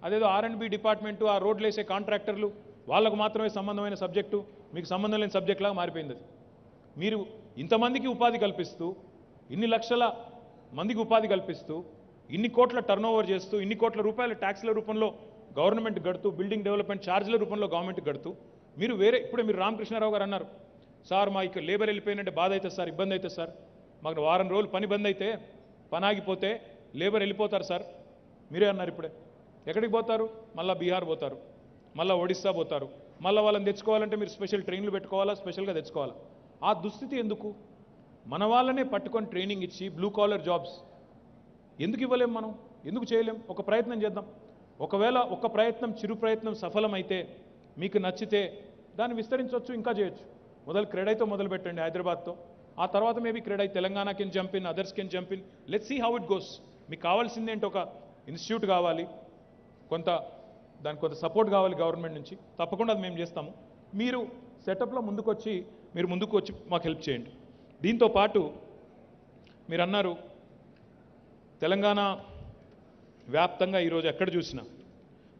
అదేదో R&B డిపార్ట్మెంటు, ఆ రోడ్లు వేసే కాంట్రాక్టర్లు, వాళ్ళకు మాత్రమే సంబంధమైన సబ్జెక్టు, మీకు సంబంధం లేని సబ్జెక్టులాగా మారిపోయింది. అది మీరు ఇంతమందికి ఉపాధి కల్పిస్తూ, ఇన్ని లక్షల మందికి ఉపాధి కల్పిస్తూ, ఇన్ని కోట్ల టర్నోవర్ చేస్తూ, ఇన్ని కోట్ల రూపాయల ట్యాక్స్ల రూపంలో గవర్నమెంట్ గడుతూ, బిల్డింగ్ డెవలప్మెంట్ ఛార్జీల రూపంలో గవర్నమెంట్ గడుతూ, మీరు వేరే, ఇప్పుడే మీరు రామకృష్ణారావు గారు అన్నారు, సార్ మా ఇక్కడ లేబర్ వెళ్ళిపోయినంటే బాధ అవుతుంది సార్, ఇబ్బంది అవుతుంది సార్, మాకు వారం రోజులు పని బంద్ అయితే, పని ఆగిపోతే లేబర్ వెళ్ళిపోతారు సార్. మీరే అన్నారు ఇప్పుడే. ఎక్కడికి పోతారు? మళ్ళీ బీహార్ పోతారు, మళ్ళీ ఒడిస్సా పోతారు. మళ్ళీ వాళ్ళని తెచ్చుకోవాలంటే మీరు స్పెషల్ ట్రైన్లు పెట్టుకోవాలా, స్పెషల్గా తెచ్చుకోవాలా. ఆ దుస్థితి ఎందుకు? మన వాళ్ళనే పట్టుకొని ట్రైనింగ్ ఇచ్చి బ్లూ కాలర్ జాబ్స్ ఎందుకు ఇవ్వలేం? మనం ఎందుకు చేయలేం? ఒక ప్రయత్నం చేద్దాం. ఒకవేళ ఒక ప్రయత్నం, చిరు ప్రయత్నం సఫలమైతే, మీకు నచ్చితే దాన్ని విస్తరించవచ్చు, ఇంకా చేయొచ్చు. క్రెడైతో మొదలు పెట్టండి, హైదరాబాద్తో. ఆ తర్వాత maybe CREDAI Telangana can jump in, others can jump in. Let's see how it goes. మీకు కావాల్సింది ఏంటి? ఒక ఇన్స్టిట్యూట్ కావాలి, దానికి కొంత సపోర్ట్ కావాలి గవర్నమెంట్ నుంచి. తప్పకుండా అది మేము చేస్తాము. మీరు సెటప్లో ముందుకు వచ్చి మాకు హెల్ప్ చేయండి. దీంతో పాటు మీరు అన్నారు, తెలంగాణ వ్యాప్తంగా ఈరోజు ఎక్కడ చూసినా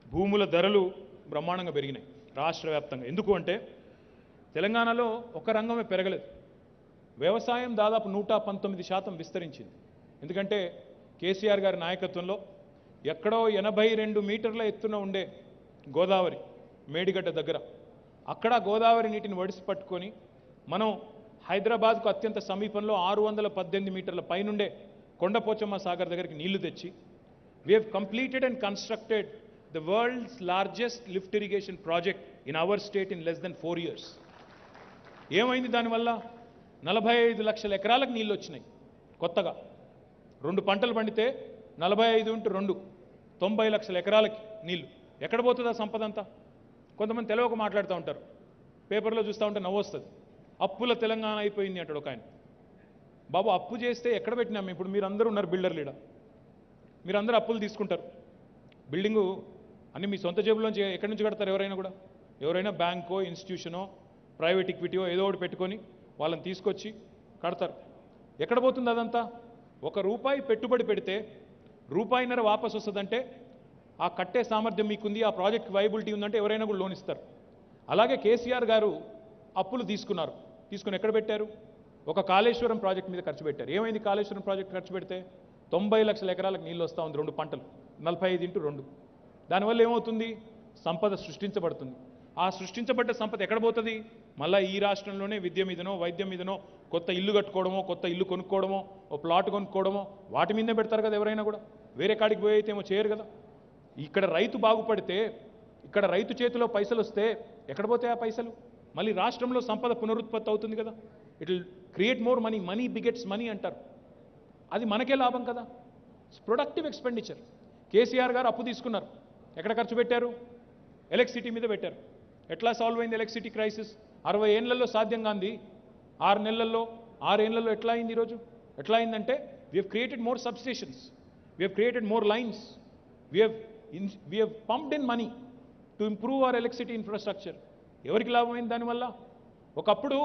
భూముల ధరలు బ్రహ్మాండంగా పెరిగినాయి రాష్ట్ర వ్యాప్తంగా. ఎందుకు అంటే తెలంగాణలో ఒక రంగమే పెరగలేదు. వ్యవసాయం దాదాపు 119% విస్తరించింది. ఎందుకంటే కేసీఆర్ గారి నాయకత్వంలో ఎక్కడో 82 మీటర్ల ఎత్తున ఉండే గోదావరి, మేడిగడ్డ దగ్గర, అక్కడ గోదావరి నీటిని వడిసి పట్టుకొని మనం హైదరాబాద్కు అత్యంత సమీపంలో 618 మీటర్ల పైనుండే కొండపోచమ్మ సాగర్ దగ్గరికి నీళ్లు తెచ్చి, we have completed and constructed the world's largest lift irrigation project in our state in less than 4 years. ఏమైంది దానివల్ల? 45 లక్షల ఎకరాలకు నీళ్ళు వచ్చినాయి కొత్తగా. 2 పంటలు పండితే 45 × 2 90 లక్షల ఎకరాలకి నీళ్లు. ఎక్కడ పోతుంది ఆ సంపద అంతా? కొంతమంది తెలియక మాట్లాడుతూ ఉంటారు, పేపర్లో చూస్తూ ఉంటే నవ్వు వస్తుంది. అప్పుల తెలంగాణ అయిపోయింది అంటాడు ఒక ఆయన. బాబు, అప్పు చేస్తే ఎక్కడ పెట్టినాము? ఇప్పుడు మీరందరూ ఉన్నారు బిల్డర్ లీడ, మీరందరూ అప్పులు తీసుకుంటారు. బిల్డింగు అన్ని మీ సొంత జేబులోంచి ఎక్కడి నుంచి కడతారు? ఎవరైనా బ్యాంకో, ఇన్స్టిట్యూషనో, ప్రైవేట్ ఈక్విటీయో ఏదో ఒకటి పెట్టుకొని వాళ్ళని తీసుకొచ్చి కడతారు. ఎక్కడ పోతుంది అదంతా? ₹1 పెట్టుబడి పెడితే ₹1.5 వాపసు వస్తుందంటే ఆ కట్టే సామర్థ్యం మీకుంది, ఆ ప్రాజెక్ట్ వైబిలిటీ ఉందంటే ఎవరైనా కూడా లోన్ ఇస్తారు. అలాగే కేసీఆర్ గారు అప్పులు తీసుకుని ఎక్కడ పెట్టారు? ఒక కాళేశ్వరం ప్రాజెక్ట్ మీద ఖర్చు పెట్టారు. ఏమైంది కాళేశ్వరం ప్రాజెక్ట్ ఖర్చు పెడితే? 90 లక్షల ఎకరాలకు నీళ్ళు వస్తూ ఉంది, 2 పంటలు, 45x2. దానివల్ల ఏమవుతుంది? సంపద సృష్టించబడుతుంది. ఆ సృష్టించబడ్డ సంపద ఎక్కడ పోతుంది? మళ్ళీ ఈ రాష్ట్రంలోనే విద్య మీదనో వైద్యం మీదనో కొత్త ఇల్లు కట్టుకోవడమో, కొత్త ఇల్లు కొనుక్కోవడమో, ఓ ప్లాట్ కొనుక్కోవడమో వాటి మీదే పెడతారు కదా ఎవరైనా కూడా. వేరే కాడికి పోయి అయితే ఏమో చేయరు కదా. ఇక్కడ రైతు బాగుపడితే, ఇక్కడ రైతు చేతిలో పైసలు వస్తే ఎక్కడ పోతాయి ఆ పైసలు? మళ్ళీ రాష్ట్రంలో సంపద పునరుత్పత్తి అవుతుంది కదా. It will create more money, money begets money అంటారు. అది మనకే లాభం కదా. Productive expenditure. కేసీఆర్ గారు అప్పు తీసుకున్నారు, ఎక్కడ ఖర్చు పెట్టారు? ఎలక్ట్రిసిటీ మీద పెట్టారు. ఎట్లా సాల్వ్ అయింది ఎలక్ట్రిసిటీ క్రైసిస్? 60 ఏళ్లలో సాధ్యం కాంది 6 నెలల్లో 6 ఏళ్లలో ఎట్లా అయింది ఈరోజు? ఎట్లా అయిందంటే we have created more substations, we have created more lines, we have pumped in money to improve our electricity infrastructure. ఎవరికి లాభమైంది దానివల్ల? ఒకప్పుడు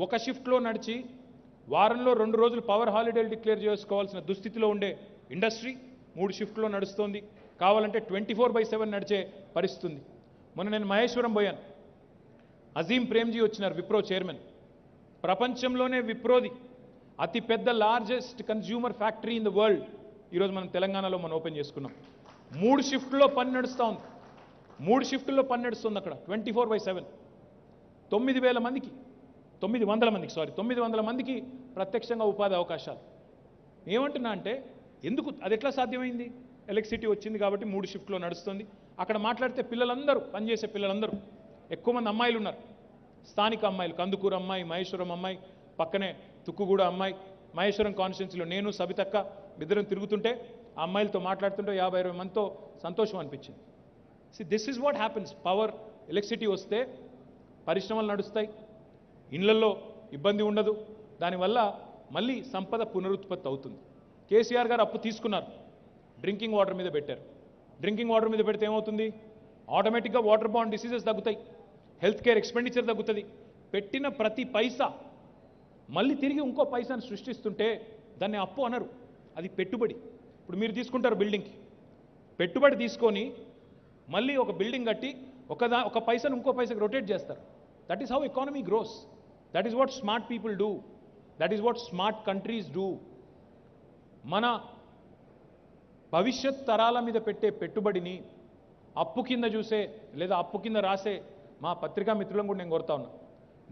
ఒక షిఫ్ట్లో నడిచి వారంలో 2 రోజులు పవర్ హాలిడేలు డిక్లేర్ చేసుకోవాల్సిన దుస్థితిలో ఉండే ఇండస్ట్రీ 3 షిఫ్ట్లో నడుస్తోంది. కావాలంటే 24/7 నడిచే పరిస్థితి. మొన్న నేను మహేశ్వరం పోయాను. అజీం ప్రేమ్జీ వచ్చినారు, విప్రో చైర్మన్. ప్రపంచంలోనే విప్రోది అతి పెద్ద largest consumer factory in the world ఈరోజు మనం తెలంగాణలో ఓపెన్ చేసుకున్నాం. 3 షిఫ్ట్లో పని నడుస్తూ ఉంది. 3 షిఫ్టుల్లో పని నడుస్తుంది అక్కడ 24/7. 900 మందికి 900 మందికి ప్రత్యక్షంగా ఉపాధి అవకాశాలు. ఏమంటున్నా అంటే ఎందుకు అది ఎట్లా సాధ్యమైంది? ఎలక్ట్రిసిటీ వచ్చింది కాబట్టి 3 షిఫ్ట్లో నడుస్తుంది. అక్కడ మాట్లాడితే పిల్లలందరూ, పనిచేసే పిల్లలందరూ, ఎక్కువ మంది అమ్మాయిలు ఉన్నారు. స్థానిక అమ్మాయిలు, కందుకూరు అమ్మాయి, మహేశ్వరం అమ్మాయి, పక్కనే తుక్కుగూడ అమ్మాయి. మహేశ్వరం కాన్స్టిట్యున్సీలో నేను సబితక్క ఇద్దరం తిరుగుతుంటే ఆ అమ్మాయిలతో మాట్లాడుతుంటే 50-60 మందితో సంతోషం అనిపించింది. This is what happens. Power, electricity వస్తే పరిశ్రమలు నడుస్తాయి, ఇళ్లలో ఇబ్బంది ఉండదు, దానివల్ల మళ్ళీ సంపద పునరుత్పత్తి అవుతుంది. కేసీఆర్ గారు అప్పు తీసుకున్నారు, డ్రింకింగ్ వాటర్ మీద పెట్టారు. డ్రింకింగ్ వాటర్ మీద పెడితే ఏమవుతుంది? ఆటోమేటిక్గా వాటర్ బాండ్ డిసీజెస్ తగ్గుతాయి, హెల్త్ కేర్ ఎక్స్పెండిచర్ తగ్గుతుంది. పెట్టిన ప్రతి పైసా మళ్ళీ తిరిగి ఇంకో పైసాను సృష్టిస్తుంటే దాన్ని అప్పు అనరు, అది పెట్టుబడి. ఇప్పుడు మీరు తీసుకుంటారు బిల్డింగ్కి, పెట్టుబడి తీసుకొని మళ్ళీ ఒక బిల్డింగ్ కట్టి ఒక పైసాను ఇంకో పైసకి రొటేట్ చేస్తారు. That is how economy gross. That is what smart people do. That is what smart countries do. మన భవిష్యత్ తరాల మీద పెట్టే పెట్టుబడిని అప్పు కింద చూసే లేదా అప్పు కింద రాసే మా పత్రికా మిత్రులను కూడా నేను కోరుతా ఉన్నా,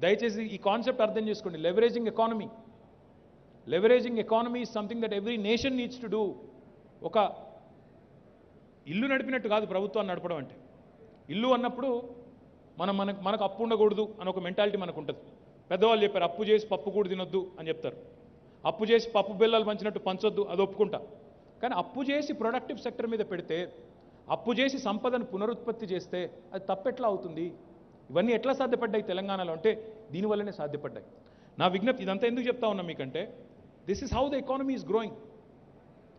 దయచేసి ఈ కాన్సెప్ట్ అర్థం చేసుకోండి. Leveraging economy. Leveraging economy is something that every nation needs to do. ఒక ఇల్లు నడిపినట్టు కాదు ప్రభుత్వాన్ని నడపడం అంటే. ఇల్లు అన్నప్పుడు మనకు అప్పు ఉండకూడదు అని ఒక మెంటాలిటీ మనకు ఉంటుంది. పెద్దవాళ్ళు చెప్పారు అప్పు చేసి పప్పు కూడా తినొద్దు అని చెప్తారు. అప్పు చేసి పప్పు బెల్లాలు పంచినట్టు పంచొద్దు, అది ఒప్పుకుంటా. కానీ అప్పు చేసి ప్రొడక్టివ్ సెక్టర్ మీద పెడితే, అప్పు చేసి సంపదను పునరుత్పత్తి చేస్తే అది తప్పెట్లా అవుతుంది? ఇవన్నీ ఎట్లా సాధ్యపడ్డాయి తెలంగాణలో అంటే దీనివల్లనే సాధ్యపడ్డాయి. నా విజ్ఞప్తి ఇదంతా ఎందుకు చెప్తా ఉన్నా మీకంటే, this is how the economy is growing.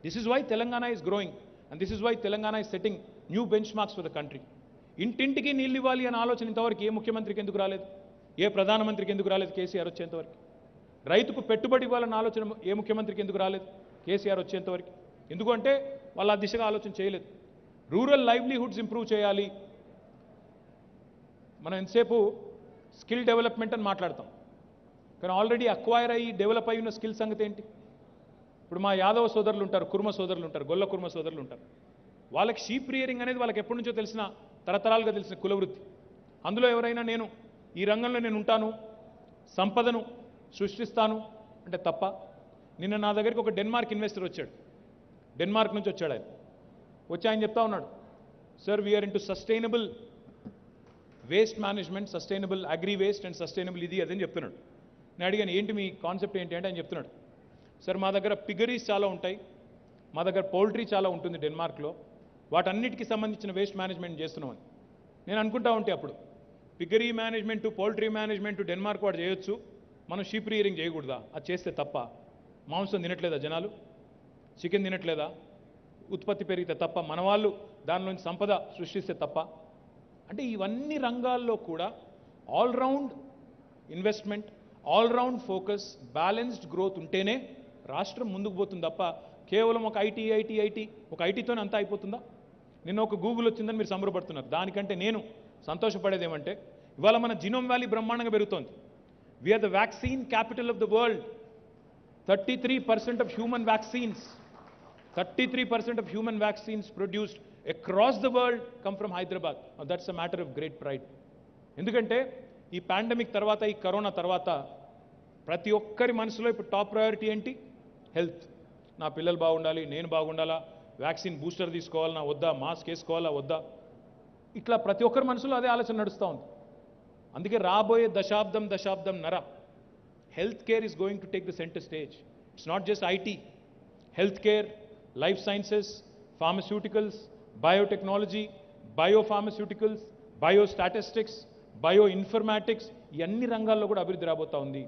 This is why Telangana is growing and this is why Telangana is setting new benchmarks for the country. ఇంటింటికి నీళ్ళు ఇవ్వాలి అనే ఆలోచన ఇంతవరకు ఏ ముఖ్యమంత్రికి ఎందుకు రాలేదు? ఏ ప్రధానమంత్రికి ఎందుకు రాలేదు కేసీఆర్ వచ్చేంతవరకు? రైతుకు పెట్టుబడి ఇవ్వాలన్న ఆలోచన ఏ ముఖ్యమంత్రికి ఎందుకు రాలేదు కేసీఆర్ వచ్చేంతవరకు? ఎందుకంటే వాళ్ళు ఆ దిశగా ఆలోచన చేయలేదు. రూరల్ లైవ్లీహుడ్స్ ఇంప్రూవ్ చేయాలి. మనం ఎంతసేపు స్కిల్ డెవలప్మెంట్ అని మాట్లాడతాం, కానీ ఆల్రెడీ అక్వైర్ అయ్యి డెవలప్ అయి ఉన్న స్కిల్ సంగతి ఏంటి? ఇప్పుడు మా యాదవ సోదరులు ఉంటారు, కుర్మ సోదరులు ఉంటారు, గొల్ల కుర్మ సోదరులు ఉంటారు. వాళ్ళకి షీప్ రియరింగ్ అనేది వాళ్ళకి ఎప్పటి నుంచో తెలిసిన, తరతరాలుగా తెలిసిన కులవృత్తి. అందులో ఎవరైనా నేను ఈ రంగంలో నేను ఉంటాను, సంపదను సృష్టిస్తాను అంటే తప్ప. నిన్న నా దగ్గరికి ఒక డెన్మార్క్ ఇన్వెస్టర్ వచ్చాడు. డెన్మార్క్ నుంచి వచ్చాడు. ఆయన చెప్తా ఉన్నాడు, sir we are into sustainable waste management, sustainable agri waste and sustainable ఇది అదని చెప్తున్నాడు. నేను అడిగాను ఏంటి మీ కాన్సెప్ట్ ఏంటి అంటే ఆయన చెప్తున్నాడు, సార్ మా దగ్గర పిగరీస్ చాలా ఉంటాయి, మా దగ్గర పౌల్ట్రీ చాలా ఉంటుంది డెన్మార్క్లో, వాటన్నిటికీ సంబంధించిన వేస్ట్ మేనేజ్మెంట్ చేస్తున్నామని. నేను అనుకుంటా ఉంటే అప్పుడు పిగరీ మేనేజ్మెంటు, పౌల్ట్రీ మేనేజ్మెంటు డెన్మార్క్ వాడు చేయొచ్చు, మనం షీప్ రియరింగ్ చేయకూడదా? అది చేస్తే తప్ప? మాంసం తినట్లేదా జనాలు? చికెన్ తినట్లేదా? ఉత్పత్తి పెరిగితే తప్ప? మన వాళ్ళు దానిలోంచి సంపద సృష్టిస్తే తప్ప? అంటే ఇవన్నీ రంగాల్లో కూడా all round investment, all round focus, balanced growth ఉంటేనే రాష్ట్రం ముందుకు పోతుంది తప్ప కేవలం ఒక ఐటీ ఒక ఐటీతోనే అంతా అయిపోతుందా? నిన్న ఒక గూగుల్ వచ్చిందని మీరు సంబరపడుతున్నారు. దానికంటే నేను సంతోషపడేది ఏమంటే ఇవాళ మన జినోమ్ వ్యాలీ బ్రహ్మాండంగా పెరుగుతోంది. We are the vaccine capital of the world. 33% of human vaccines, 33% of human vaccines produced across the world come from Hyderabad. Now that's a matter of great pride. ఎందుకంటే ఈ పాండమిక్ తర్వాత, ఈ కరోనా తర్వాత ప్రతి ఒక్కరి మనసులో ఇప్పుడు టాప్ ప్రయారిటీ ఏంటి? హెల్త్. నా పిల్లలు బాగుండాలి, నేను బాగుండాలా, వ్యాక్సిన్ బూస్టర్ తీసుకోవాలన్నా వద్దా, మాస్క్ వేసుకోవాలా వద్దా, ఇట్లా ప్రతి ఒక్కరి మనసులో అదే ఆలోచన నడుస్తూ ఉంది. అందుకే రాబోయే దశాబ్దం నర healthcare is going to take the center stage. It's not just IT. Healthcare, life sciences, pharmaceuticals, biotechnology, biopharmaceuticals, biostatistics, bioinformatics, ఈ అన్ని రంగాల్లో కూడా అభివృద్ధి రాబోతా ఉంది.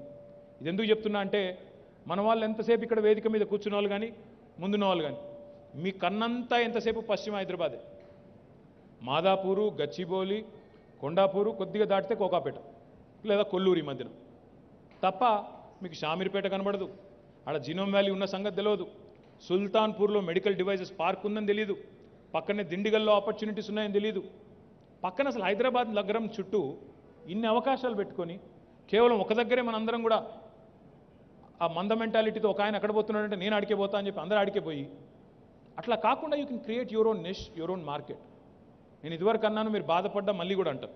ఇది ఎందుకు చెప్తున్నా అంటే మన వాళ్ళు ఎంతసేపు ఇక్కడ వేదిక మీద కూర్చున్న వాళ్ళు కానీ ముందున్న వాళ్ళు కానీ మీ కన్నంతా ఎంతసేపు పశ్చిమ హైదరాబాదే. మాదాపూరు, గచ్చిబౌలి, కొండాపూరు, కొద్దిగా దాటితే కోకాపేట లేదా కొల్లూరు ఈ మధ్యన తప్ప మీకు షామీర్పేట కనబడదు. ఆడ జినోమ్ వ్యాలీ ఉన్న సంగతి తెలియదు. సుల్తాన్పూర్లో మెడికల్ డివైజెస్ పార్క్ ఉందని తెలియదు. పక్కనే దిండిగల్లో ఆపర్చునిటీస్ ఉన్నాయని తెలియదు. పక్కన అసలు హైదరాబాద్ నగరం చుట్టూ ఇన్ని అవకాశాలు పెట్టుకొని కేవలం ఒక దగ్గరే మనందరం కూడా ఆ మంద మెంటాలిటీతో ఒక ఆయన అక్కడ పోతున్నాడంటే నేను అడికే పోతా అని చెప్పి అందరూ అడికే పోయి అట్లా కాకుండా you can create your own niche, your own market. నేను ఇదివరకు అన్నాను, మీరు బాధపడ్డా మళ్ళీ కూడా అంటారు.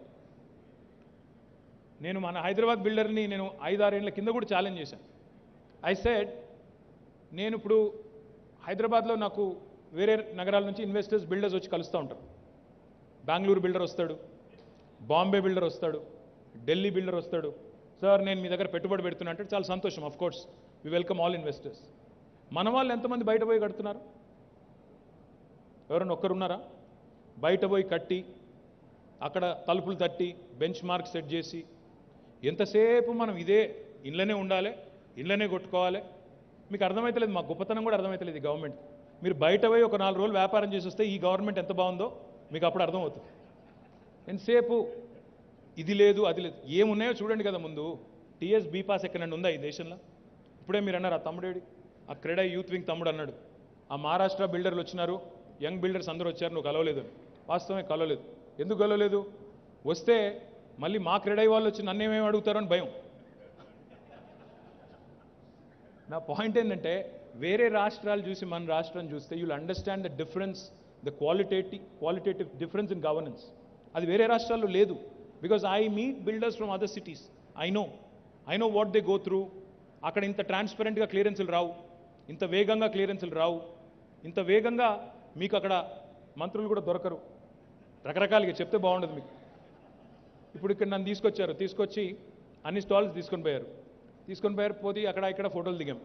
నేను మన హైదరాబాద్ బిల్డర్ని నేను 5-6 ఏళ్ల కింద కూడా ఛాలెంజ్ చేశాను. ఐ సెడ్ నేను ఇప్పుడు హైదరాబాద్లో నాకు వేరే నగరాల నుంచి ఇన్వెస్టర్స్, బిల్డర్స్ వచ్చి కలుస్తూ ఉంటారు. బెంగళూరు బిల్డర్ వస్తాడు, బాంబే బిల్డర్ వస్తాడు, ఢిల్లీ బిల్డర్ వస్తాడు. సార్ నేను మీ దగ్గర పెట్టుబడి పెడుతున్నా అంటే చాలా సంతోషం. Of course we welcome all investors. మన వాళ్ళు ఎంతమంది బయట పోయి కడుతున్నారు? ఎవరైనా ఒక్కరున్నారా? బయట పోయి కట్టి అక్కడ తలుపులు తట్టి బెంచ్ మార్క్ సెట్ చేసి ఎంతసేపు మనం ఇదే ఇళ్ళనే ఉండాలి, ఇళ్ళనే కొట్టుకోవాలి. మీకు అర్థమైతలేదు, మా గొప్పతనం కూడా అర్థమైతలేదు ఈ గవర్నమెంట్. మీరు బయట పోయి ఒక 4 రోజులు వ్యాపారం చేసి వస్తే ఈ గవర్నమెంట్ ఎంత బాగుందో మీకు అప్పుడు అర్థమవుతుంది. ఎంతసేపు ఇది లేదు అది లేదు, ఏమున్నాయో చూడండి కదా. ముందు టీఎస్ బీపాస్ ఎక్కడన్నా ఉందా ఈ దేశంలో? ఇప్పుడే మీరు అన్నారు ఆ తమ్ముడేడి, ఆ క్రెడై యూత్ వింగ్ తమ్ముడు అన్నాడు ఆ మహారాష్ట్ర బిల్డర్లు వచ్చినారు, యంగ్ బిల్డర్స్ అందరూ వచ్చారు, నువ్వు కలవలేదు. వాస్తవమే కలవలేదు. ఎందుకు కలవలేదు? వస్తే మళ్ళీ మా క్రెడై వాళ్ళు వచ్చి నన్నేమేమి అడుగుతారో అని భయం. నా పాయింట్ ఏంటంటే వేరే రాష్ట్రాలు చూసి మన రాష్ట్రం చూస్తే you'll understand the difference, the qualitative difference in governance. అది వేరే రాష్ట్రాల్లో లేదు. Because I meet builders from other cities. I know what they go through. అక్కడ ఇంత ట్రాన్స్పరెంట్గా క్లియరెన్సులు రావు, ఇంత వేగంగా క్లియరెన్సులు రావు, ఇంత వేగంగా మీకు అక్కడ మంత్రులు కూడా దొరకరు. రకరకాలుగా చెప్తే బాగుండదు మీకు. ఇప్పుడు ఇక్కడ నన్ను తీసుకొచ్చి అన్ని స్టాల్స్ తీసుకొని పోయారు. పోతే అక్కడ ఇక్కడ ఫోటోలు దిగాం.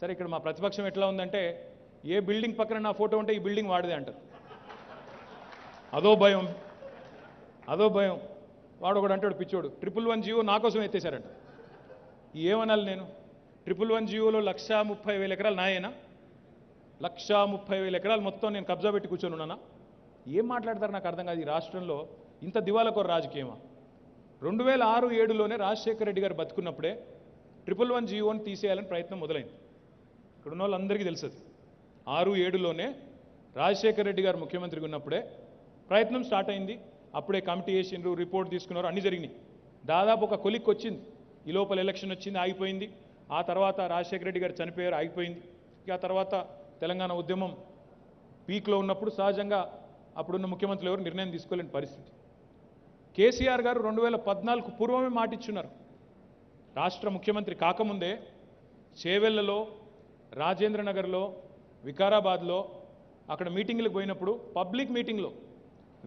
సరే ఇక్కడ మా ప్రతిపక్షం ఎట్లా ఉందంటే ఏ బిల్డింగ్ పక్కన నా ఫోటో ఉంటే ఈ బిల్డింగ్ వాడిదే అంటారు. అదో భయం. వాడు ఒకడు అంటాడు పిచ్చోడు, 111 జియో నా కోసం ఎత్తేసారంట. ఏమనాలి నేను? 111 జియోలో 130,000 ఎకరాలు నాయేనా? 130,000 ఎకరాలు మొత్తం నేను కబ్జా పెట్టి కూర్చొని ఉన్నానా? ఏం మాట్లాడతారు నాకు అర్థం కాదు. ఈ రాష్ట్రంలో ఇంత దివాలకోర రాజకీయమా? 2006-7లోనే రాజశేఖర రెడ్డి గారు బతుకున్నప్పుడే 111 జియోని తీసేయాలని ప్రయత్నం మొదలైంది. ఇక్కడ ఉన్న వాళ్ళందరికీ తెలుసు. 6-7లోనే రాజశేఖర రెడ్డి గారు ముఖ్యమంత్రిగా ఉన్నప్పుడే ప్రయత్నం స్టార్ట్ అయింది. అప్పుడే కమిటీ వేసిండ్రు, రిపోర్ట్ తీసుకున్నారు, అన్నీ జరిగినాయి. దాదాపు ఒక కొలిక్కి వచ్చింది. ఈ లోపల ఎలక్షన్ వచ్చింది, ఆగిపోయింది. ఆ తర్వాత రాజశేఖర రెడ్డి గారు చనిపోయారు, ఆగిపోయింది. ఇక ఆ తర్వాత తెలంగాణ ఉద్యమం పీక్లో ఉన్నప్పుడు సహజంగా అప్పుడున్న ముఖ్యమంత్రులు ఎవరు నిర్ణయం తీసుకోలేని పరిస్థితి. కేసీఆర్ గారు 2014 పూర్వమే మాటిచ్చున్నారు. రాష్ట్ర ముఖ్యమంత్రి కాకముందే చేవెళ్లలో, రాజేంద్ర నగర్లో, వికారాబాద్లో అక్కడ మీటింగ్లకు పోయినప్పుడు పబ్లిక్ మీటింగ్లో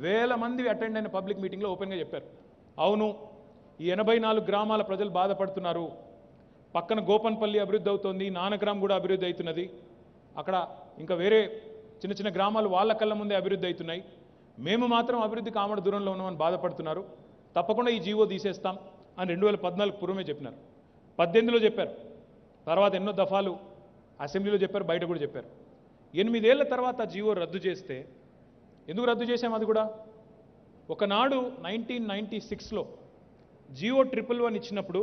1000 మంది అటెండ్ అయిన పబ్లిక్ మీటింగ్లో ఓపెన్గా చెప్పారు, అవును ఈ 84 గ్రామాల ప్రజలు బాధపడుతున్నారు, పక్కన గోపన్పల్లి అభివృద్ధి అవుతోంది, నానగ్రామ్ కూడా అభివృద్ధి అవుతున్నది, అక్కడ ఇంకా వేరే చిన్న చిన్న గ్రామాలు వాళ్ళ కళ్ళ ముందే అభివృద్ధి అవుతున్నాయి, మేము మాత్రం అభివృద్ధికి ఆమడ దూరంలో ఉన్నామని బాధపడుతున్నారు, తప్పకుండా ఈ జీవో తీసేస్తాం అని 2014 పూర్వమే చెప్పినారు. 18లో చెప్పారు, తర్వాత ఎన్నో దఫాలు అసెంబ్లీలో చెప్పారు, బయట కూడా చెప్పారు. 8 ఏళ్ల తర్వాత జీవో రద్దు చేస్తే ఎందుకు రద్దు చేశాం? అది కూడా ఒకనాడు 1996లో జియో 111 ఇచ్చినప్పుడు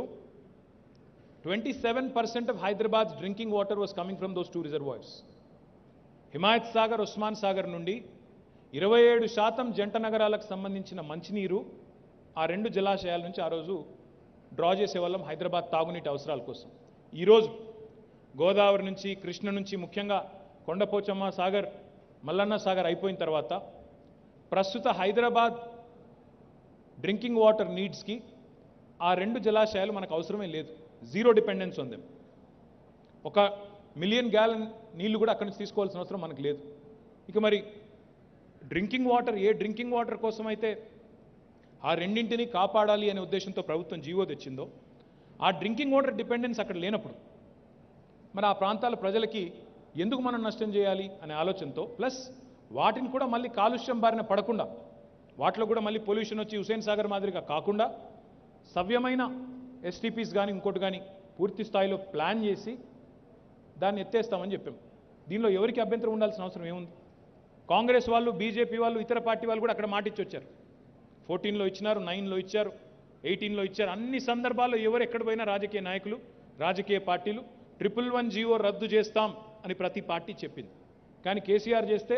27% of Hyderabad drinking water was coming from those 2 reservoirs. Himayat Sagar, Osman Sagar నుండి 27% జంట నగరాలకు సంబంధించిన మంచినీరు ఆ 2 జలాశయాల నుంచి ఆ రోజు డ్రా చేసేవాళ్ళం హైదరాబాద్ తాగునీటి అవసరాల కోసం. ఈరోజు గోదావరి నుంచి, కృష్ణ నుంచి, ముఖ్యంగా కొండపోచమ్మ సాగర్, మల్లన్న సాగర్ అయిపోయిన తర్వాత ప్రస్తుత హైదరాబాద్ డ్రింకింగ్ వాటర్ నీడ్స్కి ఆ 2 జలాశయాలు మనకు అవసరమే లేదు. జీరో డిపెండెన్స్ ఉంది. 1 మిలియన్ గ్యాలన్ నీళ్లు కూడా అక్కడి నుంచి తీసుకోవాల్సిన అవసరం మనకు లేదు. ఇక మరి డ్రింకింగ్ వాటర్, ఏ డ్రింకింగ్ వాటర్ కోసం అయితే ఆ రెండింటిని కాపాడాలి అనే ఉద్దేశంతో ప్రభుత్వం జీవో తెచ్చిందో, ఆ డ్రింకింగ్ వాటర్ డిపెండెన్స్ అక్కడ లేనప్పుడు మరి ఆ ప్రాంతాల ప్రజలకి ఎందుకు మనం నష్టం చేయాలి అనే ఆలోచనతో, ప్లస్ వాటిని కూడా మళ్ళీ కాలుష్యం బారిన పడకుండా, వాటిలో కూడా మళ్ళీ పొల్యూషన్ వచ్చి హుసేన్ సాగర్ మాదిరిగా కాకుండా సవ్యమైన ఎస్టీపీస్ కానీ ఇంకోటి కానీ పూర్తి స్థాయిలో ప్లాన్ చేసి దాన్ని ఎత్తేస్తామని చెప్పాం. దీనిలో ఎవరికి అభ్యంతరం ఉండాల్సిన అవసరం ఏముంది? కాంగ్రెస్ వాళ్ళు, బీజేపీ వాళ్ళు, ఇతర పార్టీ వాళ్ళు కూడా అక్కడ మాటిచ్చి వచ్చారు. 14లో ఇచ్చినారు, 9లో ఇచ్చారు, 18లో ఇచ్చారు. అన్ని సందర్భాల్లో ఎవరు ఎక్కడ పోయినా రాజకీయ నాయకులు, రాజకీయ పార్టీలు 111 జీవో రద్దు చేస్తాం అని ప్రతి పార్టీ చెప్పింది. కానీ కేసీఆర్ చేస్తే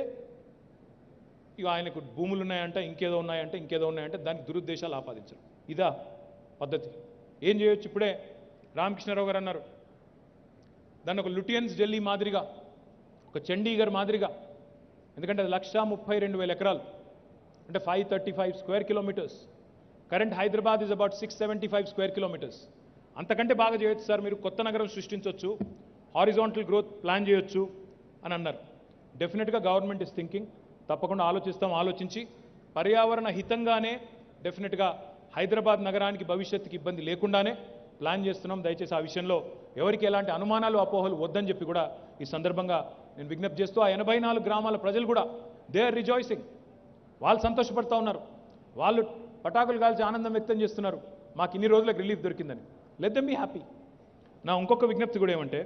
ఇక ఆయనకు భూములు ఉన్నాయంట, ఇంకేదో ఉన్నాయంటే దానికి దురుద్దేశాలు ఆపాదించరు. ఇదా పద్ధతి? ఏం చేయొచ్చు? ఇప్పుడే రామకృష్ణారావు గారు అన్నారు, దాన్ని ఒక లుటియన్స్ ఢిల్లీ మాదిరిగా, ఒక చండీగఢ్ మాదిరిగా, ఎందుకంటే అది 132,000 ఎకరాలు, అంటే 535 square kilometres. Current Hyderabad is about 675 square kilometres. అంతకంటే బాగా చేయొచ్చు సార్, మీరు కొత్త నగరం సృష్టించవచ్చు, హారిజాంటల్ గ్రోత్ ప్లాన్ చేయొచ్చు అని అన్నారు. డెఫినెట్గా గవర్నమెంట్ ఇస్ థింకింగ్, తప్పకుండా ఆలోచిస్తాం. ఆలోచించి పర్యావరణ హితంగానే డెఫినెట్గా హైదరాబాద్ నగరానికి భవిష్యత్తుకి ఇబ్బంది లేకుండానే ప్లాన్ చేస్తున్నాం. దయచేసి ఆ విషయంలో ఎవరికి ఎలాంటి అనుమానాలు, అపోహలు వద్దని చెప్పి కూడా ఈ సందర్భంగా నేను విజ్ఞప్తి చేస్తూ, ఆ 84 గ్రామాల ప్రజలు కూడా దే ఆర్ రిజాయిసింగ్. వాళ్ళు సంతోషపడతా ఉన్నారు, వాళ్ళు పటాకులు కాల్చి ఆనందం వ్యక్తం చేస్తున్నారు, మాకు ఇన్ని రోజులకు రిలీఫ్ దొరికిందని. Let them be happy. నా ఇంకొక విజ్ఞప్తి కూడా ఏమంటే,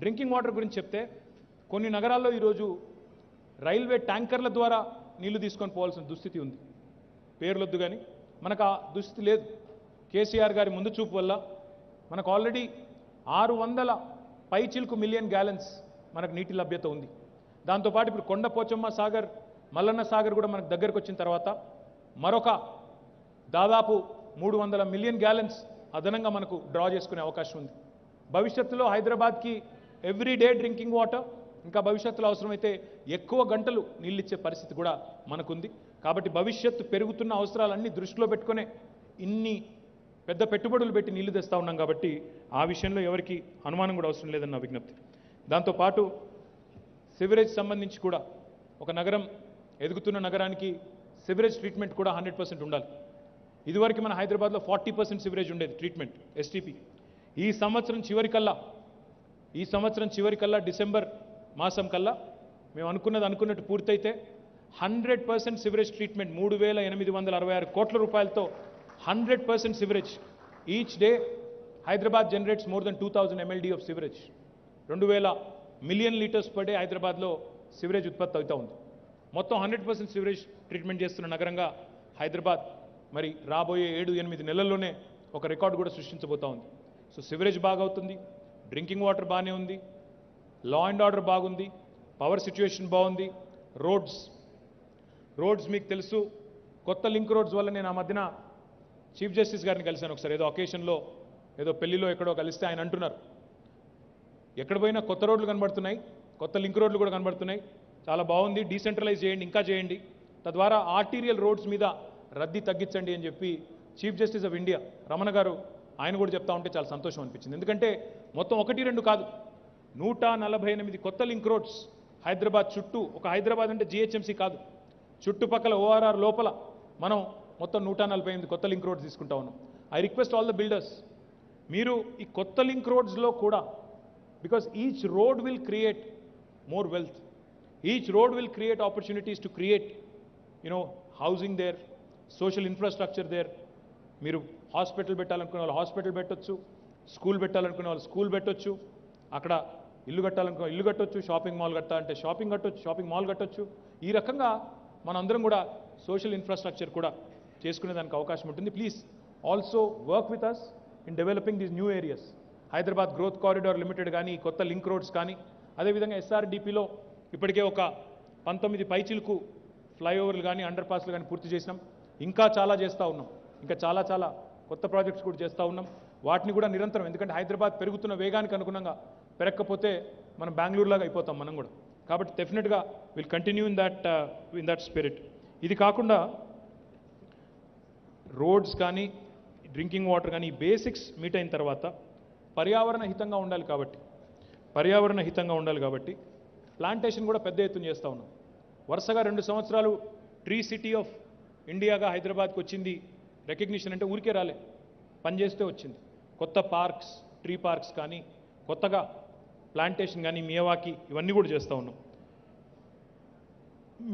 డ్రింకింగ్ వాటర్ గురించి చెప్తే కొన్ని నగరాల్లో ఈరోజు రైల్వే ట్యాంకర్ల ద్వారా నీళ్లు తీసుకొని పోవాల్సిన దుస్థితి ఉంది. పేర్లొద్దు కానీ మనకు ఆ దుస్థితి లేదు. కేసీఆర్ గారి ముందు చూపు వల్ల మనకు ఆల్రెడీ 600 పైచిల్కు మిలియన్ గ్యాలన్స్ మనకు నీటి లభ్యత ఉంది. దాంతోపాటు ఇప్పుడు కొండపోచమ్మ సాగర్, మల్లన్న సాగర్ కూడా మనకు దగ్గరకు వచ్చిన తర్వాత మరొక దాదాపు 300 మిలియన్ గ్యాలన్స్ అదనంగా మనకు డ్రా చేసుకునే అవకాశం ఉంది. భవిష్యత్తులో హైదరాబాద్కి ఎవ్రీడే డ్రింకింగ్ వాటర్, ఇంకా భవిష్యత్తులో అవసరమైతే ఎక్కువ గంటలు నీళ్ళిచ్చే పరిస్థితి కూడా మనకుంది. కాబట్టి భవిష్యత్తు పెరుగుతున్న అవసరాలన్నీ దృష్టిలో పెట్టుకునే ఇన్ని పెద్ద పెట్టుబడులు పెట్టి నీళ్లు తెస్తూ ఉన్నాం. కాబట్టి ఆ విషయంలో ఎవరికి అనుమానం కూడా అవసరం లేదన్న విజ్ఞప్తి. దాంతోపాటు సివరేజ్ సంబంధించి కూడా ఒక నగరం, ఎదుగుతున్న నగరానికి సివరేజ్ ట్రీట్మెంట్ కూడా 100% ఉండాలి. ఇదివరకు మన హైదరాబాద్లో 40% సివరేజ్ ఉండేది ట్రీట్మెంట్, ఎస్టీపీ. ఈ సంవత్సరం చివరికల్లా డిసెంబర్ మాసం కల్లా మేము అనుకున్నట్టు పూర్తయితే 100% సివరేజ్ ట్రీట్మెంట్, 3,866 కోట్ల రూపాయలతో 100% sewerage. Each day Hyderabad generates more than 2,000 MLD of sewerage. 2,000 million litres per day హైదరాబాద్లో సివరేజ్ ఉత్పత్తి అవుతూ ఉంది. మొత్తం 100% సివరేజ్ ట్రీట్మెంట్ చేస్తున్న నగరంగా హైదరాబాద్ మరి రాబోయే 7-8 నెలల్లోనే ఒక రికార్డు కూడా సృష్టించబోతూ ఉంది. సో సివరేజ్ బాగవుతుంది, డ్రింకింగ్ వాటర్ బాగానే ఉంది, లా అండ్ ఆర్డర్ బాగుంది, పవర్ సిచ్యువేషన్ బాగుంది. రోడ్స్ మీకు తెలుసు, కొత్త లింక్ రోడ్స్ వల్ల నేను ఆ మధ్యన చీఫ్ జస్టిస్ గారిని కలిశాను ఒకసారి, ఏదో అకేషన్లో, ఏదో పెళ్లిలో ఎక్కడో కలిస్తే ఆయన అంటున్నారు, ఎక్కడ పోయినా కొత్త రోడ్లు కనబడుతున్నాయి, కొత్త లింక్ రోడ్లు కూడా కనబడుతున్నాయి, చాలా బాగుంది, డీసెంట్రలైజ్ చేయండి, ఇంకా చేయండి, తద్వారా ఆర్టీరియల్ రోడ్స్ మీద రద్దీ తగ్గించండి అని చెప్పి chief justice of India Ramana గారు ఆయన కూడా చెప్తా ఉంటే చాలా సంతోషం అనిపించింది. ఎందుకంటే మొత్తం 1-2 కాదు, 148 కొత్త లింక్ రోడ్స్ హైదరాబాద్ చుట్టూ. ఒక హైదరాబాద్ అంటే జిహెచ్ఎంసీ కాదు, చుట్టుపక్కల ఓఆర్ఆర్ లోపల మనం మొత్తం 148 కొత్త లింక్ రోడ్స్ తీసుకుంటా ఉన్నాం. I request all the builders, మీరు ఈ కొత్త లింక్ రోడ్స్లో కూడా, because each road will create more wealth, each road will create opportunities to create housing there, social infrastructure there. మీరు హాస్పిటల్ పెట్టాలనుకునే వాళ్ళు హాస్పిటల్ పెట్టొచ్చు, స్కూల్ పెట్టాలనుకునే వాళ్ళు స్కూల్ పెట్టొచ్చు, అక్కడ ఇల్లు కట్టాలనుకునే ఇల్లు కట్టొచ్చు, షాపింగ్ మాల్ కట్టాలంటే షాపింగ్ మాల్ కట్టొచ్చు. ఈ రకంగా మనందరం కూడా సోషల్ ఇన్ఫ్రాస్ట్రక్చర్ కూడా చేసుకునే దానికి అవకాశం ఉంటుంది. Please also work with us in developing these new areas. Hyderabad growth corridor limited కానీ, కొత్త లింక్ రోడ్స్ కానీ, అదేవిధంగా ఎస్ఆర్డిపిలో ఇప్పటికే ఒక 19 పైచిలకు ఫ్లైఓవర్లు కానీ అండర్ పాస్లు కానీ పూర్తి చేసినాం. ఇంకా చాలా చేస్తూ ఉన్నాం. ఇంకా చాలా చాలా కొత్త ప్రాజెక్ట్స్ కూడా చేస్తూ ఉన్నాం. వాటిని కూడా నిరంతరం, ఎందుకంటే హైదరాబాద్ పెరుగుతున్న వేగానికి అనుగుణంగా పెరగకపోతే మనం బెంగళూరులాగా అయిపోతాం మనం కూడా. కాబట్టి డెఫినెట్గా will continue in that spirit. ఇది కాకుండా రోడ్స్ కానీ డ్రింకింగ్ వాటర్ కానీ ఈ బేసిక్స్ మీట్ అయిన తర్వాత పర్యావరణ హితంగా ఉండాలి కాబట్టి ప్లాంటేషన్ కూడా పెద్ద ఎత్తున చేస్తూ ఉన్నాం. వరుసగా 2 సంవత్సరాలు ట్రీ సిటీ ఆఫ్ ఇండియాగా హైదరాబాద్కి వచ్చింది రికగ్నిషన్. అంటే ఊరికే రాలే, పనిచేస్తే వచ్చింది. కొత్త పార్క్స్, ట్రీ పార్క్స్ కానీ, కొత్తగా ప్లాంటేషన్ కానీ, మియావాకి ఇవన్నీ కూడా చేస్తూ ఉన్నాం.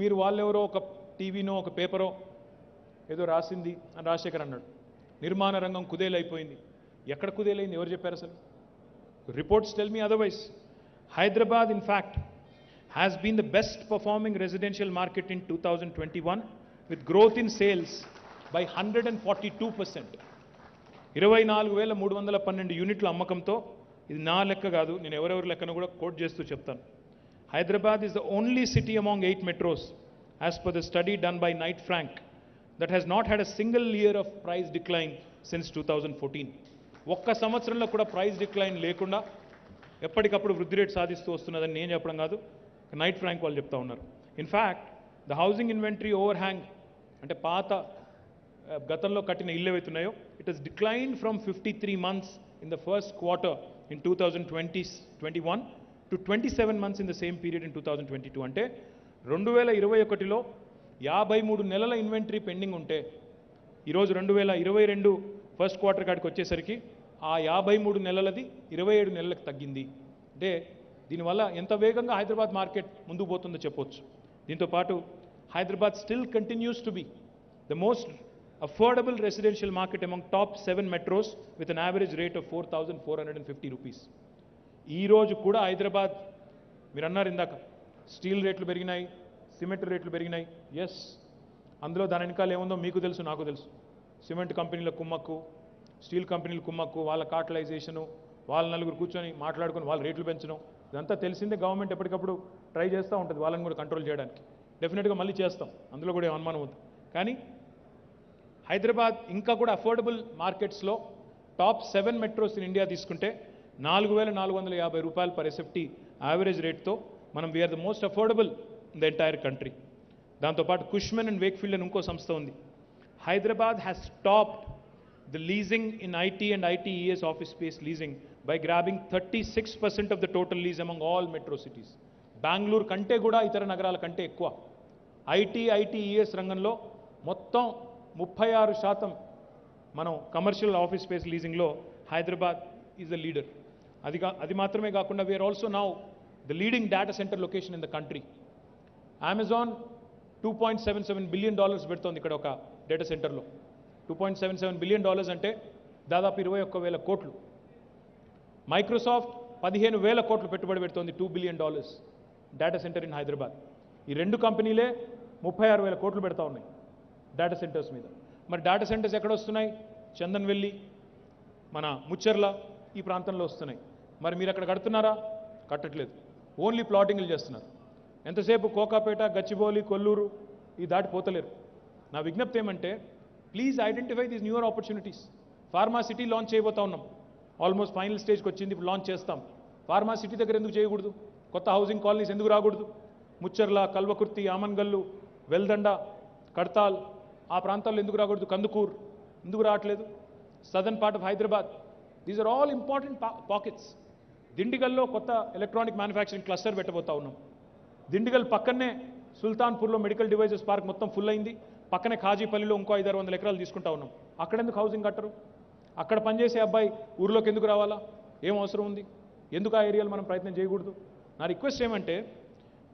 మీరు వాళ్ళెవరో ఒక టీవీనో ఒక పేపరో ఏదో రాసింది అని రాజశేఖర్ అన్నాడు, నిర్మాణ రంగం కుదేలైపోయింది. ఎక్కడ కుదేలైంది? ఎవరు చెప్పారు అసలు? Reports tell me otherwise. Hyderabad in fact has been the best performing residential market in 2021 with growth in sales by 142%. 24,312 యూనిట్ల అమ్మకంతో, ఇది నా లెక్క కాదు, నేను ఎవరెవరి లెక్కను కూడా కోట్ చేస్తూ చెప్తాను. Hyderabad is the only city among 8 metros as per the study done by Knight Frank that has not had a single year of price decline since 2014. ఒక్క సంవత్సరంలో కూడా ప్రైస్ డిక్లైన్ లేకుండా ఎప్పటికప్పుడు వృద్ధి రేట్ సాధిస్తూ వస్తున్నదని నేను చెప్పడం కాదు, నైట్ ఫ్రాంక్ వాళ్ళు చెప్తా ఉన్నారు. In fact the housing inventory over hang, అంటే పాత గతంలో కట్టిన ఇల్లు ఏవైతున్నాయో, it has decline from 53 months in the first quarter in 2021 to 27 months in the same period in 2022. అంటే 2021లో 53 నెలల ఇన్వెంటరీ పెండింగ్ ఉంటే ఈరోజు 2022 ఫస్ట్ క్వార్టర్ కాడికి వచ్చేసరికి ఆ 53 నెలలది 27 నెలలకు తగ్గింది. అంటే దీనివల్ల ఎంత వేగంగా హైదరాబాద్ మార్కెట్ ముందుకు పోతుందో చెప్పొచ్చు. దీంతోపాటు Hyderabad still continues to be the most affordable residential market among top 7 metros with an average rate of 4,450 rupees. ఈరోజు కూడా హైదరాబాద్, మీరు అన్నారు ఇందాక స్టీల్ రేట్లు పెరిగినాయి, సిమెంట్ రేట్లు పెరిగినాయి. ఎస్, అందులో దాని వెనకాల ఏముందో మీకు తెలుసు, నాకు తెలుసు. సిమెంట్ కంపెనీల కుమ్మక్కు, స్టీల్ కంపెనీల కుమ్మక్కు, వాళ్ళ కార్టలైజేషను, వాళ్ళ నలుగురు కూర్చొని మాట్లాడుకొని వాళ్ళ రేట్లు పెంచడం, ఇదంతా తెలిసిందే. గవర్నమెంట్ ఎప్పటికప్పుడు ట్రై చేస్తూ ఉంటుంది వాళ్ళని కూడా కంట్రోల్ చేయడానికి. డెఫినెట్గా మళ్ళీ చేస్తాం, అందులో కూడా ఏం అనుమానం ఉంది. కానీ హైదరాబాద్ ఇంకా కూడా అఫోర్డబుల్ మార్కెట్స్లో టాప్ 7 మెట్రోస్ ఇన్ ఇండియా తీసుకుంటే 4,450 రూపాయలు పర్ ఎస్ఎఫ్టీ యావరేజ్ రేట్తో మనం we're the most affordable in the entire country. దాంతోపాటు కుష్మెన్ అండ్ వేక్ఫీల్డ్ అని ఇంకో సంస్థ ఉంది. Hyderabad has topped the leasing in IT and ITES office space leasing by grabbing 36% of the total lease among all metro cities. Bengaluru కంటే కూడా ఇతర నగరాల కంటే ఎక్కువ ITES రంగంలో మొత్తం 36% మనం కమర్షియల్ ఆఫీస్ స్పేస్ లీజింగ్లో హైదరాబాద్ ఈజ్ ద లీడర్. అది మాత్రమే కాకుండా we are also now the leading data center location in the country. Amazon $2.77 billion పెడుతోంది ఇక్కడ ఒక డేటా సెంటర్లో. $2.77 billion అంటే దాదాపు 21,000 కోట్లు. మైక్రోసాఫ్ట్ 15,000 కోట్లు పెట్టుబడి పెడుతోంది, $2 billion data centre in Hyderabad. ఈ 2 కంపెనీలే 36,000 కోట్లు పెడతా ఉన్నాయి డేటా సెంటర్స్ మీద. మరి డేటా సెంటర్స్ ఎక్కడ వస్తున్నాయి? చందన్వెల్లి, మన ముచ్చర్ల, ఈ ప్రాంతంలో వస్తున్నాయి. మరి మీరు అక్కడ కడుతున్నారా? కట్టట్లేదు, ఓన్లీ ప్లాటింగ్లు చేస్తున్నారు. ఎంతసేపు కోకాపేట, గచ్చిబౌలి, కొల్లూరు ఈ దాటిపోతలేరు. నా విజ్ఞప్తి ఏమంటే, please identify these newer opportunities. Pharma city launch చేయబోతా ఉన్నాం, ఆల్మోస్ట్ ఫైనల్ స్టేజ్కి వచ్చింది, ఇప్పుడు లాంచ్ చేస్తాం. ఫార్మా సిటీ దగ్గర ఎందుకు చేయకూడదు? కొత్త హౌసింగ్ కాలనీస్ ఎందుకు రాకూడదు? ముచ్చర్ల, కల్వకుర్తి, ఆమన్గల్లు, వెల్దండ, కడతాల్ ఆ ప్రాంతాల్లో ఎందుకు రాకూడదు? కందుకూర్ ఎందుకు రావట్లేదు? Southern part of Hyderabad, these are all important pockets. దిండిగల్లో కొత్త ఎలక్ట్రానిక్ మ్యానుఫ్యాక్చరింగ్ క్లస్టర్ పెట్టబోతా ఉన్నాం. దిండిగల్ పక్కనే సుల్తాన్పూర్లో మెడికల్ డివైజెస్ పార్క్ మొత్తం ఫుల్ అయింది. పక్కనే ఖాజీపల్లిలో ఇంకో 500-600 ఎకరాలు తీసుకుంటా ఉన్నాం. అక్కడ ఎందుకు హౌసింగ్ కట్టరు? అక్కడ పనిచేసే అబ్బాయి ఊర్లోకి ఎందుకు రావాలా? ఏం అవసరం ఉంది? ఎందుకు ఆ ఏరియాలో మనం ప్రయత్నం చేయకూడదు? నా రిక్వెస్ట్ ఏమంటే,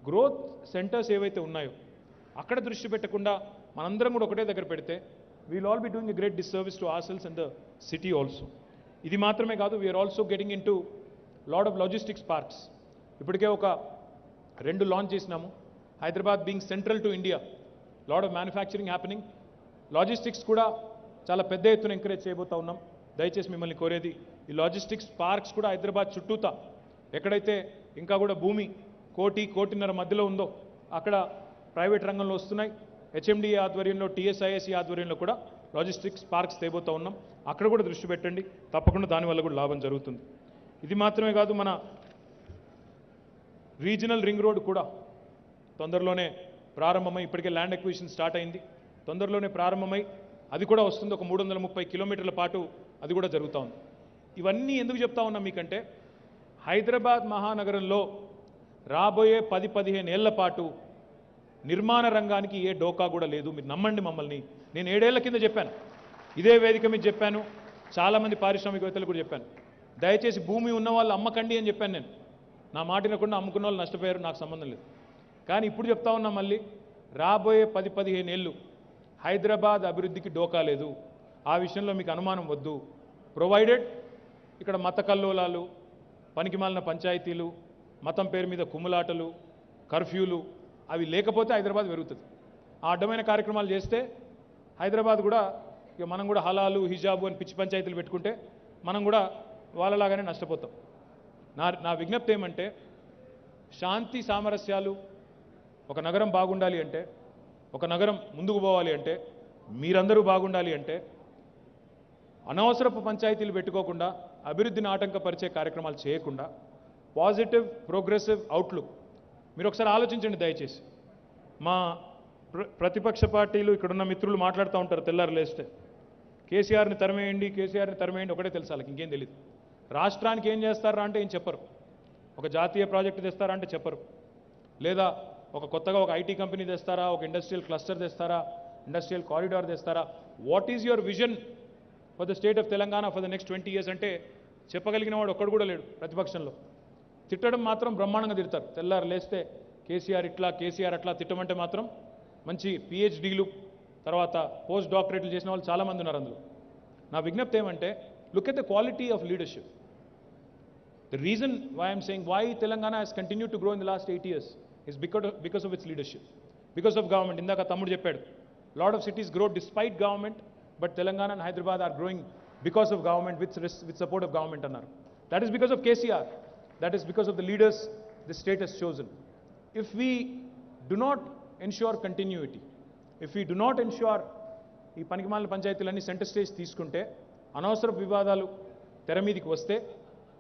గ్రోత్ సెంటర్స్ ఏవైతే ఉన్నాయో అక్కడ దృష్టి పెట్టకుండా మనందరం కూడా ఒకటే దగ్గర పెడితే we'll all be doing a great disservice to ourselves and the city also. ఇది మాత్రమే కాదు, we are also getting in to lot of logistics parks. ఇప్పటికే ఒక 2 లాంచ్ చేసినాము. Hyderabad being central to India, lot of manufacturing happening. Logistics కూడా చాలా పెద్ద ఎత్తున ఎంకరేజ్ చేయబోతా ఉన్నాం. దయచేసి మిమ్మల్ని కోరేది, ఈ లాజిస్టిక్స్ పార్క్స్ కూడా హైదరాబాద్ చుట్టూతా ఎక్కడైతే ఇంకా కూడా భూమి 1-1.5 మధ్యలో ఉందో అక్కడ ప్రైవేట్ రంగంలో వస్తున్నాయి. హెచ్ఎండిఏ ఆధ్వర్యంలో టీఎస్ఐఎస్సి ఆధ్వర్యంలో కూడా లాజిస్టిక్స్ పార్క్స్ తేబోతూ ఉన్నాం. అక్కడ కూడా దృష్టి పెట్టండి, తప్పకుండా దానివల్ల కూడా లాభం జరుగుతుంది. ఇది మాత్రమే కాదు, మన రీజనల్ రింగ్ రోడ్ కూడా తొందరలోనే ప్రారంభమై, ఇప్పటికే ల్యాండ్ ఎక్విజిషన్ స్టార్ట్ అయింది, తొందరలోనే ప్రారంభమై అది కూడా వస్తుంది. ఒక 330 కిలోమీటర్ల పాటు అది కూడా జరుగుతూ ఉంది. ఇవన్నీ ఎందుకు చెప్తా ఉన్నాం మీకంటే, హైదరాబాద్ మహానగరంలో రాబోయే 10-15 ఏళ్ల పాటు నిర్మాణ రంగానికి ఏ డోకా కూడా లేదు. మీరు నమ్మండి మమ్మల్ని. నేను 7 ఏళ్ల కింద చెప్పాను, ఇదే వేదిక మీద చెప్పాను, చాలామంది పారిశ్రామికవేత్తలు కూడా చెప్పాను, దయచేసి భూమి ఉన్న వాళ్ళు అమ్మకండి అని చెప్పాను. నేను నా మాట వినకుండా అమ్ముకున్న వాళ్ళు నష్టపోయారు, నాకు సంబంధం లేదు. కానీ ఇప్పుడు చెప్తా ఉన్నా మళ్ళీ, రాబోయే 10-15 ఏళ్ళు హైదరాబాద్ అభివృద్ధికి డోకా లేదు. ఆ విషయంలో మీకు అనుమానం వద్దు. ప్రొవైడెడ్ ఇక్కడ మత కల్లోలాలు, పనికిమాలిన పంచాయతీలు, మతం పేరు మీద కుమ్ములాటలు, కర్ఫ్యూలు అవి లేకపోతే హైదరాబాద్ పెరుగుతుంది. ఆ అడ్డమైన కార్యక్రమాలు చేస్తే హైదరాబాద్ కూడా, ఇక మనం కూడా హలాలు హిజాబు అని పిచ్చి పంచాయతీలు పెట్టుకుంటే మనం కూడా వాళ్ళలాగానే నష్టపోతాం. నా విజ్ఞప్తి ఏమంటే, శాంతి సామరస్యాలు, ఒక నగరం బాగుండాలి అంటే, ఒక నగరం ముందుకు పోవాలి అంటే, మీరందరూ బాగుండాలి అంటే, అనవసరపు పంచాయతీలు పెట్టుకోకుండా, అభివృద్ధిని ఆటంకపరిచే కార్యక్రమాలు చేయకుండా, పాజిటివ్ ప్రోగ్రెసివ్ అవుట్లుక్ మీరు ఒకసారి ఆలోచించండి దయచేసి. మా ప్రతిపక్ష పార్టీలు ఇక్కడున్న మిత్రులు మాట్లాడుతూ ఉంటారు తెల్లారు లేస్తే, కేసీఆర్ని తరిమేయండి, కేసీఆర్ని తరిమేయండి, ఒకటే తెలుసు వాళ్ళకి, ఇంకేం తెలియదు. రాష్ట్రానికి ఏం చేస్తారా అంటే ఏం చెప్పరు. ఒక జాతీయ ప్రాజెక్టు తెస్తారా అంటే చెప్పరు. లేదా ఒక కొత్తగా ఒక ఐటీ కంపెనీ తెస్తారా, ఒక ఇండస్ట్రియల్ క్లస్టర్ తెస్తారా, ఇండస్ట్రియల్ కారిడార్ తెస్తారా, what is your vision for the state of Telangana for the next 20 years అంటే చెప్పగలిగిన వాడు ఒక్కడు కూడా లేడు ప్రతిపక్షంలో. తిట్టడం మాత్రం బ్రహ్మాండంగా తిడతారు. తెల్లారు లేస్తే కేసీఆర్ ఇట్లా, కేసీఆర్ అట్లా తిట్టమంటే మాత్రం మంచి పిహెచ్డీలు, తర్వాత పోస్ట్ డాక్టరేట్లు చేసిన వాళ్ళు చాలామంది ఉన్నారు అందులో. నా విజ్ఞప్తి ఏమంటే, look at the quality of leadership. The reason why I'm saying why Telangana has continued to grow in the last 8 years is because of its leadership, because of government. Indaka Tammudu chepadu, lot of cities grow despite government, but Telangana and Hyderabad are growing because of government, with support of government annaru. That is because of KCR. That is because of the leaders the state has chosen. If we do not ensure continuity, if we do not ensure ఈ పనికిమాలిన పంచాయతీలన్నీ సెంటర్ స్టేజ్ తీసుకుంటే, అనవసర వివాదాలు తెర మీదికి వస్తే,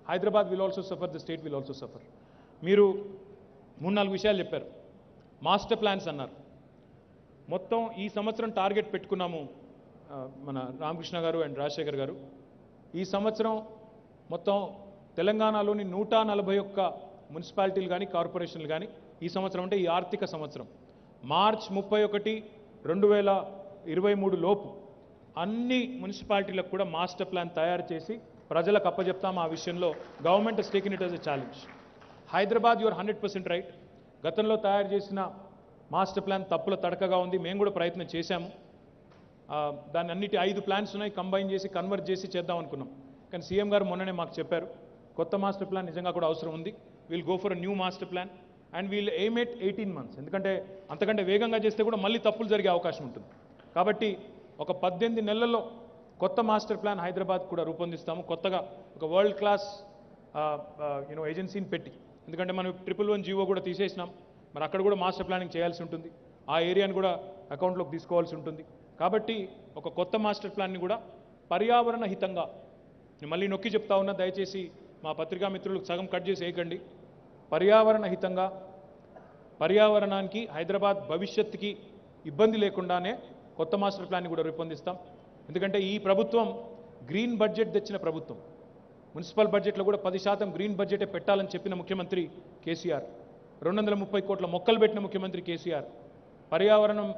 Hyderabad will also suffer, the state will also suffer. మీరు 3-4 విషయాలు చెప్పారు. మాస్టర్ ప్లాన్స్ అన్నారు. మొత్తం ఈ సంవత్సరం టార్గెట్ పెట్టుకున్నాము మన రామకృష్ణ గారు అండ్ రాజశేఖర్ గారు. ఈ సంవత్సరం మొత్తం తెలంగాణలోని 141 మున్సిపాలిటీలు కానీ కార్పొరేషన్లు కానీ, ఈ సంవత్సరం అంటే ఈ ఆర్థిక సంవత్సరం మార్చ్ 31, 2023 లోపు అన్ని మున్సిపాలిటీలకు కూడా మాస్టర్ ప్లాన్ తయారు చేసి ప్రజలకు అప్పచెప్తాము. ఆ విషయంలో government has taken it as a challenge. Hyderabad your 100% right. గతంలో తయారు చేసిన మాస్టర్ ప్లాన్ తప్పుల తడకగా ఉంది. మేము కూడా ప్రయత్నం చేశాము. దాన్ని అన్నిటి 5 ప్లాన్స్ ఉన్నాయి, కంబైన్ చేసి కన్వర్ట్ చేసి చేద్దాం అనుకున్నాం. కానీ సీఎం గారు మొన్ననే మాకు చెప్పారు, కొత్త మాస్టర్ ప్లాన్ నిజంగా కూడా అవసరం ఉంది. Will go for a new master plan and we'll aim at 18 months. ఎందుకంటే అంతకంటే వేగంగా చేస్తే కూడా మళ్ళీ తప్పులు జరిగే అవకాశం ఉంటుంది. కాబట్టి ఒక 18 నెలల్లో కొత్త మాస్టర్ ప్లాన్ హైదరాబాద్ కూడా రూపొందిస్తాము. కొత్తగా ఒక వరల్డ్ క్లాస్ ఏజెన్సీని పెట్టి, ఎందుకంటే మనం 111 జీవో కూడా తీసేసినాం, మరి అక్కడ కూడా మాస్టర్ ప్లానింగ్ చేయాల్సి ఉంటుంది, ఆ ఏరియాని కూడా అకౌంట్లోకి తీసుకోవాల్సి ఉంటుంది. కాబట్టి ఒక కొత్త మాస్టర్ ప్లాన్ని కూడా పర్యావరణ హితంగా, నేను మళ్ళీ నొక్కి చెప్తా ఉన్నా, దయచేసి మా పత్రికా మిత్రులకు సగం కట్ చేసి వేయకండి, పర్యావరణ హితంగా, పర్యావరణానికి హైదరాబాద్ భవిష్యత్తుకి ఇబ్బంది లేకుండానే కొత్త మాస్టర్ ప్లాన్ని కూడా రూపొందిస్తాం. ఎందుకంటే ఈ ప్రభుత్వం గ్రీన్ బడ్జెట్ తెచ్చిన ప్రభుత్వం. మున్సిపల్ బడ్జెట్లో కూడా 10% గ్రీన్ బడ్జెటే పెట్టాలని చెప్పిన ముఖ్యమంత్రి కేసీఆర్. 230 కోట్ల మొక్కలు పెట్టిన ముఖ్యమంత్రి కేసీఆర్. పర్యావరణం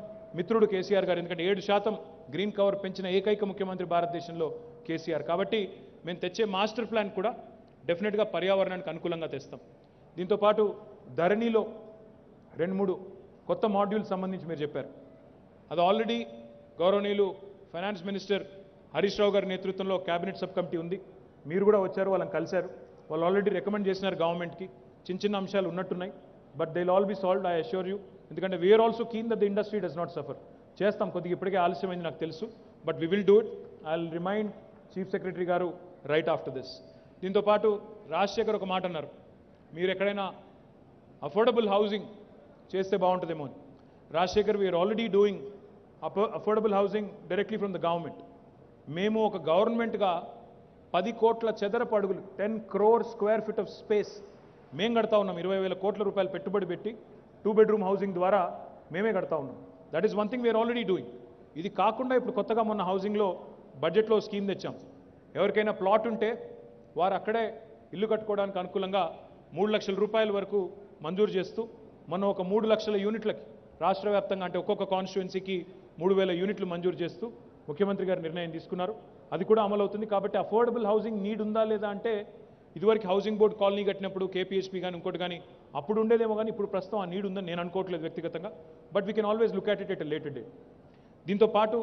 మిత్రుడు కేసీఆర్ గారు. ఎందుకంటే 7% గ్రీన్ కవర్ పెంచిన ఏకైక ముఖ్యమంత్రి భారతదేశంలో కేసీఆర్. కాబట్టి మేము తెచ్చే మాస్టర్ ప్లాన్ కూడా డెఫినెట్గా పర్యావరణానికి అనుకూలంగా తెస్తాం. దీంతోపాటు ధరణిలో 2-3 కొత్త మాడ్యూల్స్ సంబంధించి మీరు చెప్పారు. అది ఆల్రెడీ గౌరవనీయులు ఫైనాన్స్ మినిస్టర్ హరీష్ రావు గారి నేతృత్వంలో క్యాబినెట్ సబ్ కమిటీ ఉంది. మీరు కూడా వచ్చారు, వాళ్ళని కలిశారు. వాళ్ళు ఆల్రెడీ రికమెండ్ చేసినారు గవర్నమెంట్కి. చిన్న అంశాలు ఉన్నట్టున్నాయి, but they will all be solved, I assure you. ఎందుకంటే we are also keen that the industry does not suffer. చేస్తాం, కొద్దిగా ఇప్పటికే ఆలస్యమైంది నాకు తెలుసు, but we will do it. I will remind chief secretary గారు రైట్ ఆఫ్టర్ దిస్. దీంతోపాటు రాజశేఖర్ ఒక మాట అన్నారు, మీరు ఎక్కడైనా అఫోర్డబుల్ హౌసింగ్ చేస్తే బాగుంటుందేమో అని. Rajshekhar, we are already doing affordable housing directly from the government. మేము ఒక గవర్నమెంట్గా 10 కోట్ల చదరపు అడుగులు 10 crore square feet of space మేము కడతా ఉన్నాం. 20,000 కోట్ల రూపాయలు పెట్టుబడి పెట్టి 2 bedroom హౌసింగ్ ద్వారా మేమే కడతా ఉన్నాం. That is one thing we're already doing. ఇది కాకుండా ఇప్పుడు కొత్తగా మొన్న హౌసింగ్లో బడ్జెట్లో స్కీమ్ తెచ్చాం. ఎవరికైనా ప్లాట్ ఉంటే వారు అక్కడే ఇల్లు కట్టుకోవడానికి అనుకూలంగా 3 లక్షల రూపాయల వరకు మంజూరు చేస్తూ మనం ఒక 3 లక్షల యూనిట్లకి రాష్ట్ర వ్యాప్తంగా అంటే ఒక్కొక్క కాన్స్టిట్యుయెన్సీకి 3,000 యూనిట్లు మంజూరు చేస్తూ ముఖ్యమంత్రి గారు నిర్ణయం తీసుకున్నారు. అది కూడా అమలవుతుంది. కాబట్టి అఫోర్డబుల్ హౌసింగ్ నీడ్ ఉందా లేదా అంటే ఇదివరకు హౌసింగ్ బోర్డు కాలనీ కట్టినప్పుడు కేపీహెచ్పీ కానీ ఇంకోటి కానీ అప్పుడు ఉండేదేమో కానీ ఇప్పుడు ప్రస్తుతం ఆ నీడ్ ఉందని నేను అనుకోవట్లేదు వ్యక్తిగతంగా. But we can always look at it at a later day. దీంతో పాటు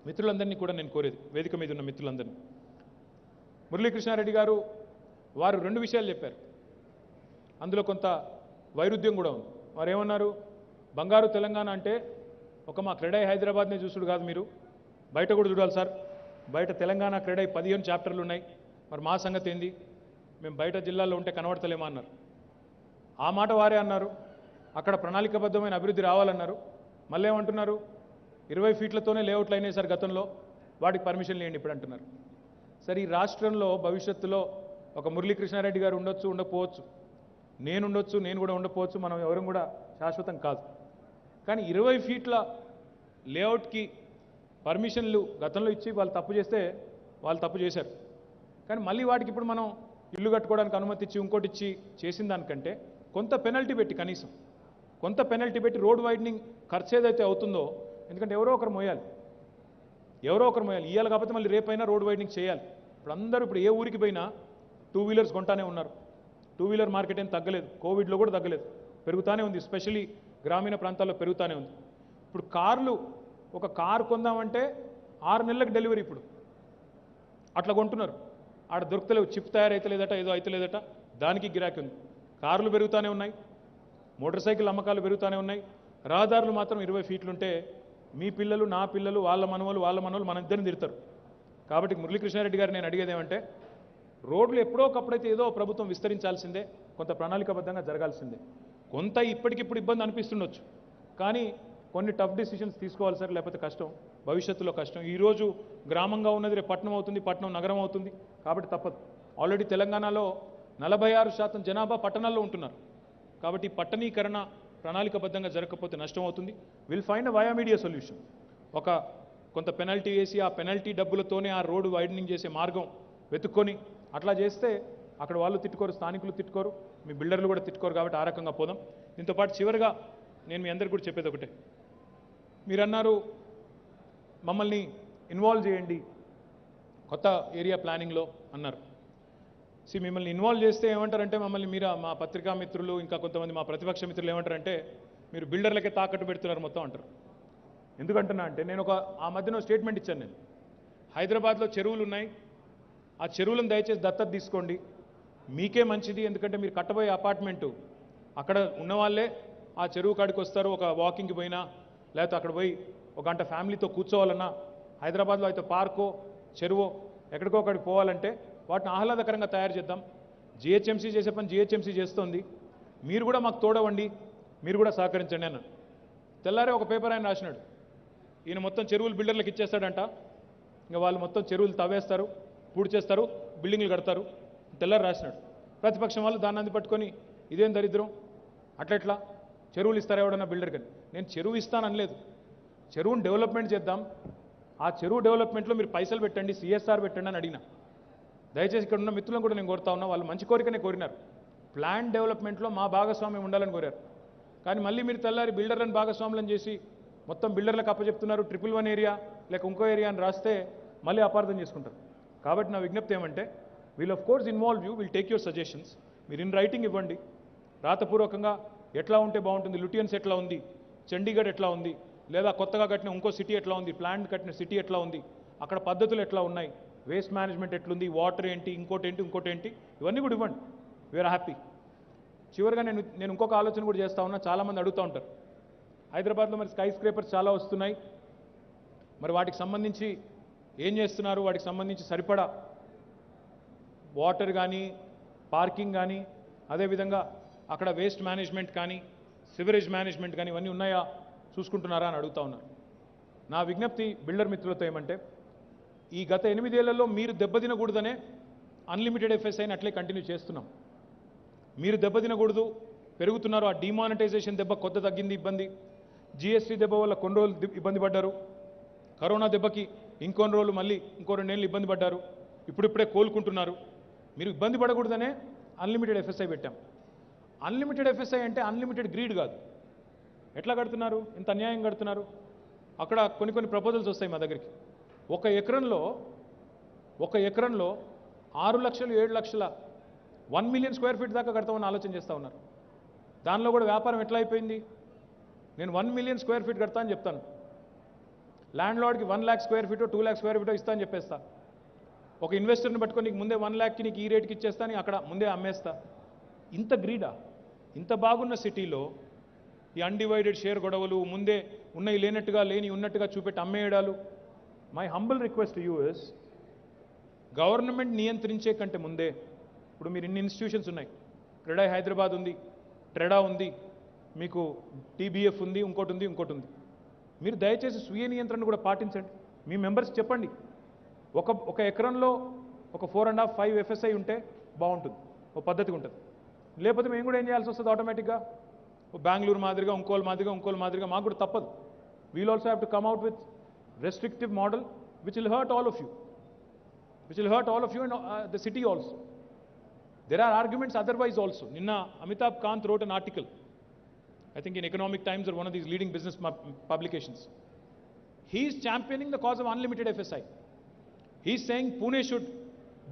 మిత్రులందరినీ కూడా నేను కోరేది, వేదిక మీద ఉన్న మిత్రులందరినీ, మురళీకృష్ణారెడ్డి గారు వారు 2 విషయాలు చెప్పారు. అందులో కొంత వైరుధ్యం కూడా ఉంది. వారు ఏమన్నారు, బంగారు తెలంగాణ అంటే ఒక మా క్రెడై హైదరాబాద్నే చూసుడు కాదు, మీరు బయట కూడా చూడాలి సార్. బయట తెలంగాణ క్రెడై 15 చాప్టర్లు ఉన్నాయి. మరి మా సంగతి ఏంది, మేము బయట జిల్లాల్లో ఉంటే కనబడతలేమా అన్నారు. ఆ మాట వారే అన్నారు. అక్కడ ప్రణాళికాబద్ధమైన అభివృద్ధి రావాలన్నారు. మళ్ళీ ఏమంటున్నారు, 20 ఫీట్లతోనే లేఅవుట్లు అయినాయి సార్ గతంలో, వాటికి పర్మిషన్ లేండి ఇప్పుడు అంటున్నారు. సరే, ఈ రాష్ట్రంలో భవిష్యత్తులో ఒక మురళీకృష్ణారెడ్డి గారు ఉండొచ్చు, ఉండకపోవచ్చు, నేను ఉండొచ్చు, నేను కూడా ఉండకపోవచ్చు, మనం ఎవరు కూడా శాశ్వతం కాదు. కానీ 20 ఫీట్ల లేఅవుట్కి పర్మిషన్లు గతంలో ఇచ్చి వాళ్ళు తప్పు చేస్తే వాళ్ళు తప్పు చేశారు. కానీ మళ్ళీ వాటికి ఇప్పుడు మనం ఇల్లు కట్టుకోవడానికి అనుమతి ఇచ్చి ఇంకోటి ఇచ్చి చేసిన దానికంటే కొంత పెనల్టీ పెట్టి, కనీసం కొంత పెనల్టీ పెట్టి రోడ్ వైడనింగ్ ఖర్చు ఏదైతే అవుతుందో, ఎందుకంటే ఎవరో ఒకరు మోయాలి, ఇవ్వాలి కాకపోతే మళ్ళీ రేపైనా రోడ్ వైడనింగ్ చేయాలి. ఇప్పుడు అందరూ ఇప్పుడు ఏ ఊరికి పోయినా 2 వీలర్స్ కొంటానే ఉన్నారు. 2 వీలర్ మార్కెట్ ఏం తగ్గలేదు, కోవిడ్లో కూడా తగ్గలేదు, పెరుగుతానే ఉంది. ఎస్పెషల్లీ గ్రామీణ ప్రాంతాల్లో పెరుగుతానే ఉంది. ఇప్పుడు కార్లు, ఒక కారు కొందామంటే 6 నెలలకు డెలివరీ ఇప్పుడు అట్లా కొంటున్నారు. ఆడ దొరుకుతలేవు, చిప్ తయారైతలేదట, ఏదో అయితలేదట, దానికి గిరాకీ ఉంది. కార్లు పెరుగుతూనే ఉన్నాయి, మోటార్ సైకిల్ అమ్మకాలు పెరుగుతూనే ఉన్నాయి. రహదారులు మాత్రం 20 ఫీట్లు ఉంటే మీ పిల్లలు, నా పిల్లలు, వాళ్ళ మనవలు మన ఇద్దరిని తిడతారు. కాబట్టి మురళీకృష్ణారెడ్డి గారు నేను అడిగేది ఏమంటే, రోడ్లు ఎప్పుడో ఒకప్పుడైతే ఏదో ప్రభుత్వం విస్తరించాల్సిందే, కొంత ప్రణాళికాబద్ధంగా జరగాల్సిందే. కొంత ఇప్పటికిప్పుడు ఇబ్బంది అనిపిస్తుండొచ్చు, కానీ కొన్ని టఫ్ డిసిషన్స్ తీసుకోవాలి సార్, లేకపోతే కష్టం, భవిష్యత్తులో కష్టం. ఈరోజు గ్రామంగా ఉన్నది రేపు పట్టణం అవుతుంది, పట్టణం నగరం అవుతుంది. కాబట్టి తప్పదు. ఆల్రెడీ తెలంగాణలో 46% జనాభా పట్టణాల్లో ఉంటున్నారు. కాబట్టి పట్టణీకరణ ప్రణాళికాబద్ధంగా జరగకపోతే నష్టం అవుతుంది. Will find a via media solution. కొంత పెనల్టీ వేసి ఆ పెనల్టీ డబ్బులతోనే ఆ రోడ్డు వైడనింగ్ చేసే మార్గం వెతుక్కొని అట్లా చేస్తే అక్కడ వాళ్ళు తిట్టుకోరు, స్థానికులు తిట్టుకోరు, మీ బిల్డర్లు కూడా తిట్టుకోరు. కాబట్టి ఆ రకంగా పోదాం. దీంతోపాటు చివరిగా నేను మీ అందరికీ కూడా చెప్పేది ఒకటే, మీరు అన్నారు మమ్మల్ని ఇన్వాల్వ్ చేయండి కొత్త ఏరియా ప్లానింగ్లో అన్నారు. మిమ్మల్ని ఇన్వాల్వ్ చేస్తే ఏమంటారంటే, మమ్మల్ని మీరు మా పత్రికా మిత్రులు ఇంకా కొంతమంది మా ప్రతిపక్ష మిత్రులు ఏమంటారంటే, మీరు బిల్డర్లకే తాకట్టు పెడుతున్నారు మొత్తం అంటారు. ఎందుకంటున్నా అంటే, నేను ఆ మధ్యన స్టేట్మెంట్ ఇచ్చాను. నేను హైదరాబాద్లో చెరువులు ఉన్నాయి, ఆ చెరువులను దయచేసి దత్తత తీసుకోండి, మీకే మంచిది. ఎందుకంటే మీరు కట్టబోయే అపార్ట్మెంటు అక్కడ ఉన్నవాళ్ళే ఆ చెరువు కాడికి వస్తారు, ఒక వాకింగ్కి పోయినా లేకపోతే అక్కడ పోయి ఒక గంట ఫ్యామిలీతో కూర్చోవాలన్నా, హైదరాబాద్లో అయితే పార్కో చెరువో ఎక్కడికో అక్కడికి పోవాలంటే వాటిని ఆహ్లాదకరంగా తయారు చేద్దాం. జిహెచ్ఎంసీ చేసే పని జిహెచ్ఎంసీ చేస్తోంది, మీరు కూడా మాకు తోడవండి, మీరు కూడా సహకరించండి అన్న. తెల్లారే ఒక పేపర్ ఆయన రాసినాడు, ఈయన మొత్తం చెరువులు బిల్డర్లకు ఇచ్చేస్తాడంట, ఇంకా వాళ్ళు మొత్తం చెరువులు తవ్వేస్తారు, పూడ్చేస్తారు, బిల్డింగ్లు కడతారు, తెల్లారి రాసినాడు. ప్రతిపక్షం వాళ్ళు దాన్ని అంది పట్టుకొని ఇదేం దరిద్రం, అట్లెట్లా చెరువులు ఇస్తారా ఎవడన్నా బిల్డర్ కానీ. నేను చెరువు ఇస్తాననలేదు, చెరువును డెవలప్మెంట్ చేద్దాం, ఆ చెరువు డెవలప్మెంట్లో మీరు పైసలు పెట్టండి, సిఎస్ఆర్ పెట్టండి అని అడిగినా. దయచేసి ఇక్కడ ఉన్న మిత్రులను కూడా నేను కోరుతా ఉన్నా, వాళ్ళు మంచి కోరికనే కోరినారు, ప్లాన్ డెవలప్మెంట్లో మా భాగస్వామ్యం ఉండాలని కోరారు. కానీ మళ్ళీ మీరు తెల్లారి బిల్డర్లను భాగస్వామ్యం చేసి మొత్తం బిల్డర్లకు అప్పచెప్తున్నారు, 111 ఏరియా లేక ఇంకో ఏరియా అని రాస్తే మళ్ళీ అపార్థం చేసుకుంటారు. కాబట్టి నా విజ్ఞప్తి ఏమంటే, we'll of course involve you, will take your suggestions. మీరు ఇన్ రైటింగ్ ఇవ్వండి, రాతపూర్వకంగా ఎట్లా ఉంటే బాగుంటుంది, లుటియన్స్ ఎట్లా ఉంది, చండీగఢ్ ఎట్లా ఉంది, లేదా కొత్తగా కట్టిన ఇంకో సిటీ ఎట్లా ఉంది, ప్లాన్ కట్టిన సిటీ ఎట్లా ఉంది, అక్కడ పద్ధతులు ఎట్లా ఉన్నాయి, వేస్ట్ మేనేజ్మెంట్ ఎట్లుంది, వాటర్ ఏంటి, ఇంకోటి ఏంటి, ఇవన్నీ కూడా ఇవ్వండి. We're happy. చివరిగా నేను ఇంకొక ఆలోచన కూడా చేస్తా ఉన్నా, చాలామంది అడుగుతూ ఉంటారు, హైదరాబాద్లో మరి స్కై స్క్రేపర్స్ చాలా వస్తున్నాయి, మరి వాటికి సంబంధించి ఏం చేస్తున్నారు, వాటికి సంబంధించి సరిపడా వాటర్ కానీ పార్కింగ్ కానీ అదేవిధంగా అక్కడ వేస్ట్ మేనేజ్మెంట్ కానీ సివరేజ్ మేనేజ్మెంట్ కానీ ఇవన్నీ ఉన్నాయా చూసుకుంటున్నారా అని అడుగుతా ఉన్నారు. నా విజ్ఞప్తి బిల్డర్ మిత్రులతో ఏమంటే, ఈ గత 8 ఏళ్లలో మీరు దెబ్బతినకూడదనే అన్లిమిటెడ్ ఎఫ్ఎస్ఐని అట్లే కంటిన్యూ చేస్తున్నాం. మీరు దెబ్బతినకూడదు, పెరుగుతున్నారు. ఆ డిమానిటైజేషన్ దెబ్బ కొత్త తగ్గింది ఇబ్బంది, జిఎస్టీ దెబ్బ వల్ల కొన్ని రోజులు ఇబ్బంది పడ్డారు, కరోనా దెబ్బకి ఇంకొన్ని రోజులు మళ్ళీ ఇంకో 2 ఏళ్ళు ఇబ్బంది పడ్డారు, ఇప్పుడిప్పుడే కోలుకుంటున్నారు. మీరు ఇబ్బంది పడకూడదనే అన్లిమిటెడ్ ఎఫ్ఎస్ఐ పెట్టాం. అన్లిమిటెడ్ ఎఫ్ఎస్ఐ అంటే అన్లిమిటెడ్ గ్రీడ్ కాదు. ఎట్లా కడుతున్నారు? ఇంత అన్యాయం కడుతున్నారు. అక్కడ కొన్ని ప్రపోజల్స్ వస్తాయి మా దగ్గరికి. ఒక ఎకరంలో 6 లక్షలు 7 లక్షల 1 మిలియన్ స్క్వేర్ ఫీట్ దాకా కడతామని ఆలోచన చేస్తూ ఉన్నారు. దానిలో కూడా వ్యాపారం ఎట్లా అయిపోయింది? నేను 1 మిలియన్ స్క్వేర్ ఫీట్ కడతా అని చెప్తాను, ల్యాండ్ లార్డ్కి 1 lakh స్క్వేర్ ఫీటో 2 lakh స్క్వేర్ ఫీటో ఇస్తా అని చెప్పేస్తా. ఒక ఇన్వెస్టర్ని పట్టుకొని నీకు ముందే 1 lakh నీకు ఈ రేట్కి ఇచ్చేస్తా అని అక్కడ ముందే అమ్మేస్తా. ఇంత గ్రీడా? ఇంత బాగున్న సిటీలో ఈ అన్డివైడెడ్ షేర్ గొడవలు, ముందే ఉన్నాయి లేనట్టుగా లేని ఉన్నట్టుగా చూపెట్టి అమ్మేయడాలు. My humble request to you is, government నియంత్రించే కంటే ముందే, ఇప్పుడు మీరు ఇన్ని ఇన్స్టిట్యూషన్స్ ఉన్నాయి, క్రెడై హైదరాబాద్ ఉంది, ట్రెడా ఉంది, మీకు టీబీఎఫ్ ఉంది, ఇంకోటి ఉంది. మీరు దయచేసి స్వీయ నియంత్రణ కూడా పాటించండి. మీ మెంబర్స్ చెప్పండి, ఒక ఎకరంలో ఒక 4.5-5 ఎఫ్ఎస్ఐ ఉంటే బాగుంటుంది, ఒక పద్ధతిగా ఉంటుంది. లేకపోతే మేము కూడా ఏం చేయాల్సి వస్తుంది ఆటోమేటిక్గా, బెంగళూరు మాదిరిగా ఇంకోళ్ళ మాదిరిగా మాకు కూడా తప్పదు. We'll also have to come out with restrictive model which will hurt all of you, and the city also. There are arguments otherwise also. Ninna Amitabh Kant wrote an article, I think in Economic Times or one of these leading business publications. He is championing the cause of unlimited FSI. He is saying Pune should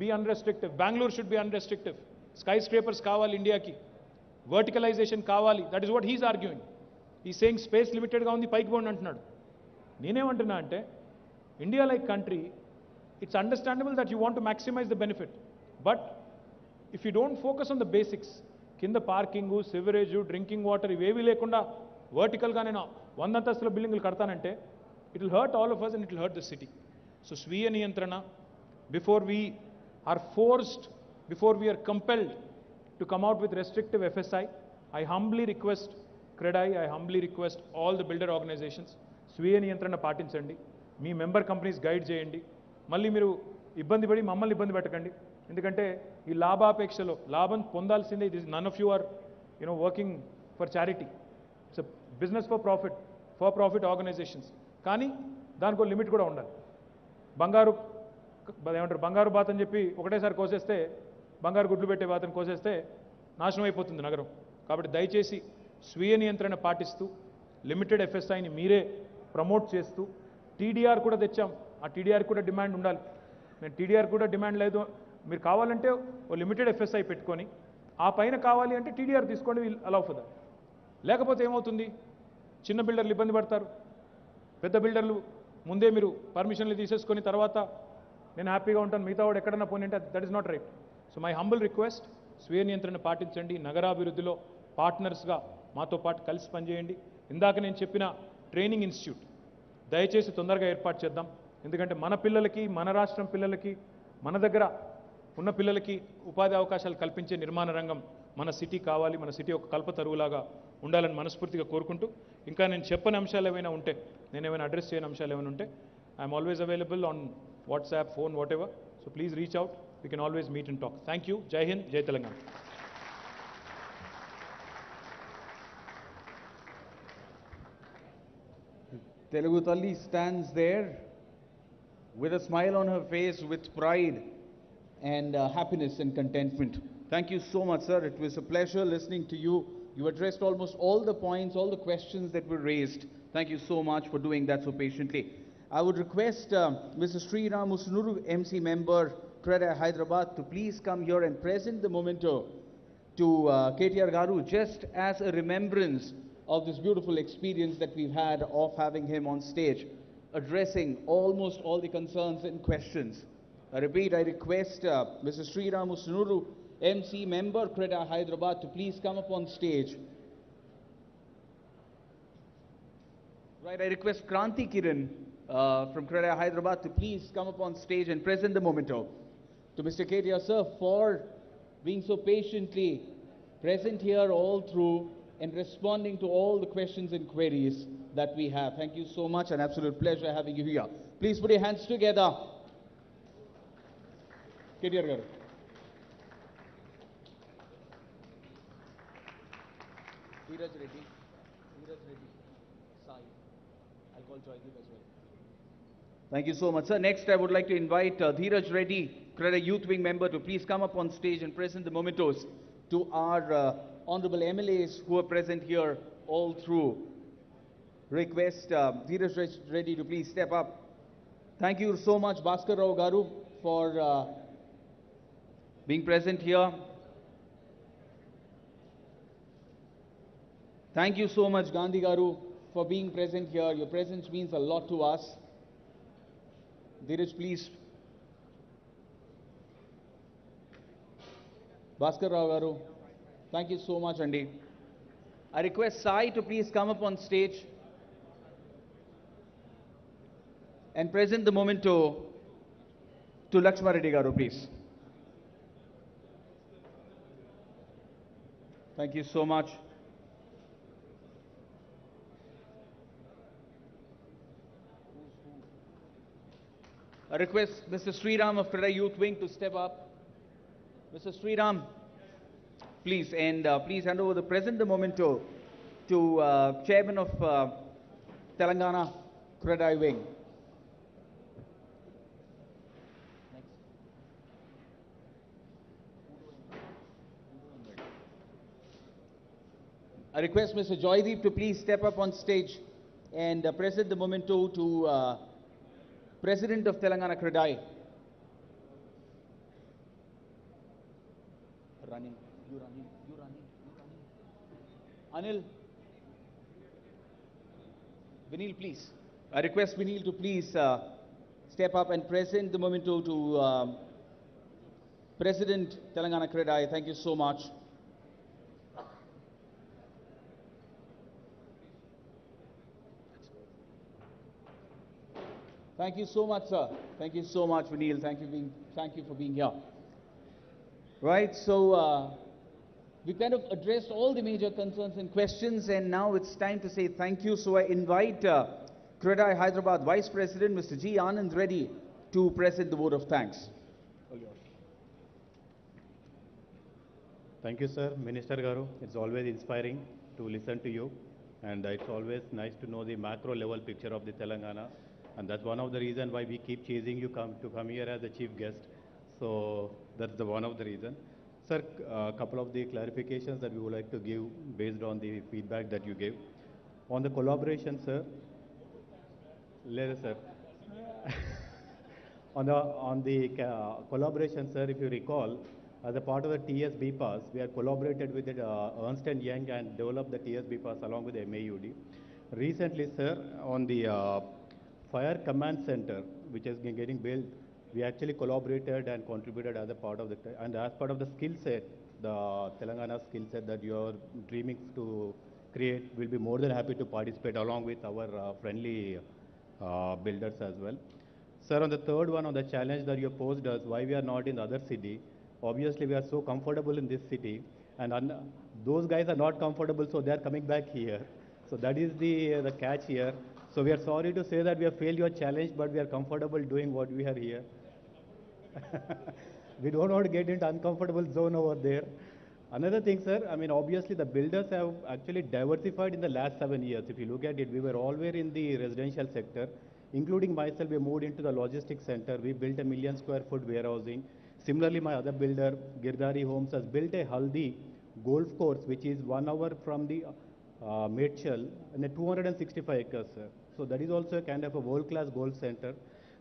be unrestrictive, Bangalore should be unrestrictive, skyscrapers kavali India ki, verticalization kavali. That is what he is arguing. He is saying space limited ga undi paiki bondi antunnadu. నేనేమంటున్నా అంటే, India like country, it's understandable that you want to maximize the benefit, but if you don't focus on the basics, కింద పార్కింగు, సివరేజు, డ్రింకింగ్ వాటర్ ఇవేవి లేకుండా వర్టికల్గా నేను 100 అంతస్తుల బిల్డింగులు కడతానంటే it will hurt all of us and it will hurt the city. So స్వీయ నియంత్రణ, before we are compelled to come out with restrictive FSI, I humbly request CREDAI, I humbly request all the builder organisations, స్వీయ నియంత్రణ పాటించండి, మీ మెంబర్ కంపెనీస్ గైడ్ చేయండి. మళ్ళీ మీరు ఇబ్బంది పడి మమ్మల్ని ఇబ్బంది పెట్టకండి. ఎందుకంటే ఈ లాభాపేక్షలో లాభం పొందాల్సిందే. ఇది none of you are working for charity, it's business for profit organizations. కానీ దానికి లిమిట్ కూడా ఉండాలి. బంగారు బాత్ అని చెప్పి ఒకటేసారి కోసేస్తే, బంగారు గుడ్లు పెట్టే బాతని కోసేస్తే నాశనం అయిపోతుంది నగరం. కాబట్టి దయచేసి స్వీయ నియంత్రణ పాటిస్తూ లిమిటెడ్ ఎఫ్ఎస్ఐని మీరే ప్రమోట్ చేస్తూ, టీడీఆర్ కూడా తెచ్చాం. ఆ టీడీఆర్ కూడా డిమాండ్ ఉండాలి. నేను టీడీఆర్ కూడా డిమాండ్ లేదు, మీరు కావాలంటే ఓ లిమిటెడ్ ఎఫ్ఎస్ఐ పెట్టుకొని ఆ పైన కావాలి అంటే టీడీఆర్ తీసుకోండి, వీల్ అలౌ ఫర్ దట్. లేకపోతే ఏమవుతుంది, చిన్న బిల్డర్లు ఇబ్బంది పడతారు, పెద్ద బిల్డర్లు ముందే మీరు పర్మిషన్లు తీసేసుకొని తర్వాత నేను హ్యాపీగా ఉంటాను, మిగతా వాడు ఎక్కడన్నా పోనీ అంటే that is not right. So my humble request, స్వీయ నియంత్రణ పాటించండి, నగరాభివృద్ధిలో పార్ట్నర్స్గా మాతో పాటు కలిసి పనిచేయండి. ఇందాక నేను చెప్పిన ట్రైనింగ్ ఇన్స్టిట్యూట్ దయచేసి తొందరగా ఏర్పాటు చేద్దాం. ఎందుకంటే మన పిల్లలకి, మన రాష్ట్రం పిల్లలకి, మన దగ్గర ఉన్న పిల్లలకి ఉపాధి అవకాశాలు కల్పించే నిర్మాణ రంగం మన సిటీ కావాలి. మన సిటీ ఒక కల్పతరువులాగా ఉండాలని మనస్ఫూర్తిగా కోరుకుంటూ, ఇంకా నేను చెప్పని అంశాలు ఏమైనా ఉంటే, నేను ఏమైనా అడ్రస్ చేయని అంశాలు ఏమైనా ఉంటే, I'm always available on WhatsApp, phone, what ever. So please reach out, we can always meet and talk. Thank you. జై హింద్, జై Telangana. Telugu Talli stands there with a smile on her face, with pride and happiness and contentment. Thank you so much, sir. It was a pleasure listening to you. You addressed almost all the points, all the questions that were raised. Thank you so much for doing that so patiently. I would request Mr. Sriram Musunuru, MC member, CREDAI Hyderabad, to please come here and present the memento to KTR Garu, just as a remembrance of this beautiful experience that we've had of having him on stage, addressing almost all the concerns and questions. I repeat, I request Mr. Sriram Musunuru, MC member, CREDAI Hyderabad, to please come up on stage. Right, I request Kranti Kiran from CREDAI Hyderabad to please come up on stage and present the memento to Mr. KTR, sir, for being so patiently present here all through and responding to all the questions and queries that we have. Thank you so much. An absolute pleasure having you here. Please put your hands together. KTR garu. Dheeraj Reddy. Sai. I'll call Joydeep as well. Thank you so much, sir. Next, I would like to invite Dheeraj Reddy, CREDAI Youth Wing member, to please come up on stage and present the mementos to our honorable MLAs who are present here all through. Request Dheeraj Reddy to please step up. Thank you so much, Bhaskar Rao Garu, for being present here. Thank you so much, Gandhi Garu, for being present here. Your presence means a lot to us. Dheeraj, please. Bhaskar Rao Garu, thank you so much, Andy. I request Sai to please come up on stage and present the memento to Lakshma Reddy Garu, please. Thank you so much. I request Mr. Sriram of CREDAI Youth Wing to step up. Mr. Sriram, please, and please hand over the present the memento to Chairman of Telangana CREDAI Wing. I request Mr. Joydeep to please step up on stage and present the memento to President of Telangana CREDAI. Running. Anil. Vinil, please. I request Vinil to please step up and present the memento to President Telangana CREDAI. Thank you so much. Thank you so much, sir. Thank you so much, Vinil. Thank you for being here. Right, so we kind of addressed all the major concerns and questions, and now it's time to say thank you. So I invite CREDAI Hyderabad Vice President, Mr. G. Anand Reddy, to present the vote of thanks. All yours. Thank you, sir. Minister Garu, it's always inspiring to listen to you, and it's always nice to know the macro level picture of the Telangana. And that's one of the reasons why we keep chasing you to come here as a chief guest. So that's the one of the reasons. Sir, a couple of the clarifications that we would like to give based on the feedback that you gave. On the collaboration, sir. Later, sir. on the collaboration, sir, if you recall, as a part of the TSB Pass, we have collaborated with Ernst & Young and developed the TSB Pass along with the MAUD. Recently, sir, on the Fire Command Center, which has been getting built, we actually collaborated and contributed as a part of and as part of the skill set, the Telangana skill set that you are dreaming to create, we'll be more than happy to participate along with our friendly builders as well. Sir, on the third one, on the challenge that you posed us, why we are not in the other city, obviously we are so comfortable in this city, and those guys are not comfortable, so they are coming back here. So that is the catch here. So we are sorry to say that we have failed your challenge, but we are comfortable doing what we are here. We don't want to get into uncomfortable zone over there. Another thing, sir, I mean, obviously the builders have actually diversified in the last 7 years. If you look at it, we were always in the residential sector, including myself. We moved into the logistics center. We built a 1 million square foot warehousing. Similarly, my other builder, Girdhari Homes, has built a Haldi golf course, which is 1 hour from the Medchal, in a 265 acres, sir. So that is also a kind of a world-class golf center.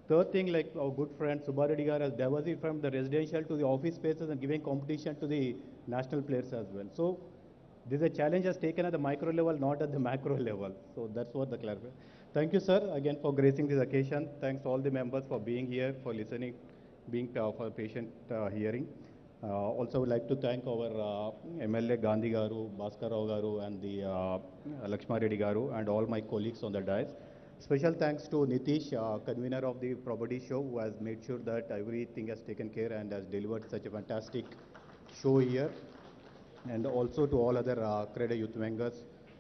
Third thing, like our good friend Subba Reddy has diversified from the residential to the office spaces and giving competition to the national players as well. So this is a challenge has taken at the micro level, not at the macro level. So that's what the clarification. Thank you, sir, again for gracing this occasion. Thanks all the members for being here, for listening, being for patient hearing. Also would like to thank our MLA Gandhi Garu, Bhaskar Rao Garu, and the Lakshma Reddy Garu, and all my colleagues on the dais. Special thanks to Nitish, convener of the property show, who has made sure that everything has taken care and has delivered such a fantastic show here. And also to all other CREDAI youth members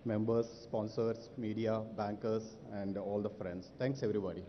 members, sponsors, media, bankers, and all the friends. Thanks, everybody.